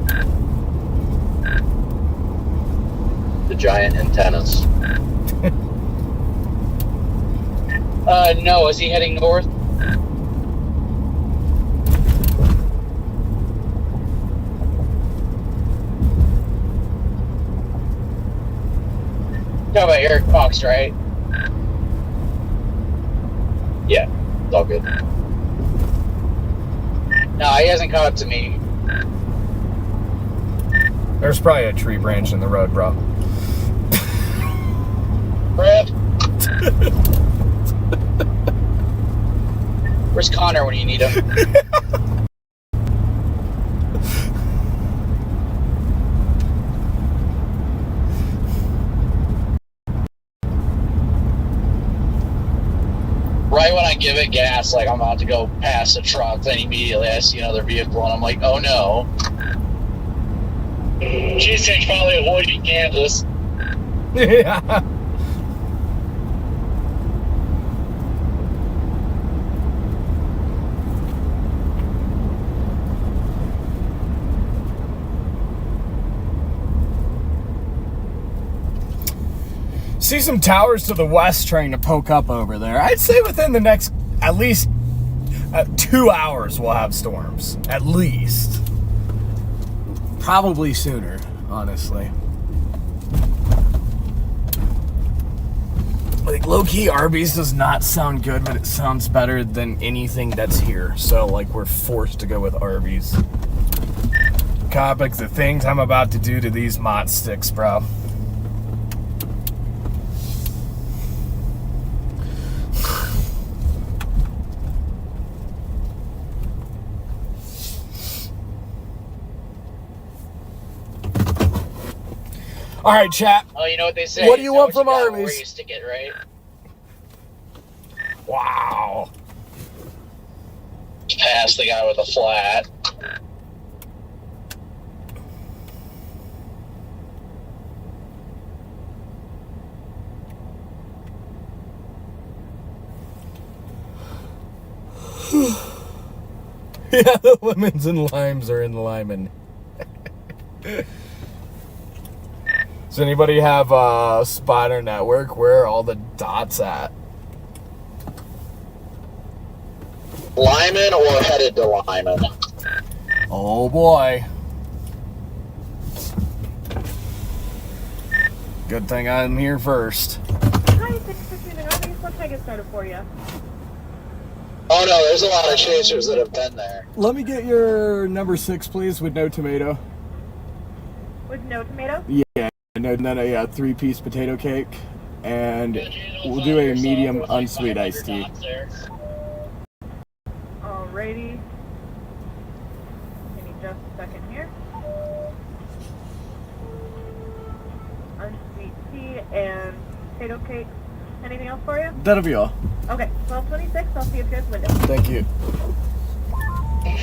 The giant antennas.
No. Is he heading north? Talking about Eric Fox, right?
Yeah, it's all good.
No, he hasn't caught up to me.
There's probably a tree branch in the road, bro.
Brett. Where's Connor when you need him? Right when I give it gas, like I'm about to go past a truck, then immediately I see another vehicle and I'm like, oh no.
Cheesecake's probably avoiding Kansas.
Yeah. See some towers to the west trying to poke up over there. I'd say within the next at least 2 hours we'll have storms. At least. Probably sooner, honestly. Like, low-key, Arby's does not sound good, but it sounds better than anything that's here. So, like, we're forced to go with Arby's. Copic, the things I'm about to do to these mott sticks, bro. All right, chat.
Oh, you know what they say?
What do you want from
Arby's?
Arby's?
Where you stick it, right?
Wow.
Past the guy with the flat.
Yeah, the lemons and limes are in Lyman. Does anybody have a spotter network? Where are all the dots at?
Lyman or headed to Lyman?
Oh boy. Good thing I'm here first.
Hi, thanks for choosing Arby's. What can I get started for you?
Oh no, there's a lot of chasers that have been there.
Let me get your number 6, please, with no tomato.
With no tomato?
Yeah, and then a 3-piece potato cake, and we'll do a medium unsweet iced tea.
Alrighty. Give me just a second here. Unsweet tea and potato cake. Anything else for you?
That'll be all.
Okay, 1226. I'll see you at your window.
Thank you.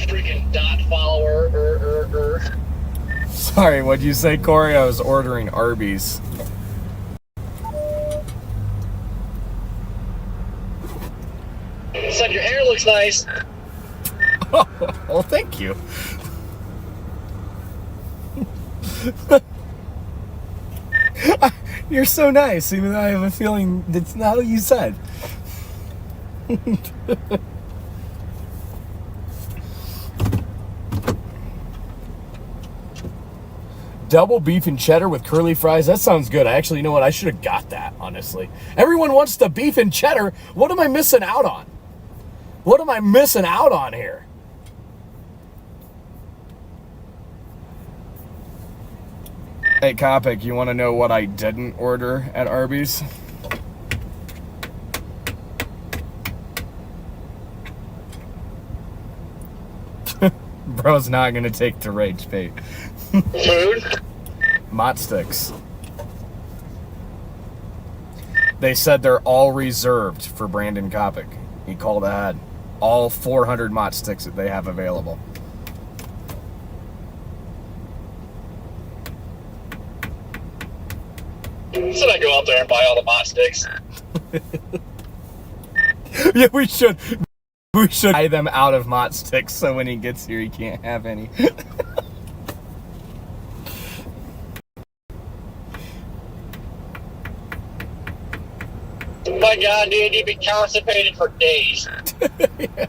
Freaking dot follower.
Sorry, what'd you say, Corey? I was ordering Arby's.
Son, your hair looks nice.
Oh, thank you. You're so nice, even though I have a feeling that's not what you said. Double beef and cheddar with curly fries. That sounds good. You know what? I should have got that, honestly. Everyone wants the beef and cheddar. What am I missing out on? What am I missing out on here? Hey, Kopic, you want to know what I didn't order at Arby's? Bro's not going to take the rage bait.
Food?
Mott sticks. They said they're all reserved for Brandon Kopic. He called ahead. All 400 Mott sticks that they have available.
Should I go out there and buy all the Mott sticks?
Yeah, we should. We should buy them out of Mott sticks so when he gets here he can't have any.
My God, dude, you've been constipated for days.
Yeah.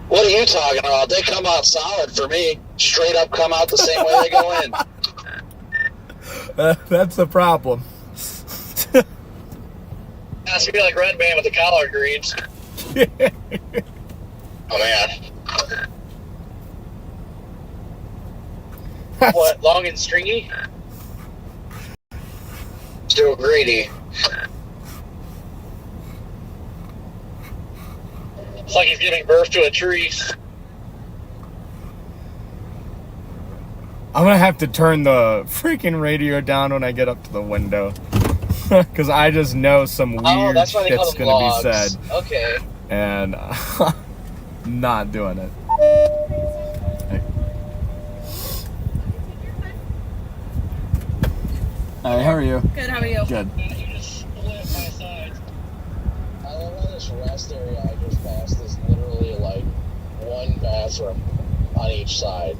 What are you talking about? They come out solid for me. Straight up come out the same way they go in.
That's the problem.
Has to be like Red Man with the collard greens.
Oh man.
What, long and stringy?
Still greedy.
It's like he's giving birth to a tree.
I'm gonna have to turn the freaking radio down when I get up to the window. Because I just know some weird
that's why they call
shit's
them
gonna
vlogs.
be said.
Okay.
And not doing it. Hey. Hi, how are you?
Good, how are you?
Good.
You just split my sides.
I love how this rest area I just passed is literally like one bathroom on each side.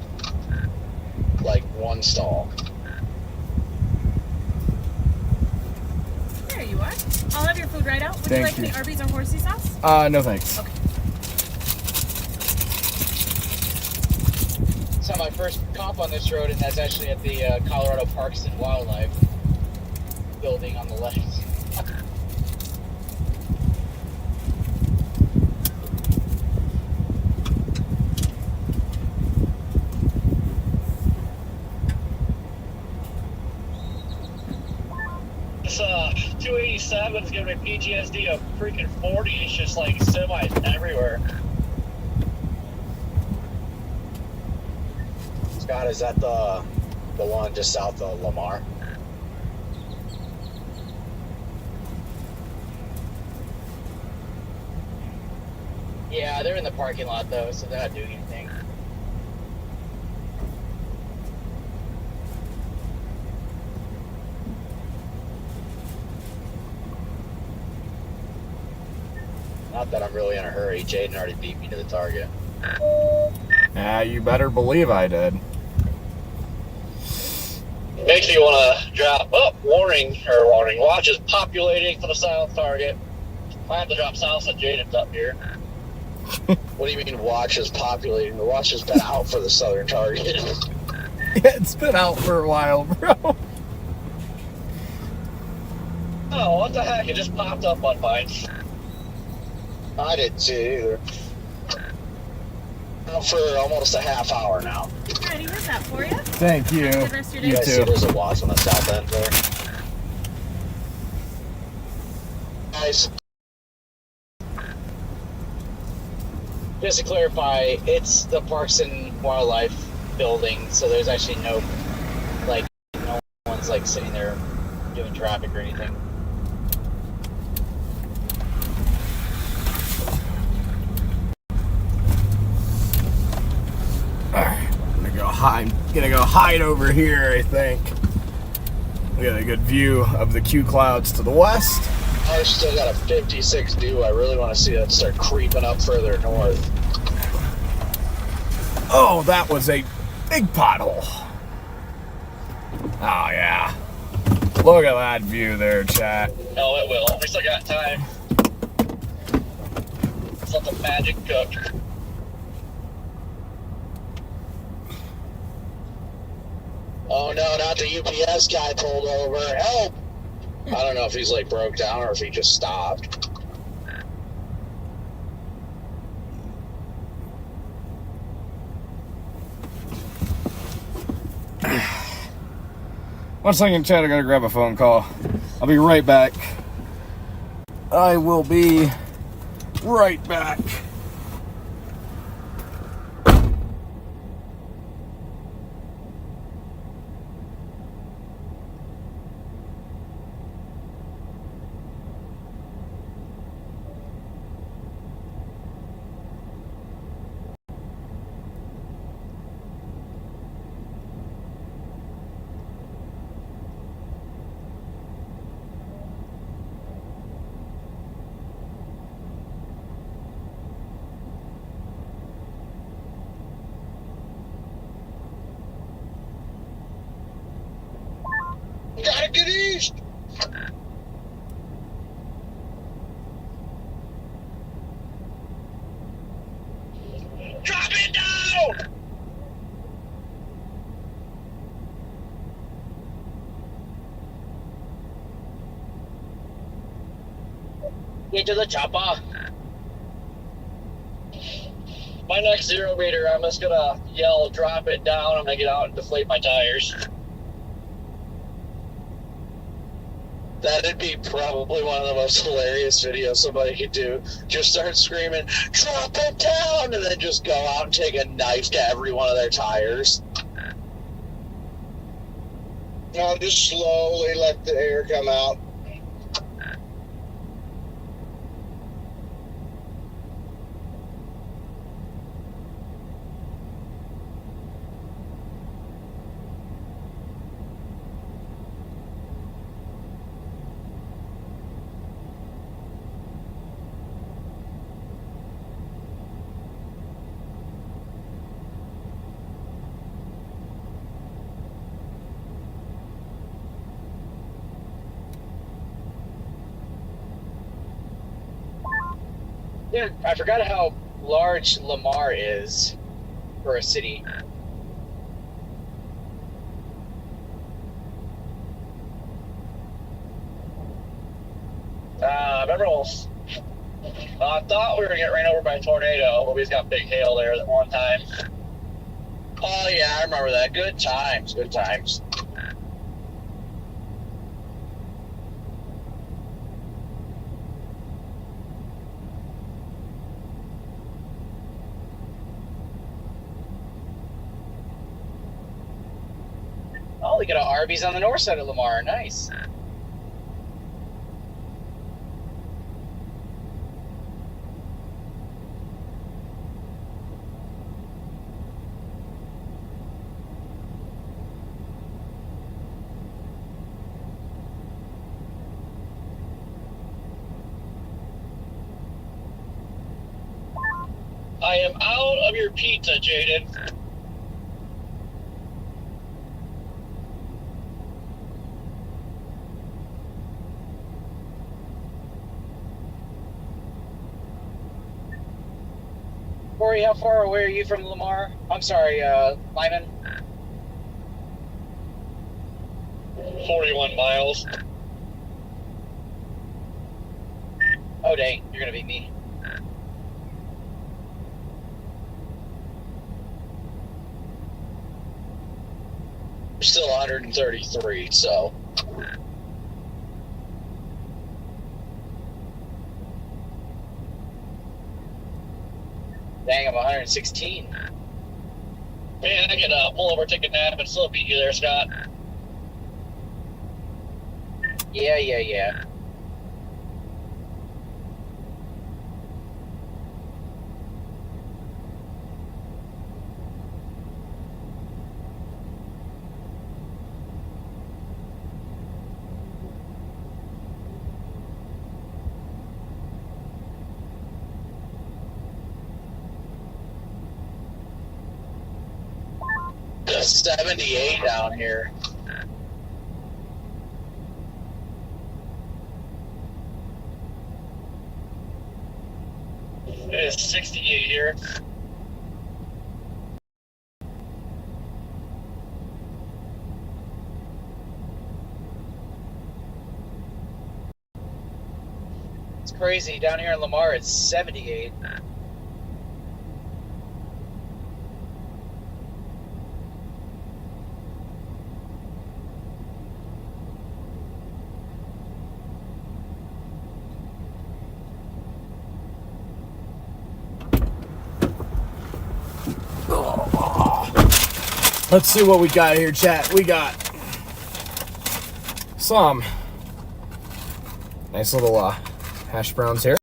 Like one stall.
There you are. I'll have your food right out. Would
Thank
you like
you.
any Arby's or horsey sauce?
No thanks.
Okay.
Saw my first comp on this road, and that's actually at the Colorado Parks and Wildlife building on the left.
This 287 is giving me PTSD of freaking 40. It's just like semis everywhere.
Scott, is that the one just south of Lamar?
Yeah, they're in the parking lot though, so they're not doing anything.
Not that I'm really in a hurry. Jaden already beat me to the target.
You better believe I did.
Makes you want to drop. Oh, warning. Watch is populating for the south target. I have to drop south so Jaden's up here.
What do you mean watch is populating? The watch has been out for the southern target.
Yeah, it's been out for a while, bro.
Oh, what the heck? It just popped up on mine.
I didn't see it either. Out for almost a half hour now.
Alrighty, here's that for you.
Thank you.
Have a good rest of your
You
day.
I see
too.
there's a watch on the south end there. Nice.
Just to clarify, it's the Parks and Wildlife building, so there's actually no one's like sitting there doing traffic or anything.
I'm gonna go hide over here, I think. We got a good view of the Q clouds to the west.
I still got a 56 due. I really want to see that start creeping up further north.
Oh, that was a big pothole. Oh, yeah. Look at that view there, chat.
No, it will. We still got time. Let's let the magic cook.
Oh no, not the UPS guy pulled over. Help! I don't know if he's like broke down or if he just stopped.
One second, chat. I gotta grab a phone call. I'll be right back. I will be right back.
Gotta get east!
Drop it down!
Get to the chopper.
My next 0 meter, I'm just gonna yell, drop it down. I'm gonna get out and deflate my tires.
That'd be probably one of the most hilarious videos somebody could do. Just start screaming, drop it down, and then just go out and take a knife to every one of their tires. No, just slowly let the air come out.
Yeah, I forgot how large Lamar is for a city.
Remember, I thought we were gonna get ran over by a tornado, but we just got big hail there that one time.
Oh yeah, I remember that. Good times, good times.
Oh, they got an Arby's on the north side of Lamar. Nice.
I am out of your pizza, Jaden.
Corey, how far away are you from Lamar? I'm sorry, Lyman.
41 miles.
Oh, dang, you're gonna beat me.
We're still 133, so.
Dang, I'm 116.
Man, I could pull over, take a nap, and still beat you there, Scott.
Yeah.
Just 78 down here.
It is 68 here.
It's crazy. Down here in Lamar, it's 78.
Let's see what we got here, chat. We got some nice little hash browns here.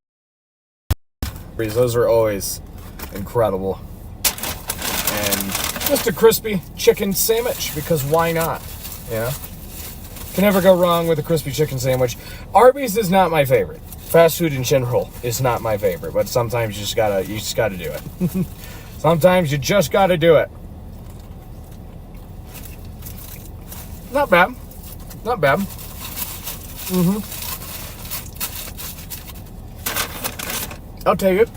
Those are always incredible. And just a crispy chicken sandwich, because why not? Yeah. Can never go wrong with a crispy chicken sandwich. Arby's is not my favorite. Fast food in general is not my favorite, but sometimes you just gotta do it. Sometimes you just gotta do it. Not bad. Not bad. I'll take it.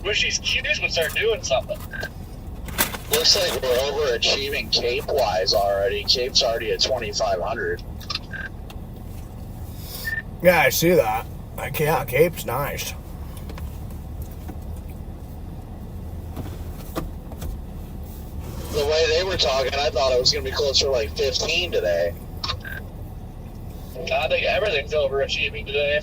Wish these cues would start doing something.
Looks like we're overachieving Cape-wise already. Cape's already at 2,500.
Yeah, I see that. Like, yeah, Cape's nice.
The way they were talking, I thought it was going to be closer to like 15 today.
I think everything's overachieving today.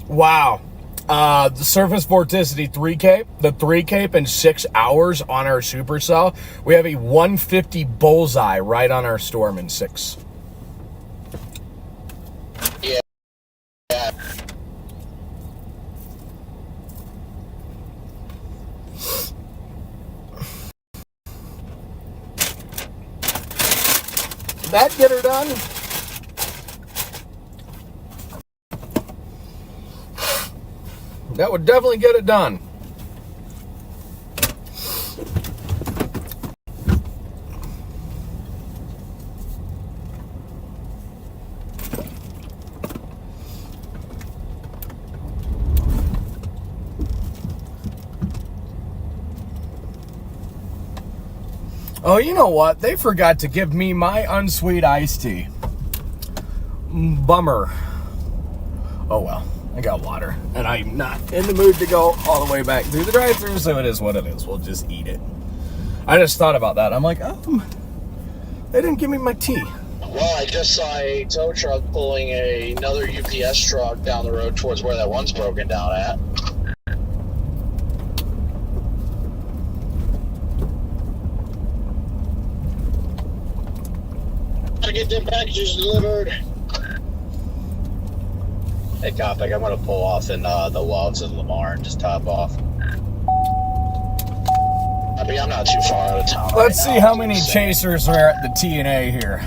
Wow. The surface vorticity 3K, the 3K in 6 hours on our supercell. We have a 150 bullseye right on our storm in 6.
Yeah.
Did that get her done? That would definitely get it done. Oh, you know what? They forgot to give me my unsweet iced tea. Bummer. Oh well. I got water, and I'm not in the mood to go all the way back through the drive-thru, so it is what it is. We'll just eat it. I just thought about that. I'm like, oh, they didn't give me my tea.
Well, I just saw a tow truck pulling another UPS truck down the road towards where that one's broken down at.
To get them packages delivered.
Hey, Coppic, I'm going to pull off in the Loves of Lamar and just top off.
I mean, I'm not too far out of town.
Let's see how many chasers are at the T&A here.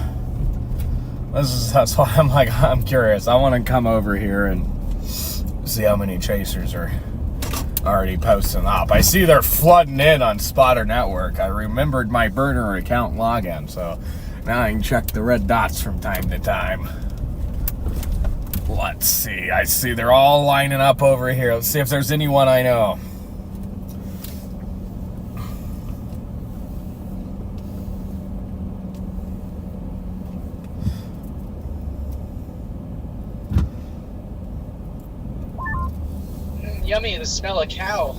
That's why I'm like, I'm curious. I want to come over here and see how many chasers are already posting up. I see they're flooding in on Spotter Network. I remembered my burner account login, so now I can check the red dots from time to time. Let's see. I see they're all lining up over here. Let's see if there's anyone I know.
Yummy, the smell of cow.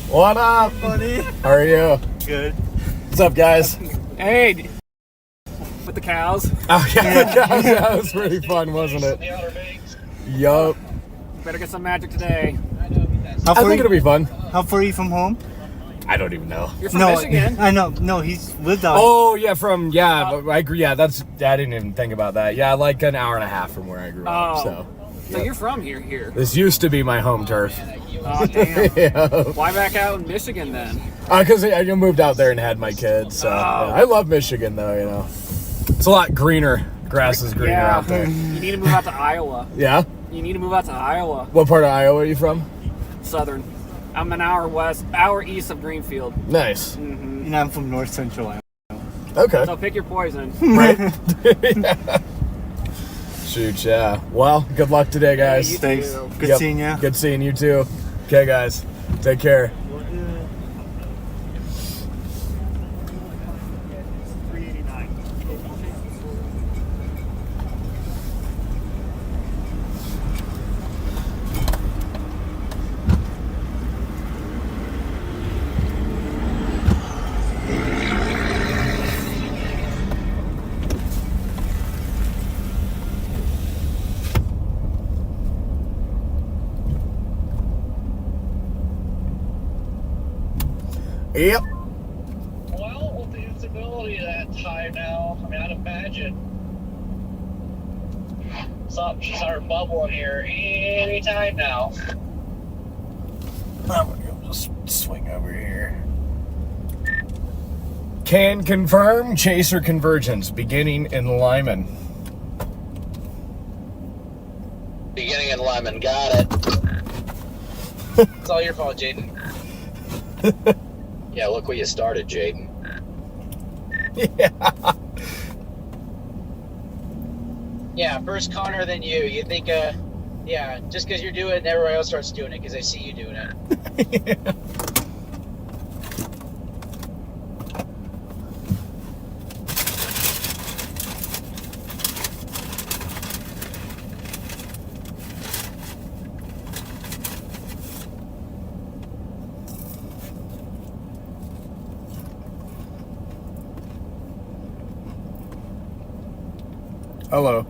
What up?
Buddy.
How are you?
Good.
What's up, guys?
Hey, with the cows.
Oh, yeah, that was pretty fun, wasn't it?
The Outer Banks.
Yup.
Better get some magic today.
How
I
far,
think it'll be fun.
how far are you from home?
I don't even know.
You're from
No,
Michigan.
I know. No, he's lived out.
Oh, yeah, I agree. Yeah, I didn't even think about that. Yeah, like an hour and a half from where I grew up,
Oh.
so.
So you're from here.
This used to be my home turf.
Oh, damn.
Yeah.
Why back out in Michigan then?
Because I moved out there and had my kids, so. Yeah. I love Michigan, though, you know. It's a lot greener. Grass is greener
Yeah.
out there.
You need to move out to Iowa.
Yeah?
You need to move out to Iowa.
What part of Iowa are you from?
Southern. I'm an hour east of Greenfield.
Nice.
And I'm from North Central Iowa.
Okay.
So pick your poison.
Right? Yeah. Shoot, yeah. Well, good luck today, guys.
you
Thanks.
too.
Good
Yep.
seeing you.
Good seeing you, too. Okay, guys. Take care. Yep.
Well, with the instability of that tide now, I mean, I'd imagine something should start bubbling here anytime now.
I'm gonna just swing over here. Can confirm chaser convergence beginning in Lyman.
Beginning in Lyman, got it.
It's all your fault, Jaden.
Yeah, look where you started, Jaden.
Yeah.
Yeah, first Connor, then you. You think, yeah, just because you're doing it, and everybody else starts doing it because I see you doing it.
Hello.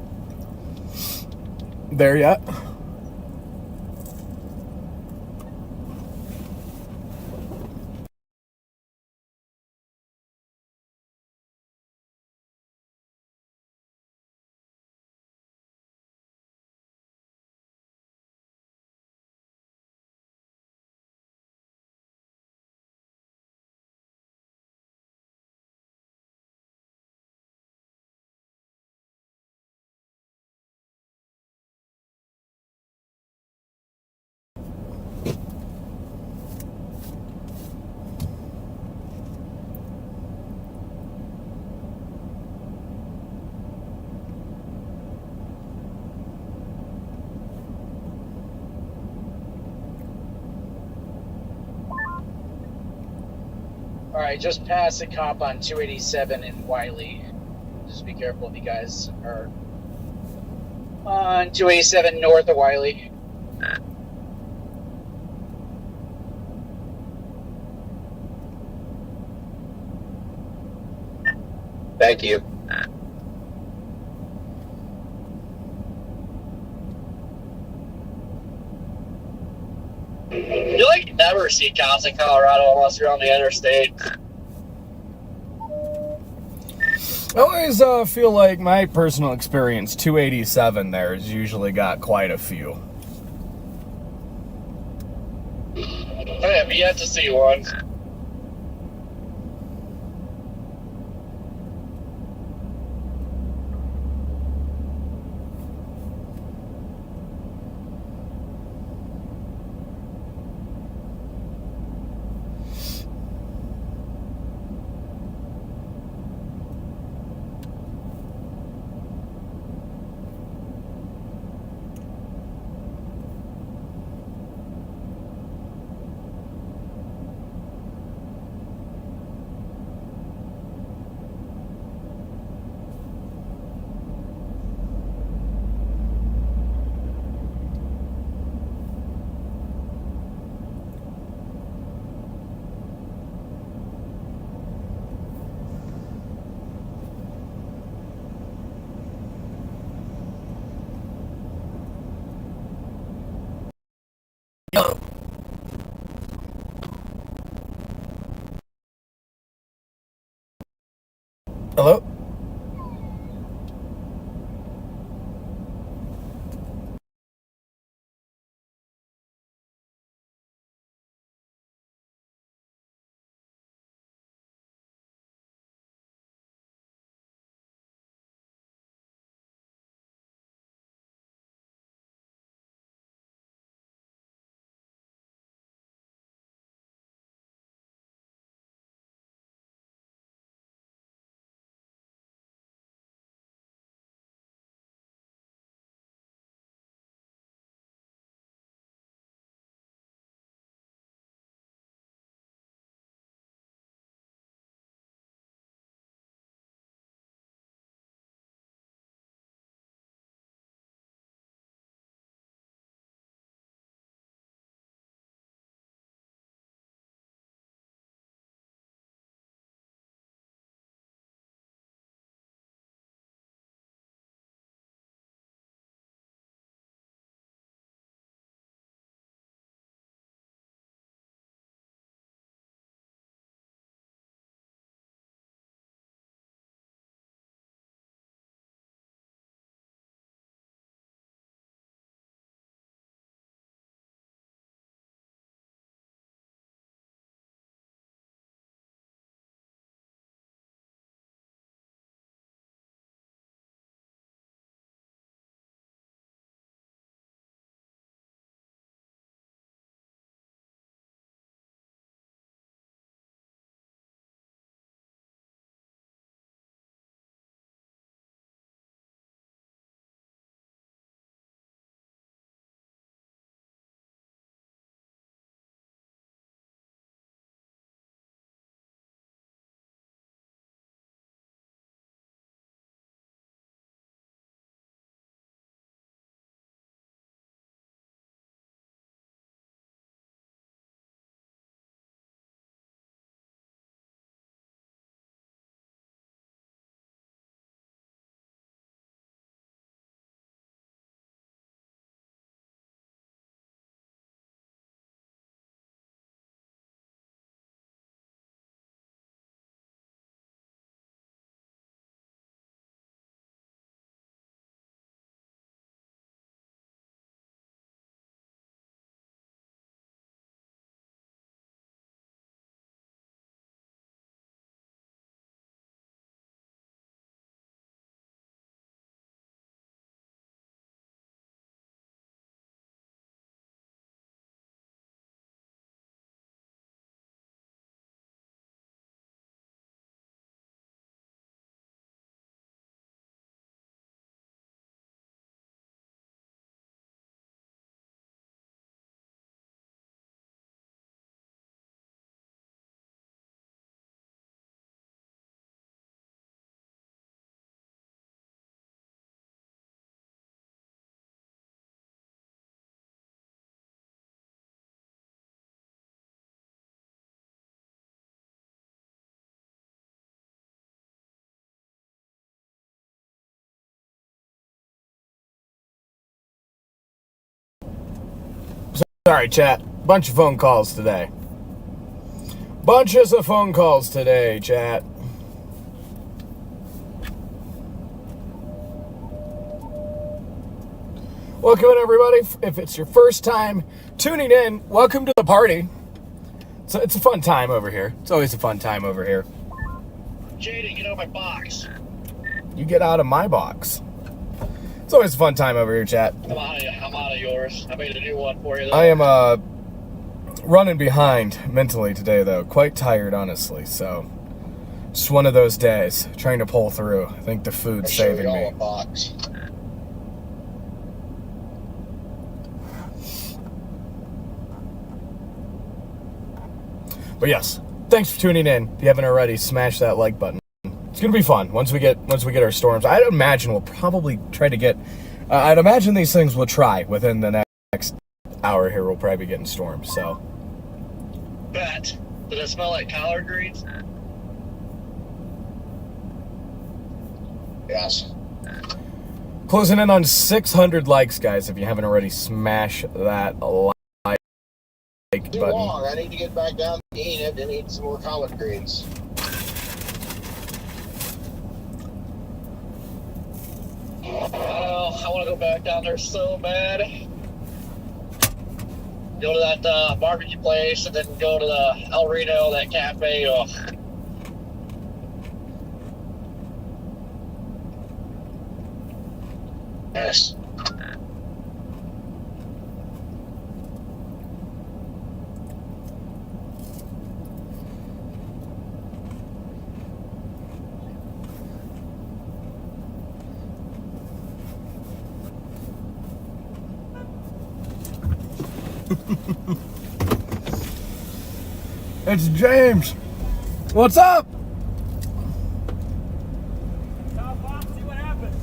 There yet?
All right, just past the cop on 287 in Wiley. Just be careful if you guys are on 287 north of Wiley.
Thank you.
You like never see cops in Colorado unless you're on the interstate.
I always feel like my personal experience, 287 there has usually got quite a few.
I have yet to see one.
Hello? Sorry, chat. Bunch of phone calls today. Bunches of phone calls today, chat. Welcome in, everybody. If it's your first time tuning in, welcome to the party. So it's a fun time over here. It's always a fun time over here.
JD, get out of my box.
You get out of my box. It's always a fun time over here, chat.
I'm out of yours. I made a new one for you, though.
I am running behind mentally today, though. Quite tired, honestly. So just one of those days, trying to pull through. I think the food's saving me.
A box.
But yes, thanks for tuning in. If you haven't already, smash that like button. It's gonna be fun once we get our storms. I'd imagine we'll probably try to get. I'd imagine these things will try within the next hour here. We'll probably be getting storms. So.
Bet. Does it smell like collard greens?
Yes.
Closing in on 600 likes, guys. If you haven't already, smash that like
Too
button.
long. I need to get back down to eating it and eat some more collard greens.
Oh, I want to go back down there so bad. Go to that barbecue place and then go to the El Reno, that cafe. Oh.
Yes.
It's James. What's up?
Top off, see what happens.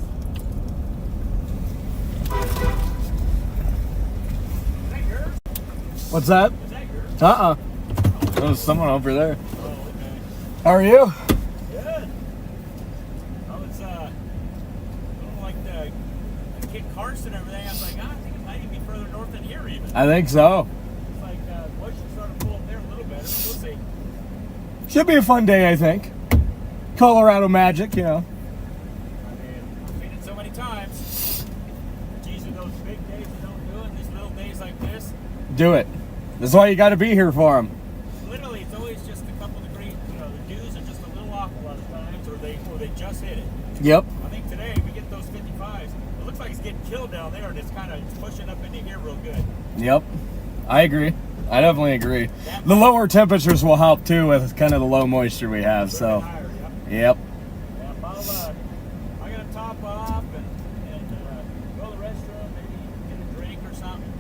Is that yours?
What's that?
Is that yours?
There's someone over there.
Oh, okay.
How are you?
Good. I was, like the Kit Carson and everything. I was like, I think it might even be further north than here even.
I think so.
It's like, boy should start to pull up there a little better. We'll see.
Should be a fun day, I think. Colorado magic, you know.
I mean, I've seen it so many times. Geez, in those big days you don't do it, and these little days like this,
Do it. That's why you got to be here for them.
literally it's always just a couple degrees, the dews are just a little off a lot of times, or they just hit it.
Yep.
I think today we get those 55s. It looks like it's getting killed down there, and it's pushing up into here real good.
Yep. I agree. I definitely agree. The lower temperatures will help too with kind of the low moisture we have. So,
Higher, yep.
yep.
Yeah, I gotta top off and go to the restroom, maybe get a drink or something.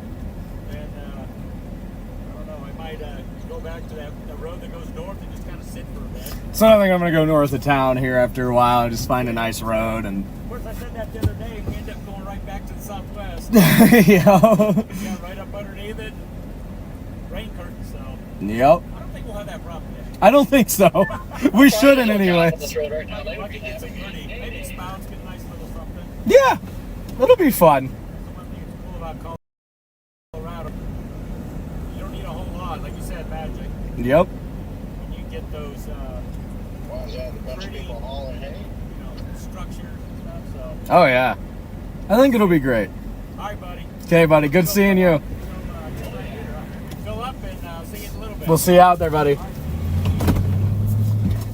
And I don't know, I might go back to the road that goes north and just kind of sit for a bit.
So I think I'm gonna go north of town here after a while and just find a nice road and.
Of course, I said that the other day. We end up going right back to the southwest.
Yeah.
Yeah, right up underneath it. Rain curtain, so
Yep.
I don't think we'll have that problem yet.
I don't think so. We shouldn't
On
anyway.
this road right now.
I think we get some pretty, maybe spouts, get a nice little something.
Yeah. It'll be fun.
The one thing that's cool about Colorado, you don't need a whole lot, like you said, magic.
Yep.
And you get those,
Well, yeah, the bunch of
pretty,
people hauling hay.
structures and stuff. So,
Oh yeah. I think it'll be great.
all right, buddy.
Okay, buddy. Good seeing you.
Fill up and see you in a little bit.
We'll see you out there, buddy.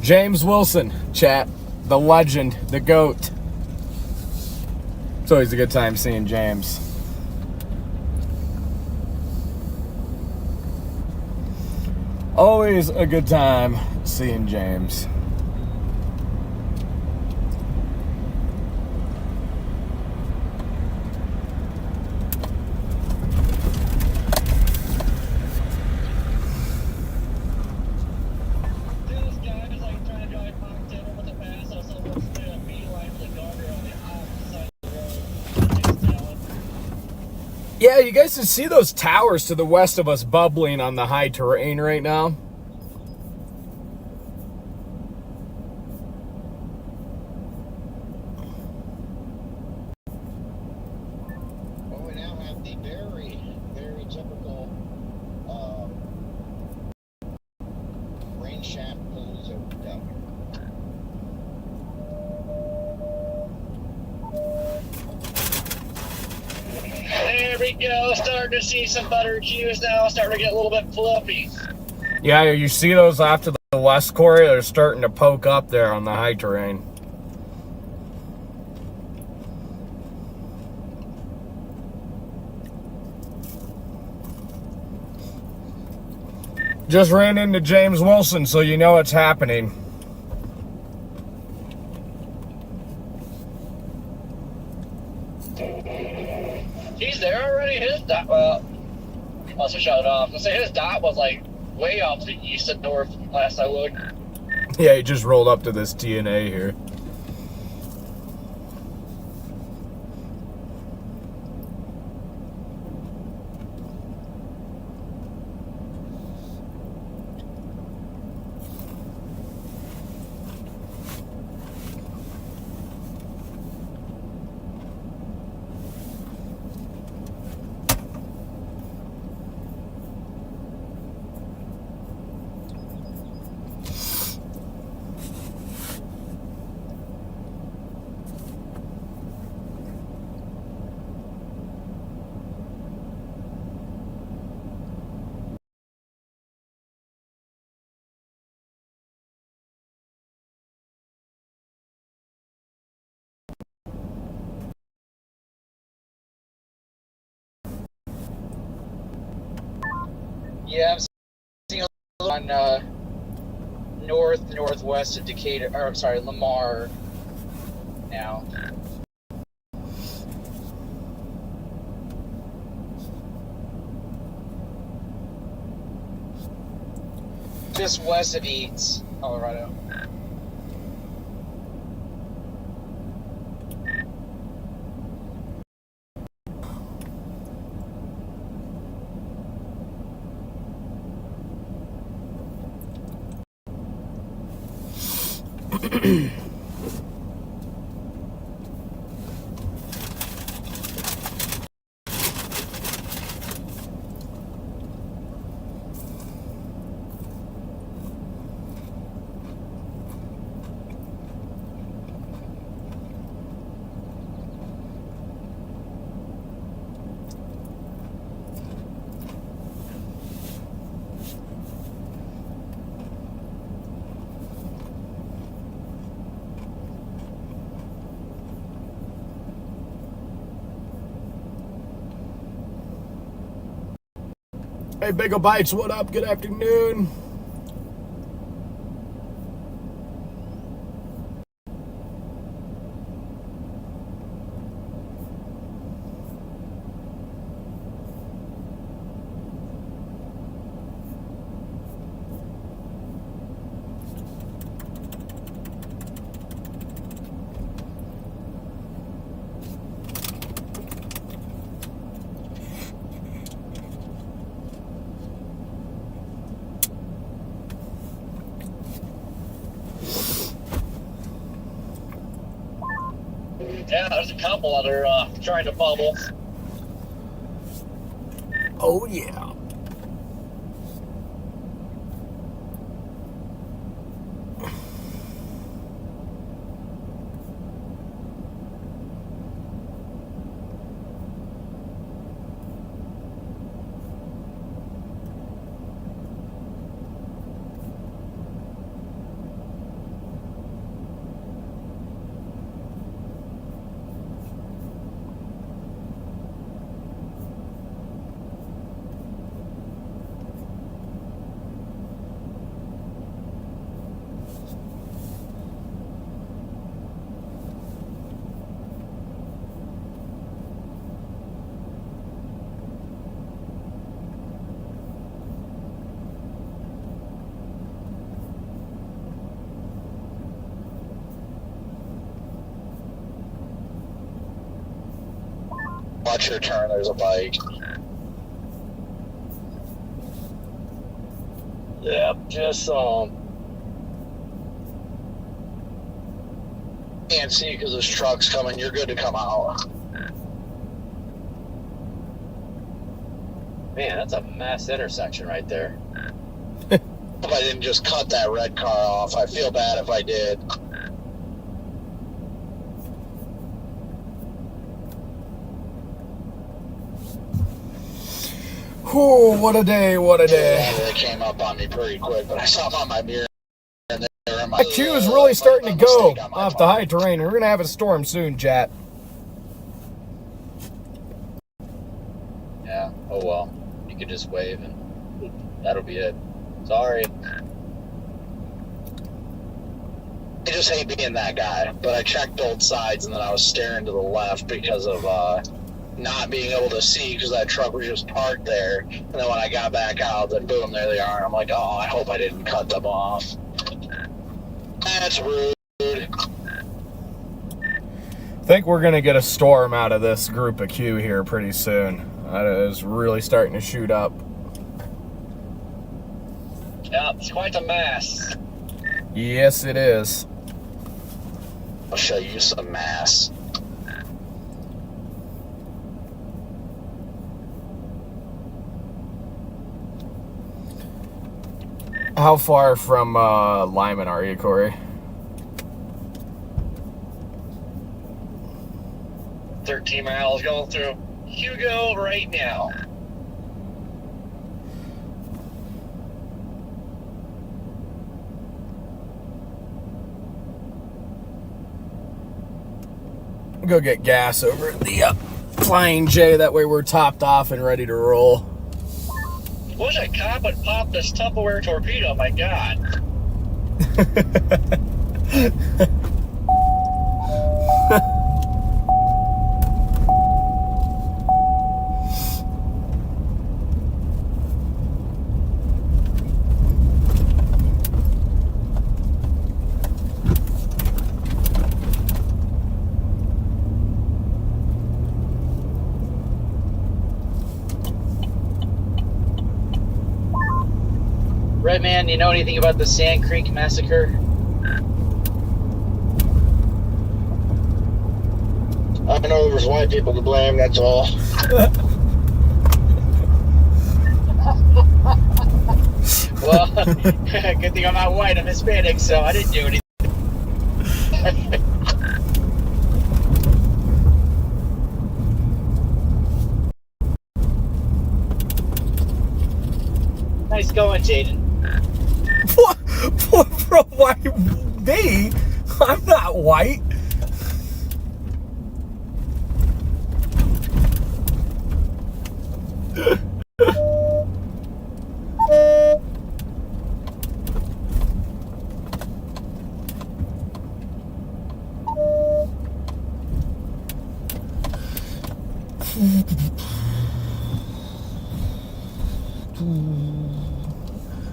James Wilson, chat. The legend, the GOAT. It's always a good time seeing James. Always a good time seeing James.
This guy is like trying to drive Mach 10 over the pass, so someone's doing a beeline for the guardrail on the opposite side of the road. Takes talent.
Yeah, you guys can see those towers to the west of us bubbling on the high terrain right now.
Well, we now have the very, very typical rain shaft pulls opened up.
There we go. Starting to see some butter cues now. Starting to get a little bit fluffy.
Yeah, you see those off to the west, Corey? They're starting to poke up there on the high terrain. Just ran into James Wilson, so you know it's happening.
He's there already. His dot, well, must have shut it off. I say his dot was like way off to the east and north last I looked.
Yeah, he just rolled up to this TNA here.
Yeah, I'm seeing a little on northwest of Decatur, or I'm sorry, Lamar now. Just west of Eads, Colorado.
Hey, Bagel Bites, what up? Good afternoon.
Yeah, there's a couple that are trying to bubble.
Oh, yeah.
Watch your turn, there's a bike.
Yeah, just
Can't see because this truck's coming. You're good to come out.
Man, that's a mass intersection right there.
If I didn't just cut that red car off, I feel bad if I did.
Whew, what a day, what a day.
They came up on me pretty quick, but I saw them on my mirror. And they were in my
My queue is really starting to go off the high terrain. We're going to have a storm soon, chat.
Yeah, oh well. You could just wave and that'll be it. Sorry.
I just hate being that guy, but I checked both sides and then I was staring to the left because of not being able to see because that truck was just parked there. And then when I got back out, then boom, there they are. And I'm like, oh, I hope I didn't cut them off. That's rude.
I think we're going to get a storm out of this group of queue here pretty soon. That is really starting to shoot up.
yeah, it's quite a mess.
Yes, it is.
I'll show you some mass.
How far from Lyman are you, Corey?
13 miles going through Hugo right now.
Go get gas over at the Flying J. That way we're topped off and ready to roll.
Wish a cop would pop this Tupperware torpedo, my god.
Redman, you know anything about the Sand Creek Massacre?
I know there's white people to blame, that's all.
Well, good thing I'm not white, I'm Hispanic, so I didn't do anything. Nice going, Jaden.
What? Bro, why me? I'm not white.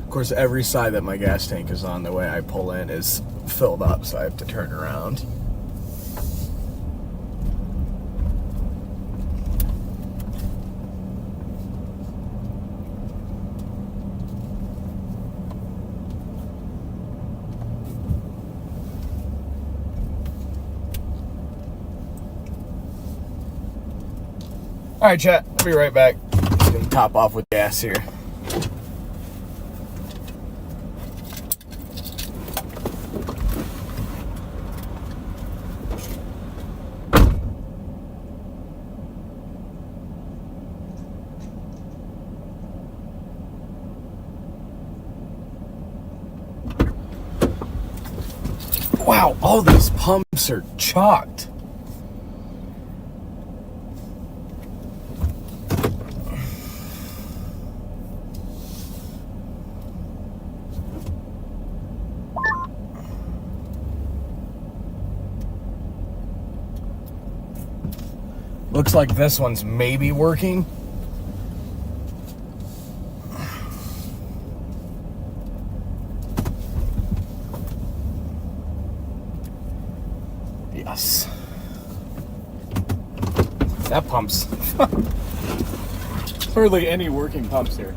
Of course, every side that my gas tank is on, the way I pull in is filled up, so I have to turn around. All right, chat. I'll be right back. Just gonna top off with gas here. Wow, all these pumps are chalked. Looks like this one's maybe working. Yes. That pump's hardly any working pumps here.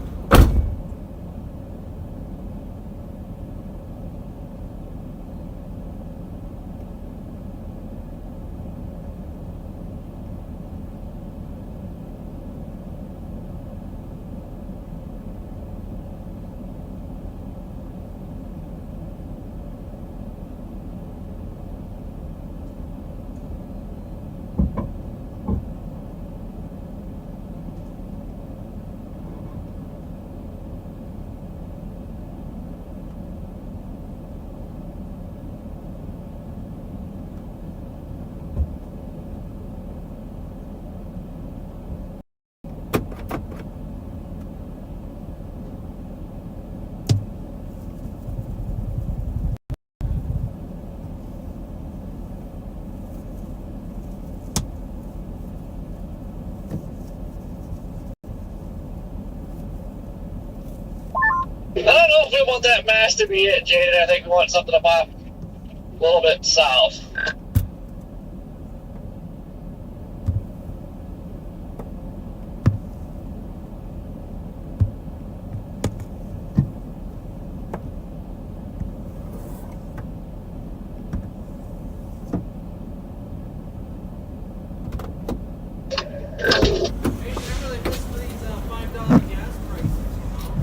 I don't know if we want that mass to be it, Jaden. I think we want something to pop a little bit south.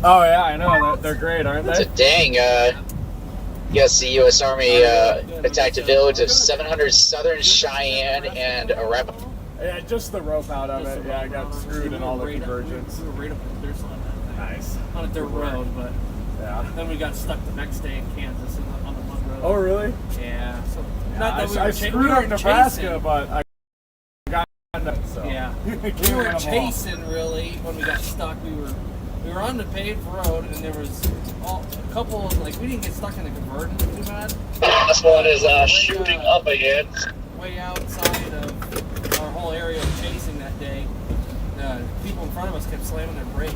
Oh yeah, I know. They're great, aren't
That's
they?
a dang, yes, the U.S. Army attacked a village of 700 Southern Cheyenne and Arapaho.
Yeah, just the rope out of it. Yeah, I got screwed in all the convergence.
We were right up in Thurston on that thing.
Nice.
On a dirt road, but
Yeah.
then we got stuck the next day in Kansas on the mud road.
Oh really?
Yeah. So
Yeah,
not that we
I
were
screwed up Nebraska,
chasing.
but I got it. So.
Yeah.
Can't
We
win
were
'em all.
chasing really when we got stuck. We were we were on the paved road, and there was a couple of, like, we didn't get stuck in the convergence too bad.
This one is shooting up again.
Way outside of our whole area of chasing that day, the people in front of us kept slamming their brakes.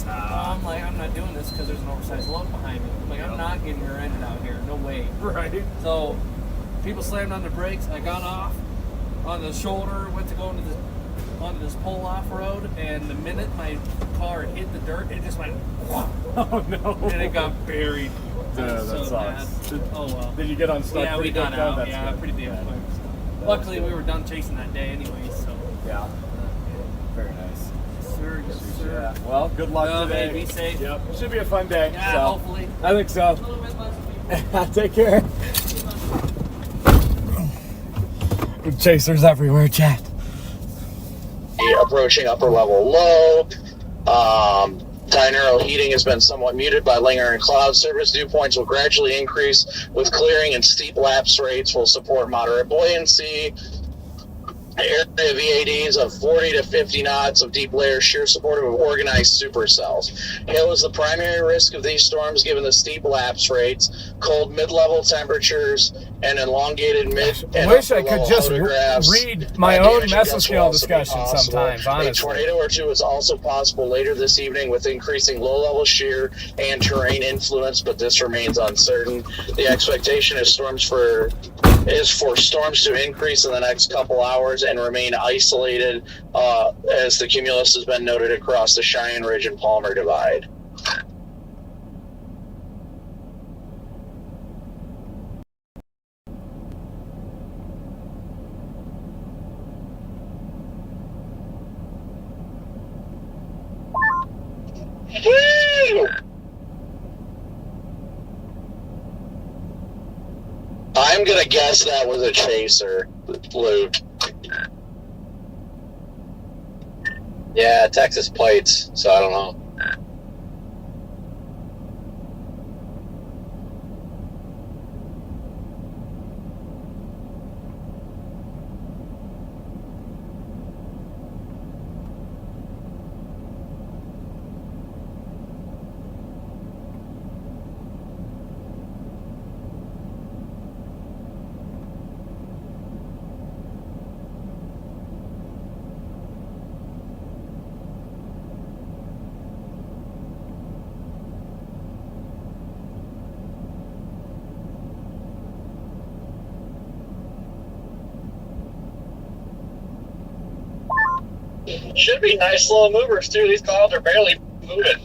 I'm like, I'm not doing this because there's an oversized load behind me. I'm like, I'm not getting rear-ended out here. No way.
Right.
So people slammed on the brakes. I got off on the shoulder, went to go onto this pull-off road, and the minute my car hit the dirt, it just went,
Oh no.
and it got buried.
That
So
sucks.
bad. Oh well.
Did you get unstuck?
Yeah, we
pretty
got
quick, though?
out.
That's
Yeah,
good.
pretty damn quick. Luckily, we were done chasing that day anyway, so.
Yeah. Very nice.
Yes, sir. Yes, sir.
Yeah. Well, good luck today.
Hey, be safe.
Yep. Should be a fun day.
Yeah,
so.
hopefully.
I think so.
A little bit less people.
Take care. Chasers everywhere, chat.
Approaching upper level low. Binaural heating has been somewhat muted by lingering cloud surface. Dew points will gradually increase with clearing, and steep lapse rates will support moderate buoyancy. Area VADs of 40 to 50 knots of deep layer shear supportive of organized supercells. Hail is the primary risk of these storms given the steep lapse rates, cold mid-level temperatures, and elongated mid
I
and
wish I
upper-level
could just
photographs.
read my
Damage
own
and gusts
mesoscale
will also be
discussion
possible.
sometimes,
A
honestly.
tornado or two is also possible later this evening with increasing low-level shear and terrain influence, but this remains uncertain. The expectation is for storms to increase in the next couple hours and remain isolated as the cumulus has been noted across the Cheyenne Ridge and Palmer Divide. Woo! I'm gonna guess that was a chaser, Luke.
Yeah, Texas plates, so I don't know.
Should be nice slow movers too. These clouds are barely moving.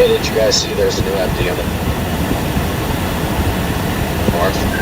Hey, did you guys see there's a new empty on the north?